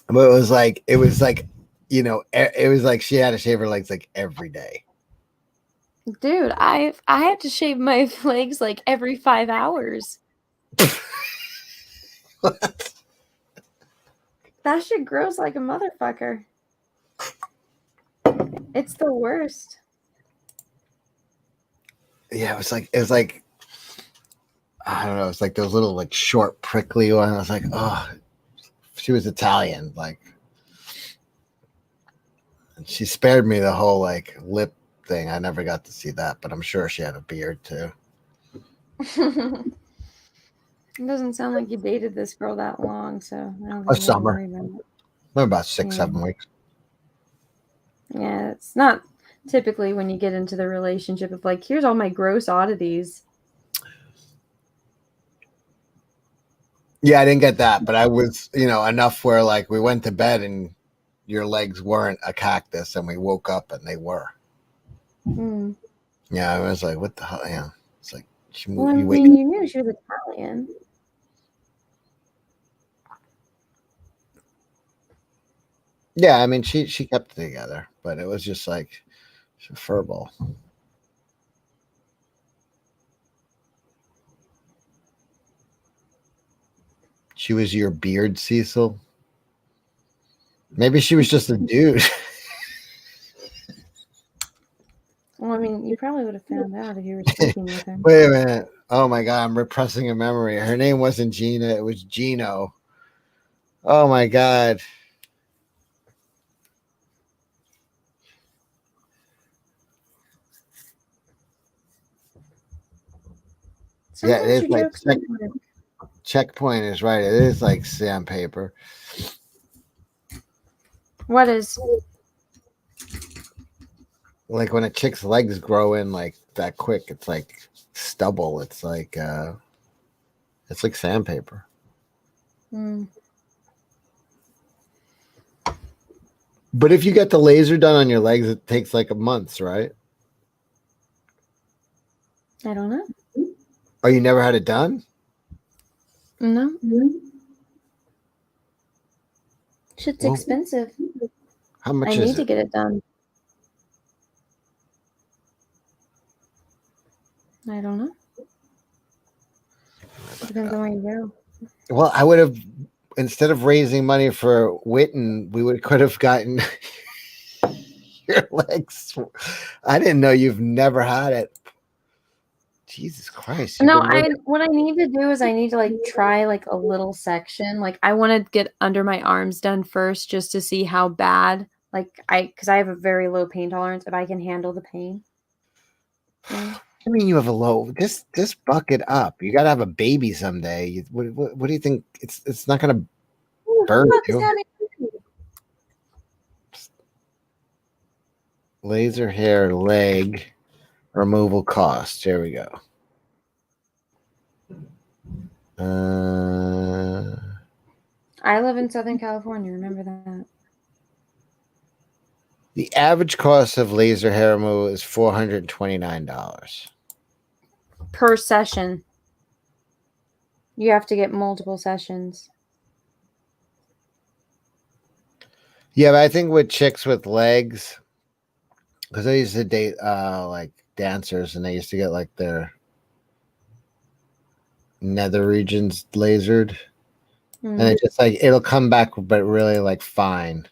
Speaker 2: But it was like, it was like she had to shave her legs like every day.
Speaker 1: Dude, I have to shave my legs like every 5 hours.
Speaker 2: What?
Speaker 1: That shit grows like a motherfucker. It's the worst.
Speaker 2: Yeah, it was like I don't know, it's like those little like short prickly ones. I was like, oh, she was Italian, like she spared me the whole like lip thing. I never got to see that, but I'm sure she had a beard too.
Speaker 1: It doesn't sound like you dated this girl that long, so I don't
Speaker 2: A
Speaker 1: think you have to
Speaker 2: summer,
Speaker 1: worry about it.
Speaker 2: about 6,
Speaker 1: Yeah.
Speaker 2: 7 weeks.
Speaker 1: Yeah, it's not typically when you get into the relationship of like, here's all my gross oddities.
Speaker 2: Yeah, I didn't get that, but I was, enough where like we went to bed and your legs weren't a cactus, and we woke up and they were.
Speaker 1: Mm.
Speaker 2: Yeah, I was like, what the hell? Yeah, it's like
Speaker 1: Well, I
Speaker 2: you wake.
Speaker 1: mean, you knew she was Italian.
Speaker 2: Yeah, I mean, she kept it together, but it was just like she's a furball. She was your beard, Cecil. Maybe she was just a dude.
Speaker 1: Well, I mean, you probably would have found out if you were sleeping with her.
Speaker 2: Wait a minute. Oh my god, I'm repressing a memory. Her name wasn't Gina, it was Gino. Oh my god. Yeah, it
Speaker 1: Sometimes
Speaker 2: is
Speaker 1: your
Speaker 2: like
Speaker 1: jokes don't work.
Speaker 2: checkpoint is right. It is like sandpaper.
Speaker 1: What is?
Speaker 2: Like when a chick's legs grow in like that quick, it's like stubble. It's like sandpaper.
Speaker 1: Mm,
Speaker 2: But if you get the laser done on your legs, it takes like a month, right?
Speaker 1: I don't know.
Speaker 2: Oh, you never had it done?
Speaker 1: No. Shit's
Speaker 2: Well,
Speaker 1: expensive.
Speaker 2: how
Speaker 1: I
Speaker 2: much is
Speaker 1: need to
Speaker 2: it?
Speaker 1: get it done. I don't know. Depends on where you go.
Speaker 2: Well, I would have, instead of raising money for Witten, could have gotten your legs. I didn't know you've never had it. Jesus Christ! You've
Speaker 1: No,
Speaker 2: been working.
Speaker 1: what I need to do is I need to like try like a little section. Like I want to get under my arms done first just to see how bad. Like because I have a very low pain tolerance. If I can handle the pain. Yeah.
Speaker 2: I mean, you have a low. Just buck it up. You got to have a baby someday. What do you think? It's not going to
Speaker 1: Who the
Speaker 2: burn
Speaker 1: fuck is
Speaker 2: you.
Speaker 1: having?
Speaker 2: Laser hair leg removal cost. Here we go.
Speaker 1: I live in Southern California. Remember that.
Speaker 2: The average cost of laser hair removal is $429
Speaker 1: Per session. You have to get multiple sessions.
Speaker 2: Yeah, but I think with chicks with legs, because I used to date like dancers, and they used to get like their nether regions lasered, and it's just like it'll come back, but really like fine.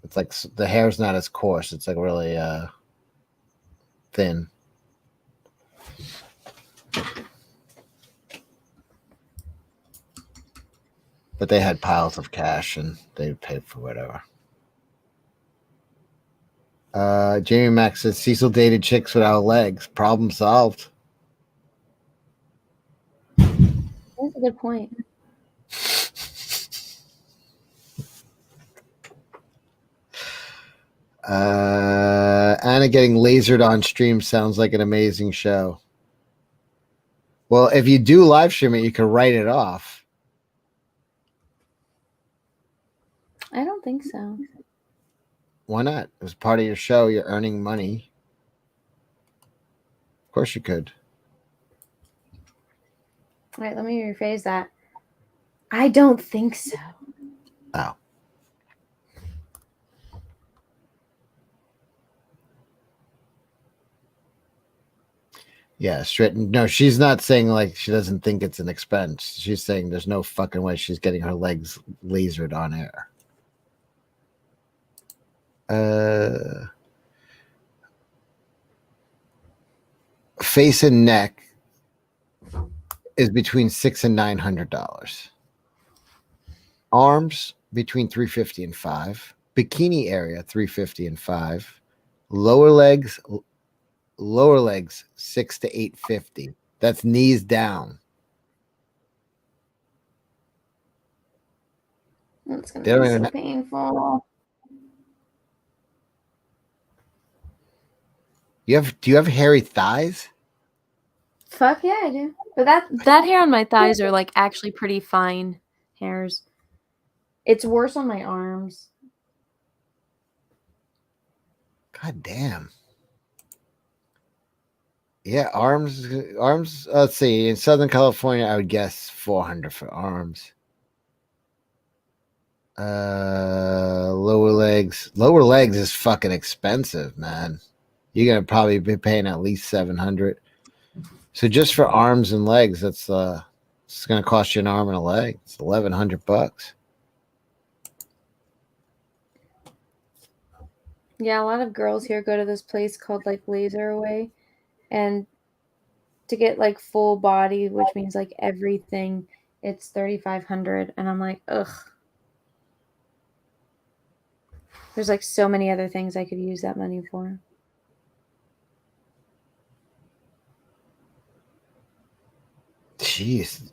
Speaker 2: It's like the hair's not as coarse; it's like really thin. But they had piles of cash, and they paid for whatever. Jamie Max says Cecil dated chicks without legs. Problem solved.
Speaker 1: That's a good point.
Speaker 2: Anna getting lasered on stream sounds like an amazing show. Well, if you do live stream it, you can write it off.
Speaker 1: I don't think so.
Speaker 2: Why not? It was part of your show. You're earning money. Of course you could.
Speaker 1: All right, let me rephrase that. I don't think so.
Speaker 2: Oh. Yeah, straight. No, she's not saying like she doesn't think it's an expense. She's saying there's no fucking way she's getting her legs lasered on air. Face and neck is between $600 and $900. Arms between $350 and $500. Bikini area $350 and $500. Lower legs $600 to $850. That's knees down.
Speaker 1: It's gonna be so painful.
Speaker 2: Do you have hairy thighs?
Speaker 1: Fuck yeah, I do. But that hair on my thighs are like actually pretty fine hairs. It's worse on my arms.
Speaker 2: God damn. Yeah, arms. Let's see. In Southern California, I would guess $400 for arms. Lower legs. Lower legs is fucking expensive, man. You're gonna probably be paying at least $700. So just for arms and legs, it's gonna cost you an arm and a leg. It's $1,100.
Speaker 1: Yeah, a lot of girls here go to this place called like Laser Away, and to get like full body, which means like everything, it's $3,500, and I'm like, ugh. There's like so many other things I could use that money for.
Speaker 2: Jeez.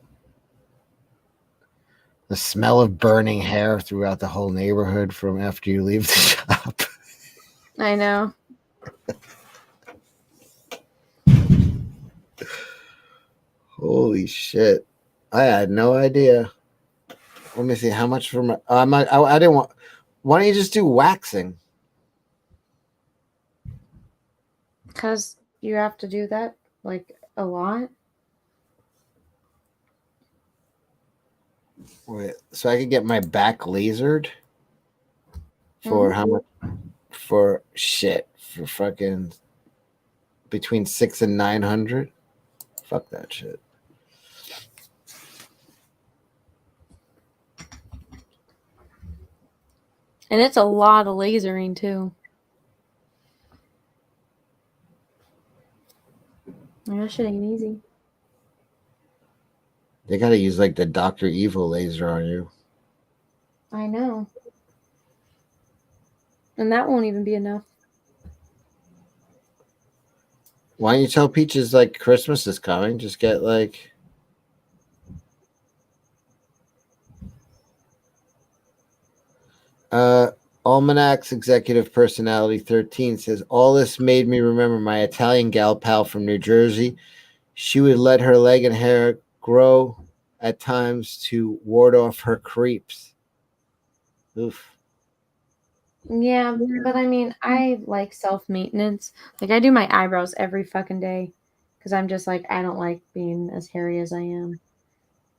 Speaker 2: The smell of burning hair throughout the whole neighborhood from after you leave the shop.
Speaker 1: I know.
Speaker 2: Holy shit. I had no idea. Let me see how much for my. I didn't want. Why don't you just do waxing?
Speaker 1: Because you have to do that like a lot.
Speaker 2: Wait, so I could get my back lasered for how much? For shit. For fucking between $600 and $900. Fuck that shit.
Speaker 1: And it's a lot of lasering too. That shit ain't easy.
Speaker 2: They gotta use like the Dr. Evil laser on you.
Speaker 1: I know. And that won't even be enough.
Speaker 2: Why don't you tell Peaches like Christmas is coming? Just get like Almanac's Executive Personality 13 says, all this made me remember my Italian gal pal from New Jersey. She would let her leg and hair grow at times to ward off her creeps. Oof.
Speaker 1: Yeah, but I mean, I like self-maintenance. Like, I do my eyebrows every fucking day because I'm just like, I don't like being as hairy as I am.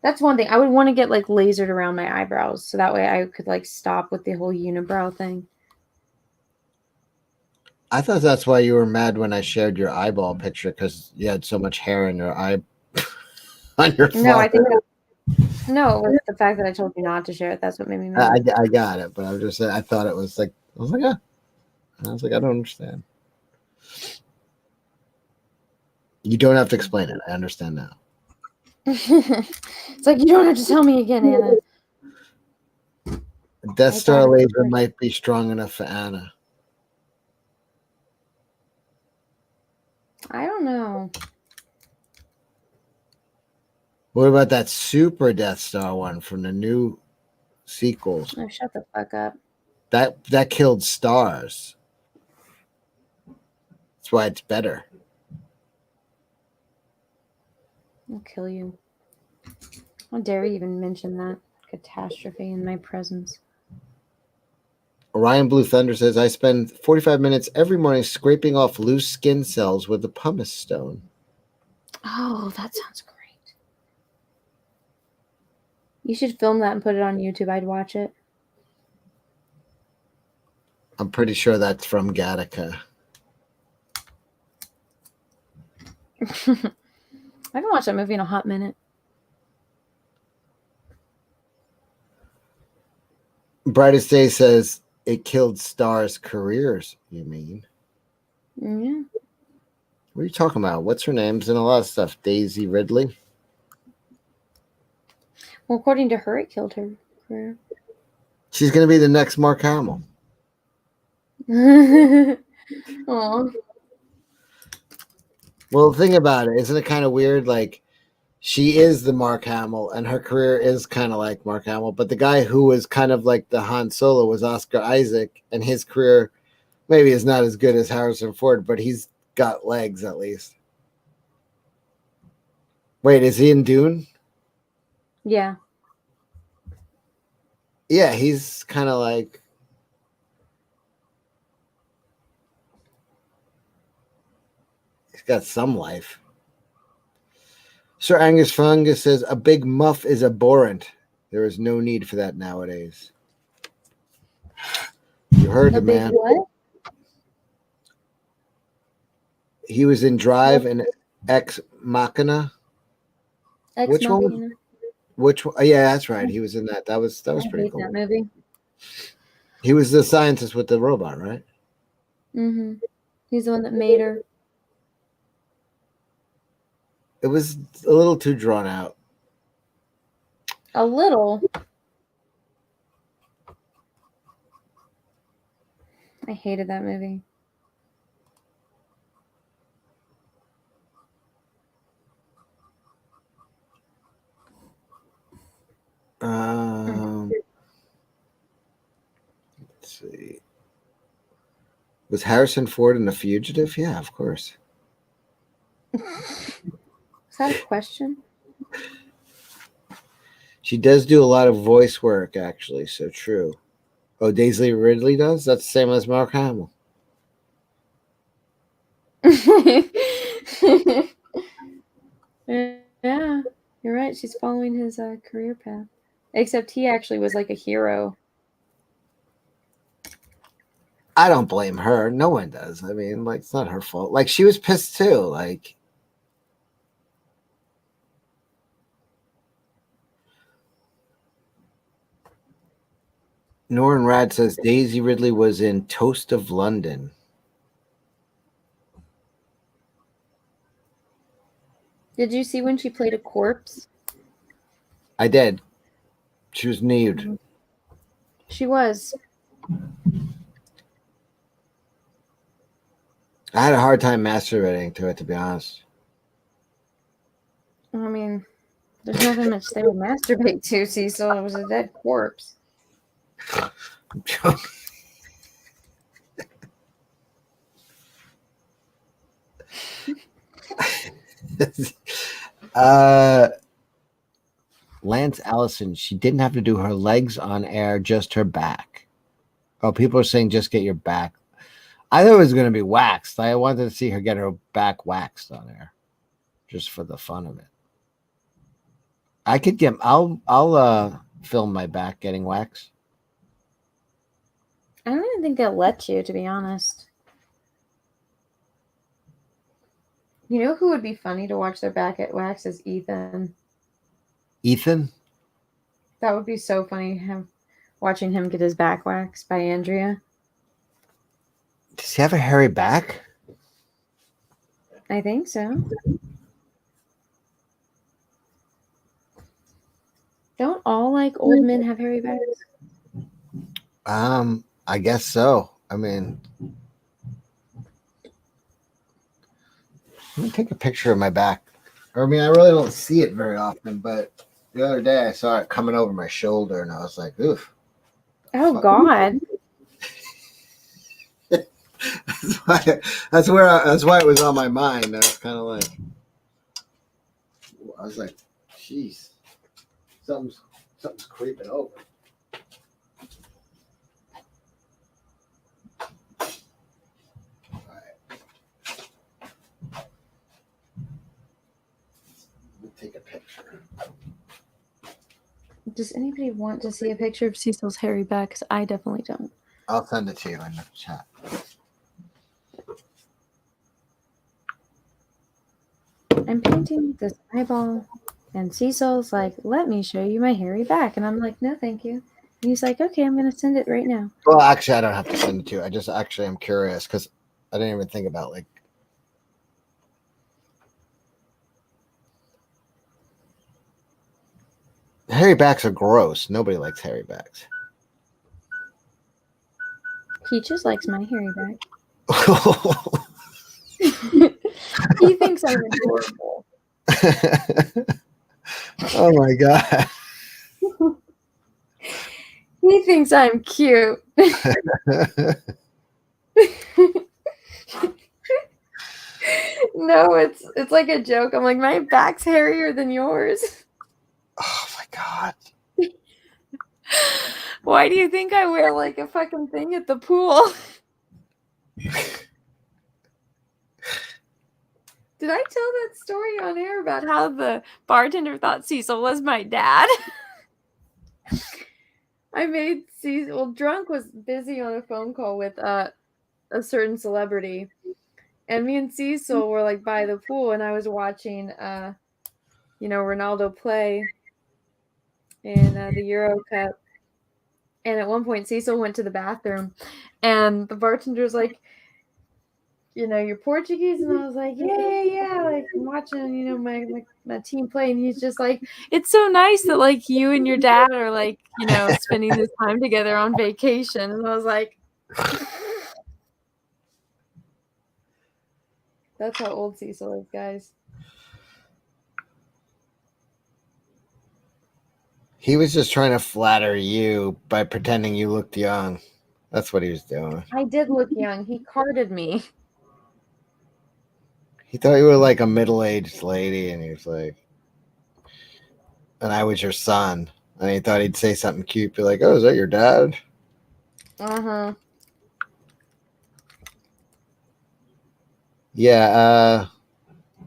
Speaker 1: That's one thing. I would want to get like lasered around my eyebrows so that way I could like stop with the whole unibrow thing.
Speaker 2: I thought that's why you were mad when I shared your eyeball picture because you had so much hair in your eye on your forehead.
Speaker 1: No, I think no, it was the fact that I told you not to share it. That's what made me mad.
Speaker 2: I got it, but I was just saying, I thought it was like, I was like, yeah. I was like, I don't understand. You don't have to explain it. I understand now.
Speaker 1: It's like, you don't have to tell me again, Anna.
Speaker 2: Death Star laser might be strong enough for Anna.
Speaker 1: I don't know.
Speaker 2: What about that Super Death Star one from the new sequels?
Speaker 1: Oh, shut the fuck up.
Speaker 2: That killed stars. That's why it's better.
Speaker 1: I'll kill you. How dare you even mention that catastrophe in my presence?
Speaker 2: Orion Blue Thunder says, I spend 45 minutes every morning scraping off loose skin cells with the pumice stone.
Speaker 1: Oh, that sounds great. You should film that and put it on YouTube. I'd watch it.
Speaker 2: I'm pretty sure that's from Gattaca.
Speaker 1: I haven't watched that movie in a hot minute.
Speaker 2: Brightest Day says, it killed stars' careers, you mean?
Speaker 1: Yeah.
Speaker 2: What are you talking about? What's her name's in a lot of stuff? Daisy Ridley?
Speaker 1: Well, according to her, it killed her career.
Speaker 2: She's going to be the next Mark Hamill.
Speaker 1: Aw.
Speaker 2: Well, think about it. Isn't it kind of weird? Like, she is the Mark Hamill, and her career is kind of like Mark Hamill. But the guy who was kind of like the Han Solo was Oscar Isaac, and his career maybe is not as good as Harrison Ford, but he's got legs at least. Wait, is he in Dune?
Speaker 1: Yeah.
Speaker 2: Yeah, he's kind of like. He's got some life. Sir Angus Fungus says a big muff is abhorrent. There is no need for that nowadays. You heard
Speaker 1: A
Speaker 2: the
Speaker 1: big
Speaker 2: man.
Speaker 1: what?
Speaker 2: He was in Drive and Ex Machina.
Speaker 1: Ex
Speaker 2: Which one?
Speaker 1: Machina.
Speaker 2: Which one? Oh, yeah, that's right. He was in that. That was
Speaker 1: I
Speaker 2: pretty
Speaker 1: hate
Speaker 2: cool.
Speaker 1: that movie.
Speaker 2: He was the scientist with the robot, right?
Speaker 1: Mm-hmm. He's the one that made her.
Speaker 2: It was a little too drawn out.
Speaker 1: A little. I hated that movie.
Speaker 2: Let's see. Was Harrison Ford in The Fugitive? Yeah, of course.
Speaker 1: Is that a question?
Speaker 2: She does do a lot of voice work, actually. So true. Oh, Daisy Ridley does? That's the same as Mark Hamill.
Speaker 1: Yeah, you're right. She's following his career path. Except he actually was like a hero.
Speaker 2: I don't blame her. No one does. I mean, like, it's not her fault. Like, she was pissed too. Like, Norrin Rad says Daisy Ridley was in Toast of London.
Speaker 1: Did you see when she played a corpse?
Speaker 2: I did. She was nude.
Speaker 1: Mm-hmm. She was.
Speaker 2: I had a hard time masturbating to it, to be honest.
Speaker 1: I mean, there's nothing much they would masturbate to, Cecil. It was a dead corpse.
Speaker 2: Lance Allison, she didn't have to do her legs on air, just her back. Oh, people are saying just get your back. I thought it was going to be waxed. I wanted to see her get her back waxed on air, just for the fun of it. I could get. I'll film my back getting waxed.
Speaker 1: I don't even think they'll let you, to be honest. You know who would be funny to watch their back at wax is Ethan.
Speaker 2: Ethan?
Speaker 1: That would be so funny, watching him get his back waxed by Andrea.
Speaker 2: Does he have a hairy back?
Speaker 1: I think so. Don't all like old men have hairy backs?
Speaker 2: I guess so. I mean, let me take a picture of my back. I mean, I really don't see it very often, but the other day I saw it coming over my shoulder, and I was like, "Oof."
Speaker 1: Oh God!
Speaker 2: That's why it was on my mind. I was kind of like, I was like, "Jeez, something's creeping over." Take a picture.
Speaker 1: Does anybody want to see a picture of Cecil's hairy back? Because I definitely don't.
Speaker 2: I'll send it to you in the chat.
Speaker 1: I'm painting this eyeball, and Cecil's like, "Let me show you my hairy back," and I'm like, "No, thank you." He's like, okay, I'm gonna send it right now.
Speaker 2: Well, actually, I don't have to send it to you. I just actually am curious because I didn't even think about like. Hairy backs are gross. Nobody likes hairy backs.
Speaker 1: Peaches likes my hairy back. He thinks I'm adorable.
Speaker 2: Oh my god.
Speaker 1: He thinks I'm cute. No, it's like a joke. I'm like, my back's hairier than yours.
Speaker 2: Oh my god.
Speaker 1: Why do you think I wear like a fucking thing at the pool? Did I tell that story on air about how the bartender thought Cecil was my dad? I made Cecil, well, Drunk was busy on a phone call with a certain celebrity. And me and Cecil were like by the pool, and I was watching, Ronaldo play in the Euro Cup. And at one point, Cecil went to the bathroom, and the bartender's like, you're Portuguese, and I was like, yeah, like I'm watching, my team play, and he's just like, it's so nice that like you and your dad are like, spending this time together on vacation, and I was like, that's how old Cecil is, guys.
Speaker 2: He was just trying to flatter you by pretending you looked young. That's what he was doing.
Speaker 1: I did look young. He carded me.
Speaker 2: He thought you were like a middle-aged lady, and he was like, and I was your son. And he thought he'd say something cute, be like, oh, is that your dad?
Speaker 1: Uh-huh.
Speaker 2: Yeah,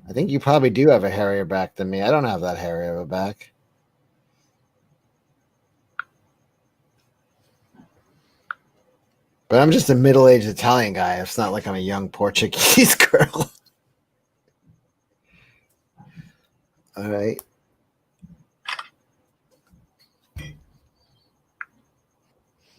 Speaker 2: I think you probably do have a hairier back than me. I don't have that hairy of a back. But I'm just a middle-aged Italian guy. It's not like I'm a young Portuguese girl. All right.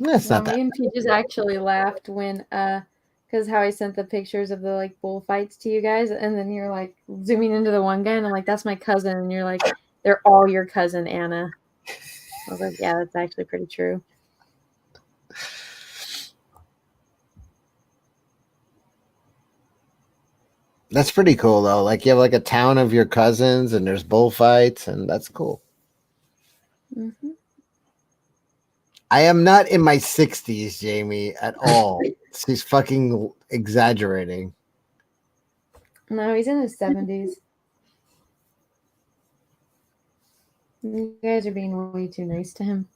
Speaker 2: That's not that.
Speaker 1: Me and Peaches actually laughed when because how I sent the pictures of the like bullfights to you guys, and then you're like zooming into the one guy, and I'm like, that's my cousin, and you're like, they're all your cousin, Anna. I was like, yeah, that's actually pretty true.
Speaker 2: That's pretty cool though. Like you have like a town of your cousins, and there's bullfights, and that's cool.
Speaker 1: Mm-hmm.
Speaker 2: I am not in my 60s, Jamie, at all. She's fucking exaggerating.
Speaker 1: No, he's in his 70s. You guys are being way too nice to him.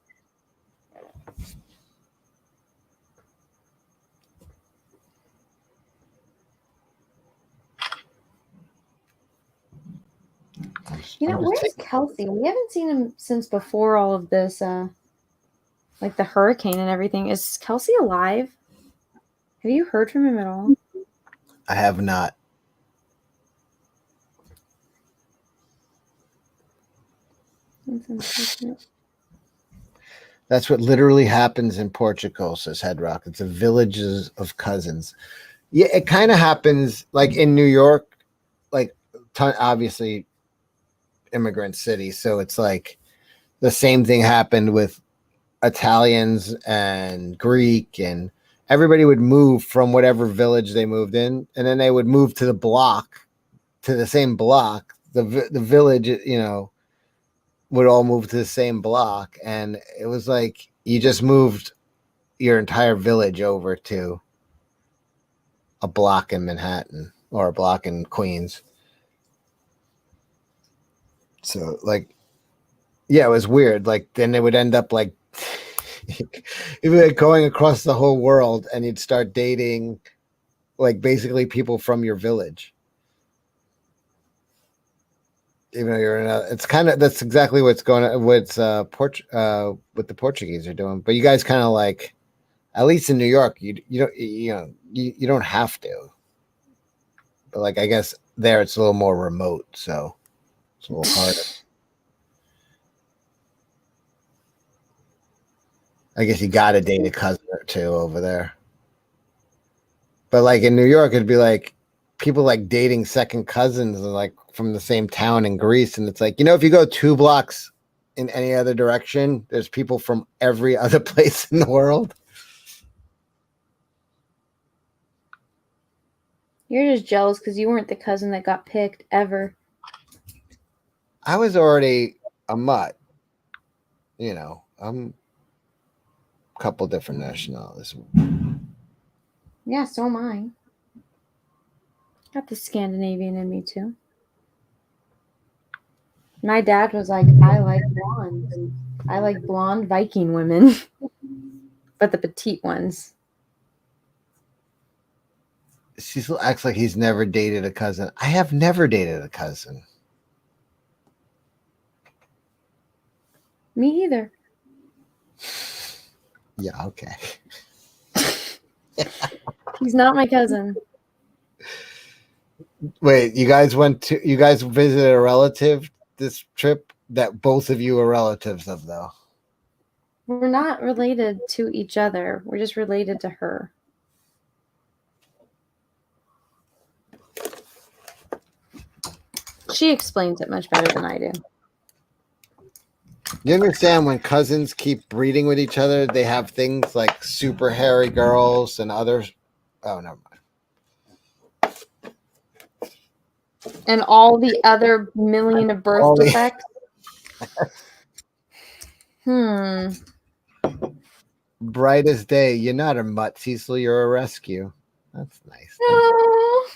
Speaker 1: Where's Kelsey? We haven't seen him since before all of this, like the hurricane and everything. Is Kelsey alive? Have you heard from him at all?
Speaker 2: I have not.
Speaker 1: That's unfortunate.
Speaker 2: That's what literally happens in Portugal, says Headrock. It's a village of cousins. Yeah, it kind of happens like in New York, like obviously immigrant city. So it's like the same thing happened with Italians and Greek, and everybody would move from whatever village they moved in, and then they would move to the same block. The village, would all move to the same block, and it was like you just moved your entire village over to a block in Manhattan or a block in Queens. So like, yeah, it was weird. Like then it would end up like going across the whole world, and you'd start dating like basically people from your village. Even though you're in that's exactly what's going on. What's what the Portuguese are doing. But you guys kind of like, at least in New York, you don't you don't have to. But like I guess there it's a little more remote, so it's a little harder. I guess you got to date a cousin or two over there. But like in New York, it'd be like people like dating second cousins like from the same town in Greece. And it's like, if you go 2 blocks in any other direction, there's people from every other place in the world.
Speaker 1: You're just jealous because you weren't the cousin that got picked ever.
Speaker 2: I was already a mutt. I'm a couple different nationalities.
Speaker 1: Yeah, so am I. Got the Scandinavian in me too. My dad was like, I like blondes. I like blonde Viking women, but the petite ones.
Speaker 2: She still acts like he's never dated a cousin. I have never dated a cousin.
Speaker 1: Me either.
Speaker 2: Yeah, okay.
Speaker 1: He's not my cousin.
Speaker 2: Wait, you guys visited a relative this trip that both of you are relatives of, though?
Speaker 1: We're not related to each other. We're just related to her. She explains it much better than I do.
Speaker 2: You understand when cousins keep breeding with each other, they have things like super hairy girls and others. Oh, never mind.
Speaker 1: And all the other million of birth defects.
Speaker 2: Bright as day. You're not a mutt, Cecil. You're a rescue. That's nice.
Speaker 1: Oh,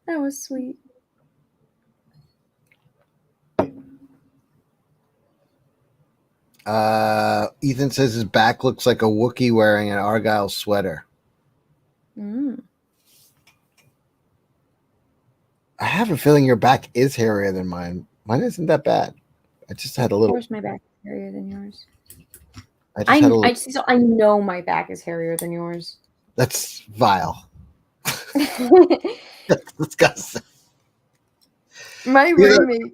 Speaker 1: that was sweet.
Speaker 2: Ethan says his back looks like a Wookiee wearing an Argyle sweater. I have a feeling your back is hairier than mine. Mine isn't that bad. I just had a little.
Speaker 1: Of course, my back is hairier than yours.
Speaker 2: I
Speaker 1: know my back is hairier than yours.
Speaker 2: That's vile. That's disgusting.
Speaker 1: My roommate,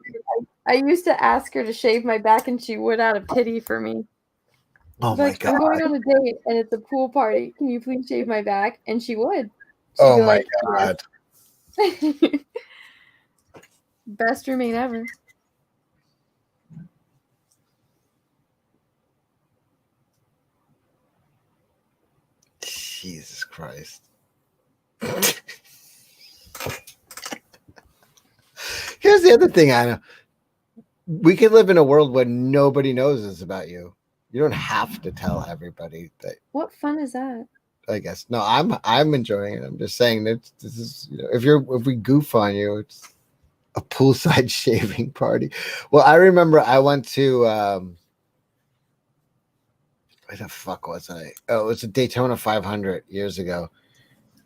Speaker 1: I used to ask her to shave my back, and she would out of pity for me.
Speaker 2: Oh my God!
Speaker 1: I'm going on a date, and it's a pool party. Can you please shave my back? And she would.
Speaker 2: Oh my God!
Speaker 1: Yes. Best roommate ever.
Speaker 2: Jesus Christ. Here's the other thing, Anna. We could live in a world where nobody knows this about you. You don't have to tell everybody that.
Speaker 1: What fun is that?
Speaker 2: I guess. No, I'm enjoying it. I'm just saying that this is, if we goof on you, it's a poolside shaving party. Well, I remember I went to where the fuck was I? Oh, it was a Daytona 500 years ago.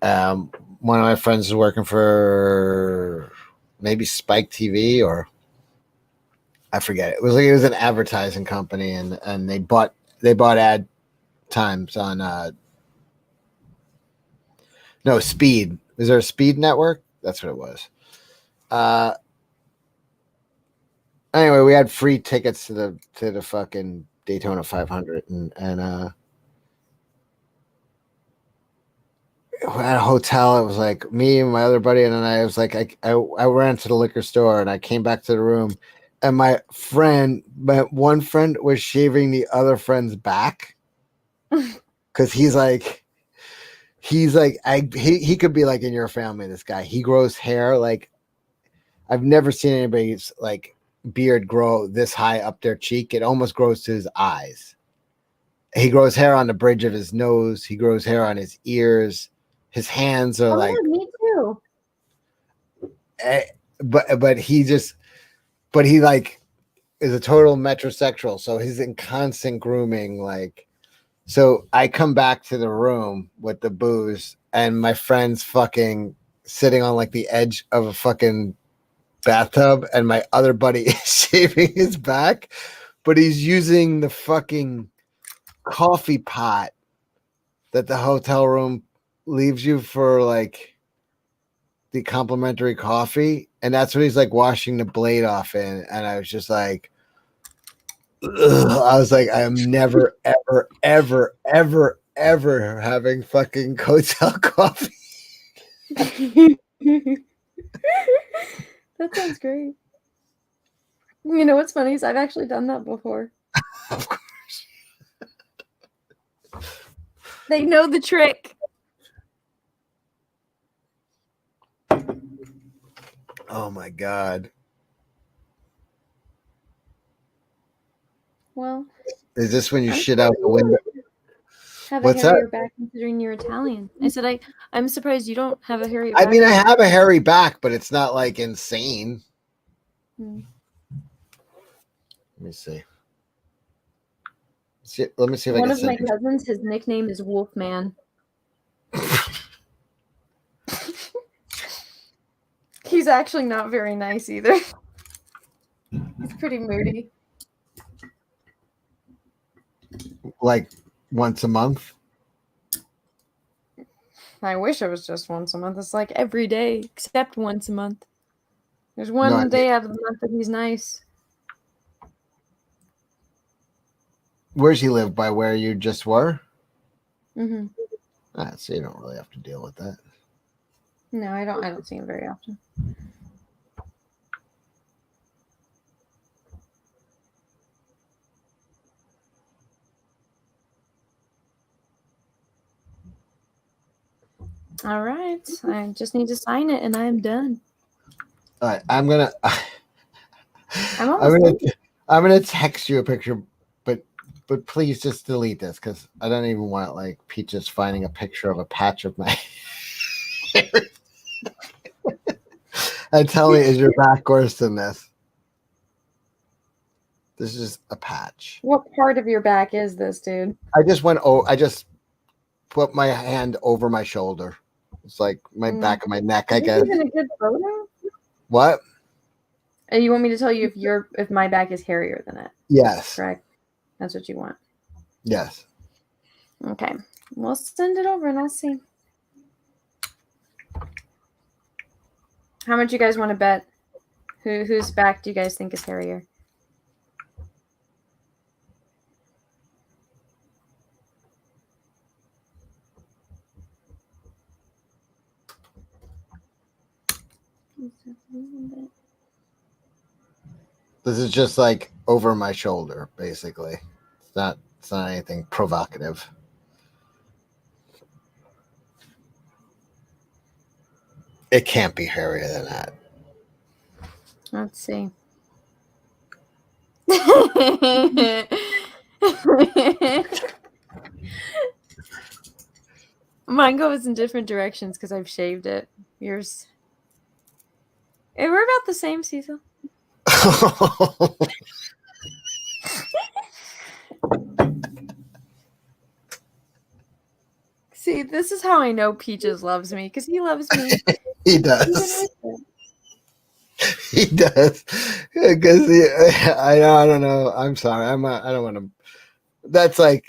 Speaker 2: One of my friends was working for maybe Spike TV or I forget. It was an advertising company, and they bought ad times on no Speed. Was there a Speed network? That's what it was. Anyway, we had free tickets to the fucking Daytona 500, and at a hotel. It was like me and my other buddy, and then I was like, I ran to the liquor store, and I came back to the room, and my one friend was shaving the other friend's back because he could be like in your family. This guy, he grows hair like I've never seen anybody's like beard grow this high up their cheek. It almost grows to his eyes. He grows hair on the bridge of his nose. He grows hair on his ears. His hands are like.
Speaker 1: Yeah, me too.
Speaker 2: But he like is a total metrosexual, so he's in constant grooming. Like, so I come back to the room with the booze, and my friend's fucking sitting on like the edge of a fucking bathtub, and my other buddy is shaving his back, but he's using the fucking coffee pot that the hotel room leaves you for like the complimentary coffee, and that's what he's like washing the blade off in. And I was just like, I was like, I am never, ever, ever, ever, ever having fucking hotel coffee.
Speaker 1: That sounds great. You know what's funny is I've actually done that before.
Speaker 2: Of course.
Speaker 1: They know the trick.
Speaker 2: Oh my god.
Speaker 1: Well,
Speaker 2: Is this when you
Speaker 1: I'm
Speaker 2: shit out the window?
Speaker 1: have
Speaker 2: What's
Speaker 1: a
Speaker 2: that?
Speaker 1: hairier back considering you're Italian. I said I'm surprised you don't have a hairier
Speaker 2: I
Speaker 1: back.
Speaker 2: mean, I have a hairy back, but it's not like insane.
Speaker 1: Hmm.
Speaker 2: Let me see. Let me see if I
Speaker 1: One
Speaker 2: can
Speaker 1: of my
Speaker 2: send
Speaker 1: cousins, his nickname is Wolfman. He's actually not very nice either. He's pretty moody.
Speaker 2: like once a month.
Speaker 1: I wish it was just once a month. It's like every day except once a month. There's
Speaker 2: No, I
Speaker 1: one
Speaker 2: mean,
Speaker 1: day out of the month that he's nice.
Speaker 2: where's he live? By where you just were?
Speaker 1: Mm-hmm.
Speaker 2: So you don't really have to deal with that.
Speaker 1: No, I don't see him very often. All right. I just need to sign it and I'm done.
Speaker 2: All right, I'm gonna.
Speaker 1: I'm almost done.
Speaker 2: I'm gonna text you a picture, but please just delete this because I don't even want like Peaches finding a picture of a patch of my hair. And tell me, is your back worse than this? This is a patch.
Speaker 1: What part of your back is this, dude?
Speaker 2: I just went. Oh, I just put my hand over my shoulder. It's like my back of my neck, I
Speaker 1: Is this
Speaker 2: guess.
Speaker 1: even a good photo?
Speaker 2: What?
Speaker 1: You want me to tell you if my back is hairier than it?
Speaker 2: Yes.
Speaker 1: Correct. That's what you want.
Speaker 2: Yes.
Speaker 1: Okay. We'll send it over and I'll see. How much you guys want to bet? Whose back do you guys think is hairier?
Speaker 2: This is just like over my shoulder, basically. It's not anything provocative. It can't be hairier than that.
Speaker 1: Let's see. Mine goes in different directions because I've shaved it. Yours. We're about the same, Cecil. See, this is how I know Peaches loves me because he loves me.
Speaker 2: He does. He does. Because I don't know. I'm sorry. I don't want to. That's like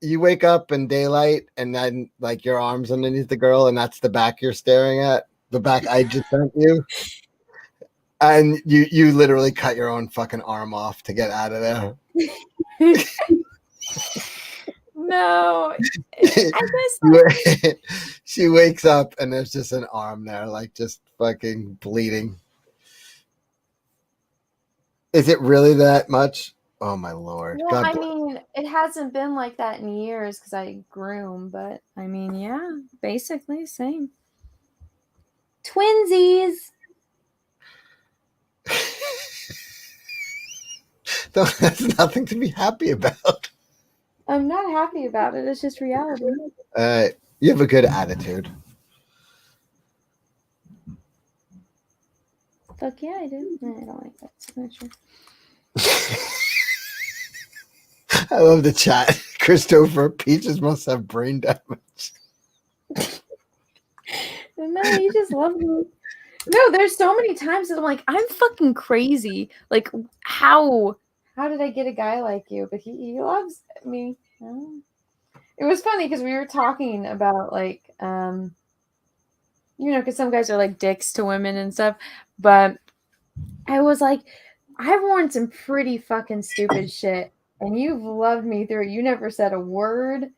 Speaker 2: you wake up in daylight and then like your arms underneath the girl and that's the back you're staring at. The back I just sent you. And you literally cut your own fucking arm off to get out of there.
Speaker 1: No, I guess
Speaker 2: She wakes up and there's just an arm there, like just fucking bleeding. Is it really that much? Oh my lord!
Speaker 1: well,
Speaker 2: God
Speaker 1: I
Speaker 2: bless.
Speaker 1: mean, it hasn't been like that in years because I groom, but I mean, yeah, basically same. Twinsies.
Speaker 2: That's nothing to be happy about.
Speaker 1: I'm not happy about it. It's just reality.
Speaker 2: You have a good attitude.
Speaker 1: Fuck yeah, I do. No, I don't like that signature.
Speaker 2: I love the chat. Christopher Peaches must have brain damage.
Speaker 1: No, he just loves me. No, there's so many times that I'm like, I'm fucking crazy. Like, how did I get a guy like you? But he loves me. Oh. It was funny because we were talking about like, because some guys are like dicks to women and stuff. But I was like, I've worn some pretty fucking stupid shit, and you've loved me through it. You never said a word,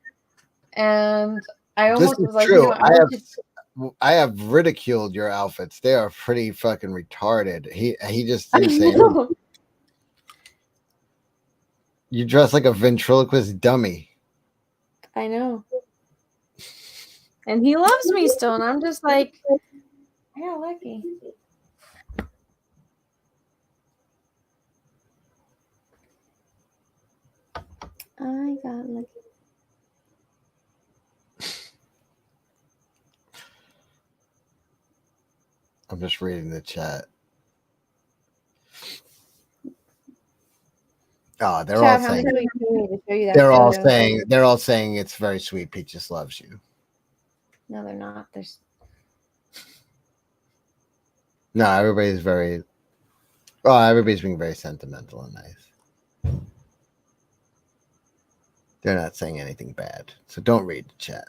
Speaker 1: and I
Speaker 2: This
Speaker 1: almost
Speaker 2: is
Speaker 1: was like,
Speaker 2: true.
Speaker 1: I should.
Speaker 2: I have ridiculed your outfits. They are pretty fucking retarded. He just
Speaker 1: I
Speaker 2: didn't say anything.
Speaker 1: know.
Speaker 2: You dress like a ventriloquist dummy.
Speaker 1: I know. And he loves me still, and I'm just like, I got lucky. I got lucky.
Speaker 2: I'm just reading the chat. Oh, they're all
Speaker 1: Chad, how much
Speaker 2: saying
Speaker 1: will you pay me to show you that
Speaker 2: they're all saying it's very sweet. Peaches loves you.
Speaker 1: No, they're not. There's
Speaker 2: No, everybody's very. Oh, everybody's being very sentimental and nice. They're not saying anything bad, so don't read the chat.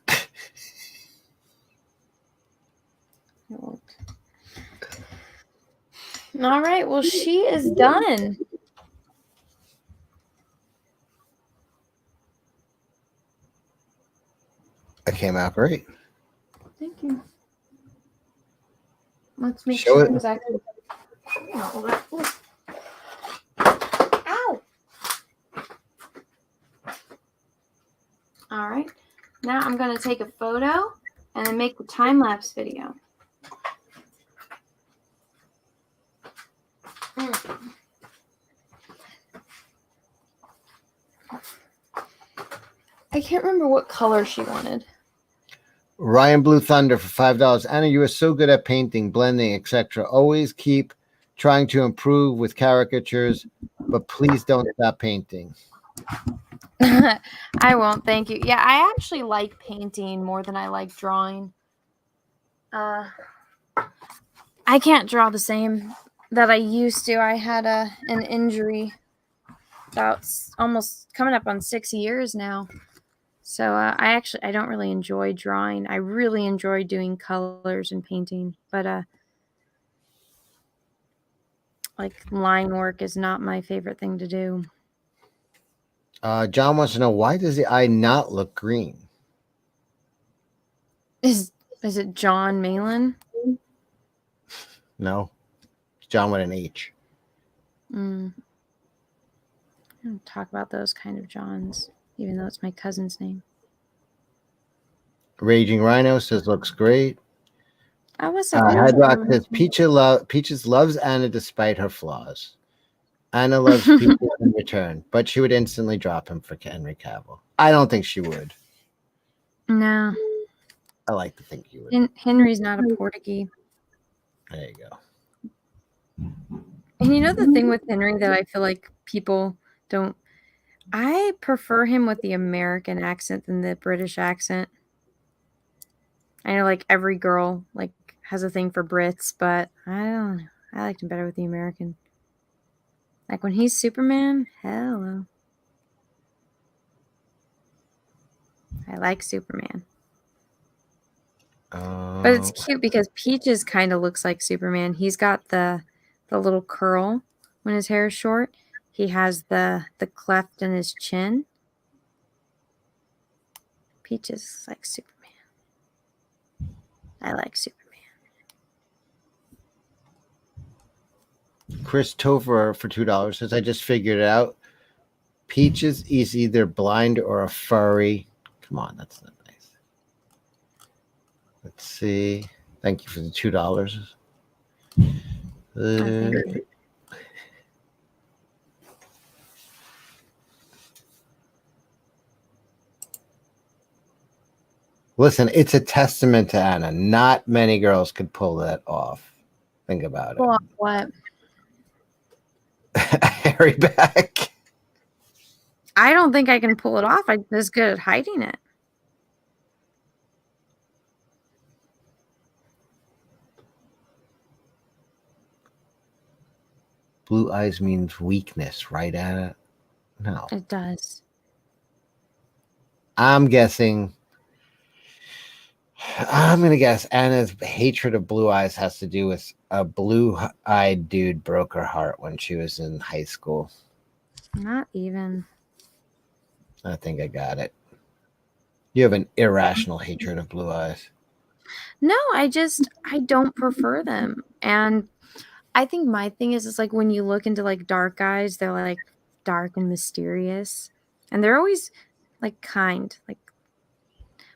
Speaker 1: I won't. All right. Well, she is done.
Speaker 2: It came out great.
Speaker 1: Thank you. Let's make
Speaker 2: Show
Speaker 1: sure
Speaker 2: it.
Speaker 1: it was actually. Ow! All right. Now I'm going to take a photo and then make the time lapse video. I can't remember what color she wanted.
Speaker 2: Ryan Blue Thunder for $5. Anna, you are so good at painting, blending, etc. Always keep trying to improve with caricatures, but please don't stop painting.
Speaker 1: I won't, thank you. Yeah, I actually like painting more than I like drawing. I can't draw the same that I used to. I had an injury about almost coming up on 6 years now. So I don't really enjoy drawing. I really enjoy doing colors and painting, but like line work is not my favorite thing to do.
Speaker 2: John wants to know, why does the eye not look green?
Speaker 1: Is it John Malin?
Speaker 2: No, it's John with an H.
Speaker 1: I don't talk about those kind of Johns, even though it's my cousin's name.
Speaker 2: Raging Rhino says looks great.
Speaker 1: I was a
Speaker 2: Headlock says Peaches loves Anna despite her flaws. Anna loves Peaches in return, but she would instantly drop him for Henry Cavill. I don't think she would.
Speaker 1: No.
Speaker 2: I like to think you would.
Speaker 1: Henry's not a Portuguese.
Speaker 2: There you go.
Speaker 1: And you know the thing with Henry that I feel like people don't. I prefer him with the American accent than the British accent. I know like every girl like has a thing for Brits, but I don't know. I liked him better with the American. Like when he's Superman, hello. I like Superman. But it's cute because Peaches kind of looks like Superman. He's got the little curl when his hair is short. He has the cleft in his chin. Peaches is like Superman. I like Superman.
Speaker 2: Chris Topher for $2 says, I just figured it out. Peaches is either blind or a furry. Come on, that's not nice. Let's see. Thank you for the $2.
Speaker 1: Thank you.
Speaker 2: Listen, it's a testament to Anna. Not many girls could pull that off. Think about
Speaker 1: Pull off what?
Speaker 2: Hairy back.
Speaker 1: I don't think I can pull it off. I'm just good at hiding it.
Speaker 2: Blue eyes means weakness, right, Anna? No.
Speaker 1: It does.
Speaker 2: I'm guessing I'm gonna guess Anna's hatred of blue eyes has to do with a blue-eyed dude broke her heart when she was in high school.
Speaker 1: Not even.
Speaker 2: I think I got it. You have an irrational hatred of blue eyes.
Speaker 1: No, I don't prefer them. And I think my thing is like when you look into like dark eyes, they're like dark and mysterious. And they're always like kind.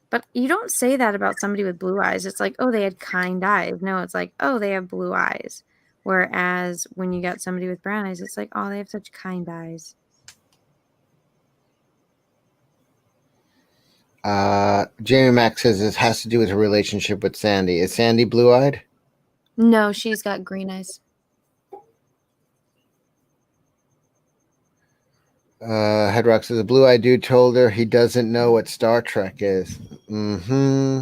Speaker 1: But you don't say that about somebody with blue eyes. It's like, oh, they had kind eyes. No, it's like, oh, they have blue eyes. Whereas when you got somebody with brown eyes, it's like, oh, they have such kind eyes.
Speaker 2: Jamie Mack says this has to do with her relationship with Sandy. Is Sandy blue-eyed?
Speaker 1: No, she's got green eyes.
Speaker 2: Headrock says a blue-eyed dude told her he doesn't know what Star Trek is. Mm-hmm.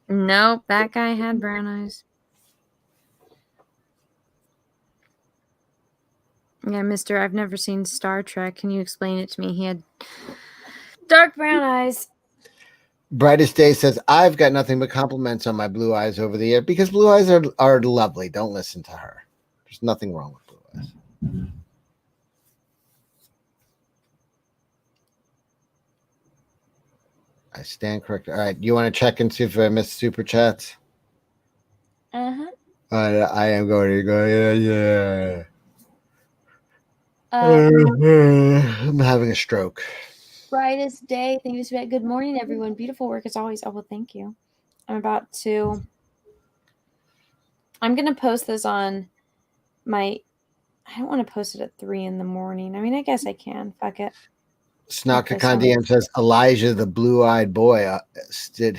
Speaker 1: Nope, that guy had brown eyes. Yeah, mister, I've never seen Star Trek. Can you explain it to me? He had dark brown eyes.
Speaker 2: Brightest Day says, I've got nothing but compliments on my blue eyes over the year because blue eyes are lovely. Don't listen to her. There's nothing wrong with blue eyes. I stand corrected. All right. You want to check and see if I missed super chats?
Speaker 1: Uh-huh.
Speaker 2: I am going to go, yeah.
Speaker 1: Um,
Speaker 2: I'm having a stroke.
Speaker 1: Brightest Day. Thank you so much. Good morning, everyone. Beautiful work as always. Oh, well, thank you. I'm going to post this on I don't want to post it at 3 in the morning. I mean, I guess I can. Fuck it.
Speaker 2: Snarkakan DM says Elijah, the blue-eyed boy, stood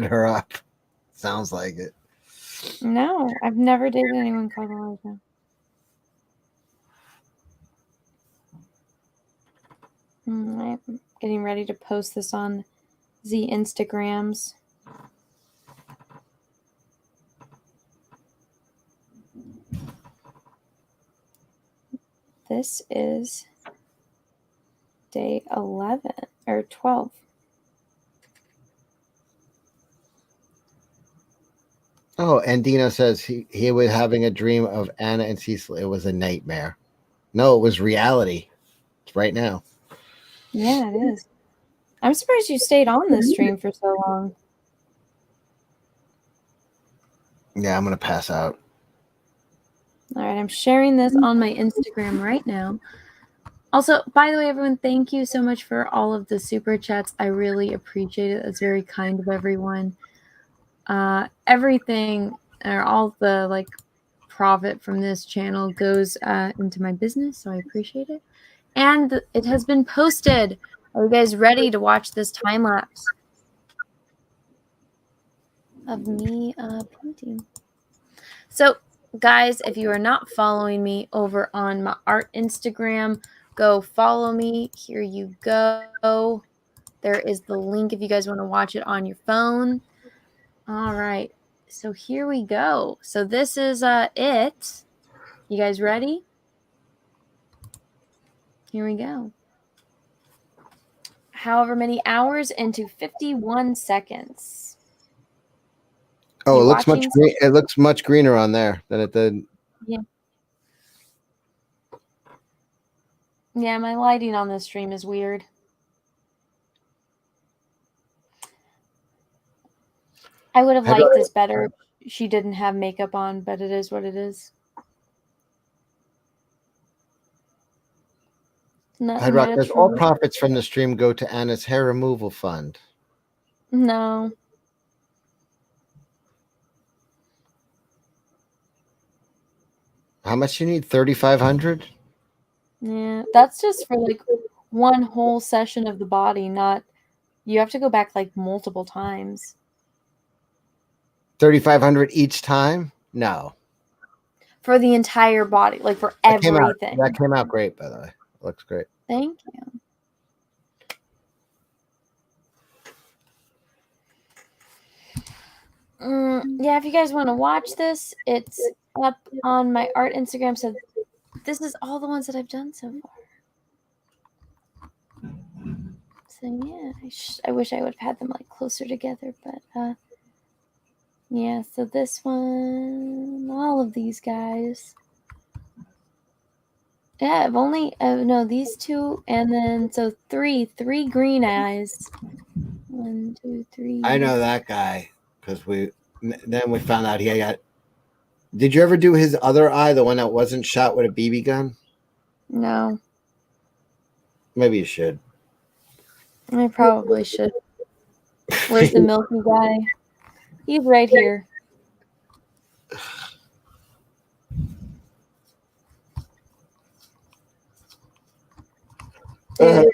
Speaker 2: her up. Sounds like it.
Speaker 1: No, I've never dated anyone called Elijah. I'm getting ready to post this on the Instagrams. This is day 11 or 12.
Speaker 2: Oh, and Dino says he was having a dream of Anna and Cecil. It was a nightmare. No, it was reality. It's right now.
Speaker 1: Yeah, it is. I'm surprised you stayed on this stream for so long.
Speaker 2: Yeah, I'm going to pass out.
Speaker 1: All right, I'm sharing this on my Instagram right now. Also, by the way, everyone, thank you so much for all of the super chats. I really appreciate it. It's very kind of everyone. Everything or all the profit from this channel goes into my business, so I appreciate it. And it has been posted. Are you guys ready to watch this time lapse of me painting? So, guys, if you are not following me over on my art Instagram, go follow me. Here you go. There is the link if you guys want to watch it on your phone. All right. So here we go. So this is it. You guys ready? Here we go. However many hours into 51 seconds.
Speaker 2: Oh, it looks much green. It looks much greener on there than it did.
Speaker 1: Yeah. Yeah, my lighting on this stream is weird. I would have liked this better if she didn't have makeup on, but it is what it is.
Speaker 2: Headrock says all profits from the stream go to Anna's hair removal fund.
Speaker 1: No.
Speaker 2: How much you need? 3,500?
Speaker 1: Yeah, that's just for one whole session of the body, not you have to go back multiple times.
Speaker 2: 3,500 each time? No.
Speaker 1: For the entire body, for everything.
Speaker 2: That came out great, by the way. It looks great.
Speaker 1: Thank you. Yeah, if you guys want to watch this, it's up on my art Instagram. So this is all the ones that I've done so far. So yeah, I wish I would have had them like closer together, but yeah. So this one, all of these guys. Yeah, I've only no these two, and then so three green eyes. 1, 2, 3.
Speaker 2: I know that guy because then we found out he got. Did you ever do his other eye, the one that wasn't shot with a BB gun?
Speaker 1: No,
Speaker 2: Maybe you should.
Speaker 1: I probably should. Where's the milky guy? He's right here. Dude,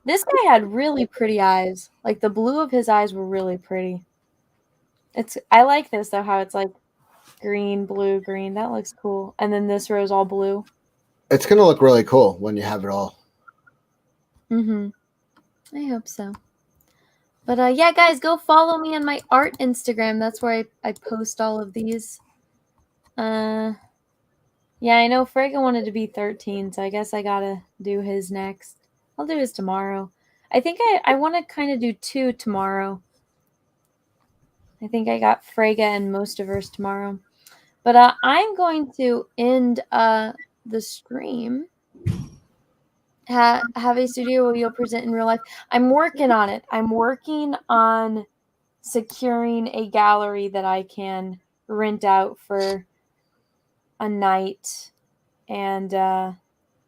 Speaker 1: this guy had really pretty eyes. Like the blue of his eyes were really pretty. I like this though, how it's like green, blue, green. That looks cool. And then this row is all blue.
Speaker 2: It's gonna look really cool when you have it all.
Speaker 1: I hope so. But yeah, guys, go follow me on my art Instagram. That's where I post all of these. Yeah, I know Frege wanted to be 13, so I guess I gotta do his next. I'll do his tomorrow. I think I want to kind of do 2 tomorrow. I think I got Frege and Mostiverse tomorrow. But I'm going to end the stream. Have a studio where you'll present in real life. I'm working on it. I'm working on securing a gallery that I can rent out for a night and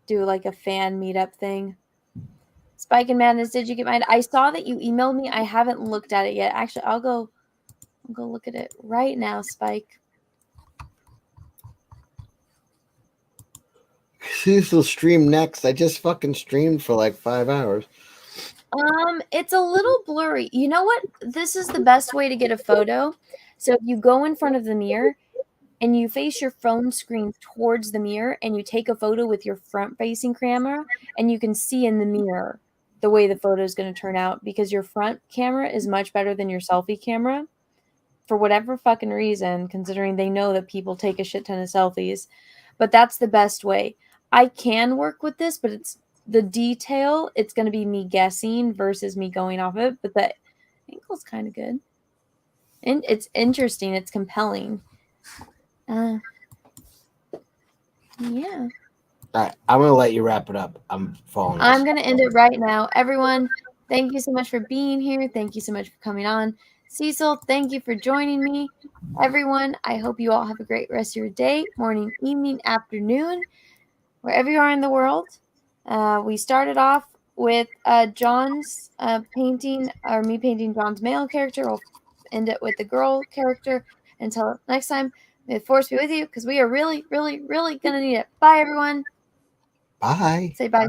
Speaker 1: do like a fan meetup thing. Spike and Madness, did you get mine? I saw that you emailed me. I haven't looked at it yet. Actually, I'll go look at it right now, Spike.
Speaker 2: Cecil stream next. I just fucking streamed for like 5 hours.
Speaker 1: It's a little blurry. You know what? This is the best way to get a photo. So if you go in front of the mirror and you face your phone screen towards the mirror and you take a photo with your front-facing camera, and you can see in the mirror the way the photo is going to turn out, because your front camera is much better than your selfie camera for whatever fucking reason, considering they know that people take a shit ton of selfies. But that's the best way. I can work with this, but it's the detail. It's going to be me guessing versus me going off it. But the angle's kind of good. And it's interesting. It's compelling. Yeah.
Speaker 2: All right, I'm gonna let you wrap it up. I'm falling.
Speaker 1: I'm going to end it right now. Everyone, thank you so much for being here. Thank you so much for coming on. Cecil, thank you for joining me. Everyone, I hope you all have a great rest of your day, morning, evening, afternoon, wherever you are in the world. We started off with John's painting, or me painting John's male character. We'll end it with the girl character. Until next time, may the force be with you, because we are really, really, really going to need it. Bye, everyone.
Speaker 2: Bye.
Speaker 1: Say bye.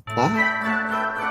Speaker 2: Bye.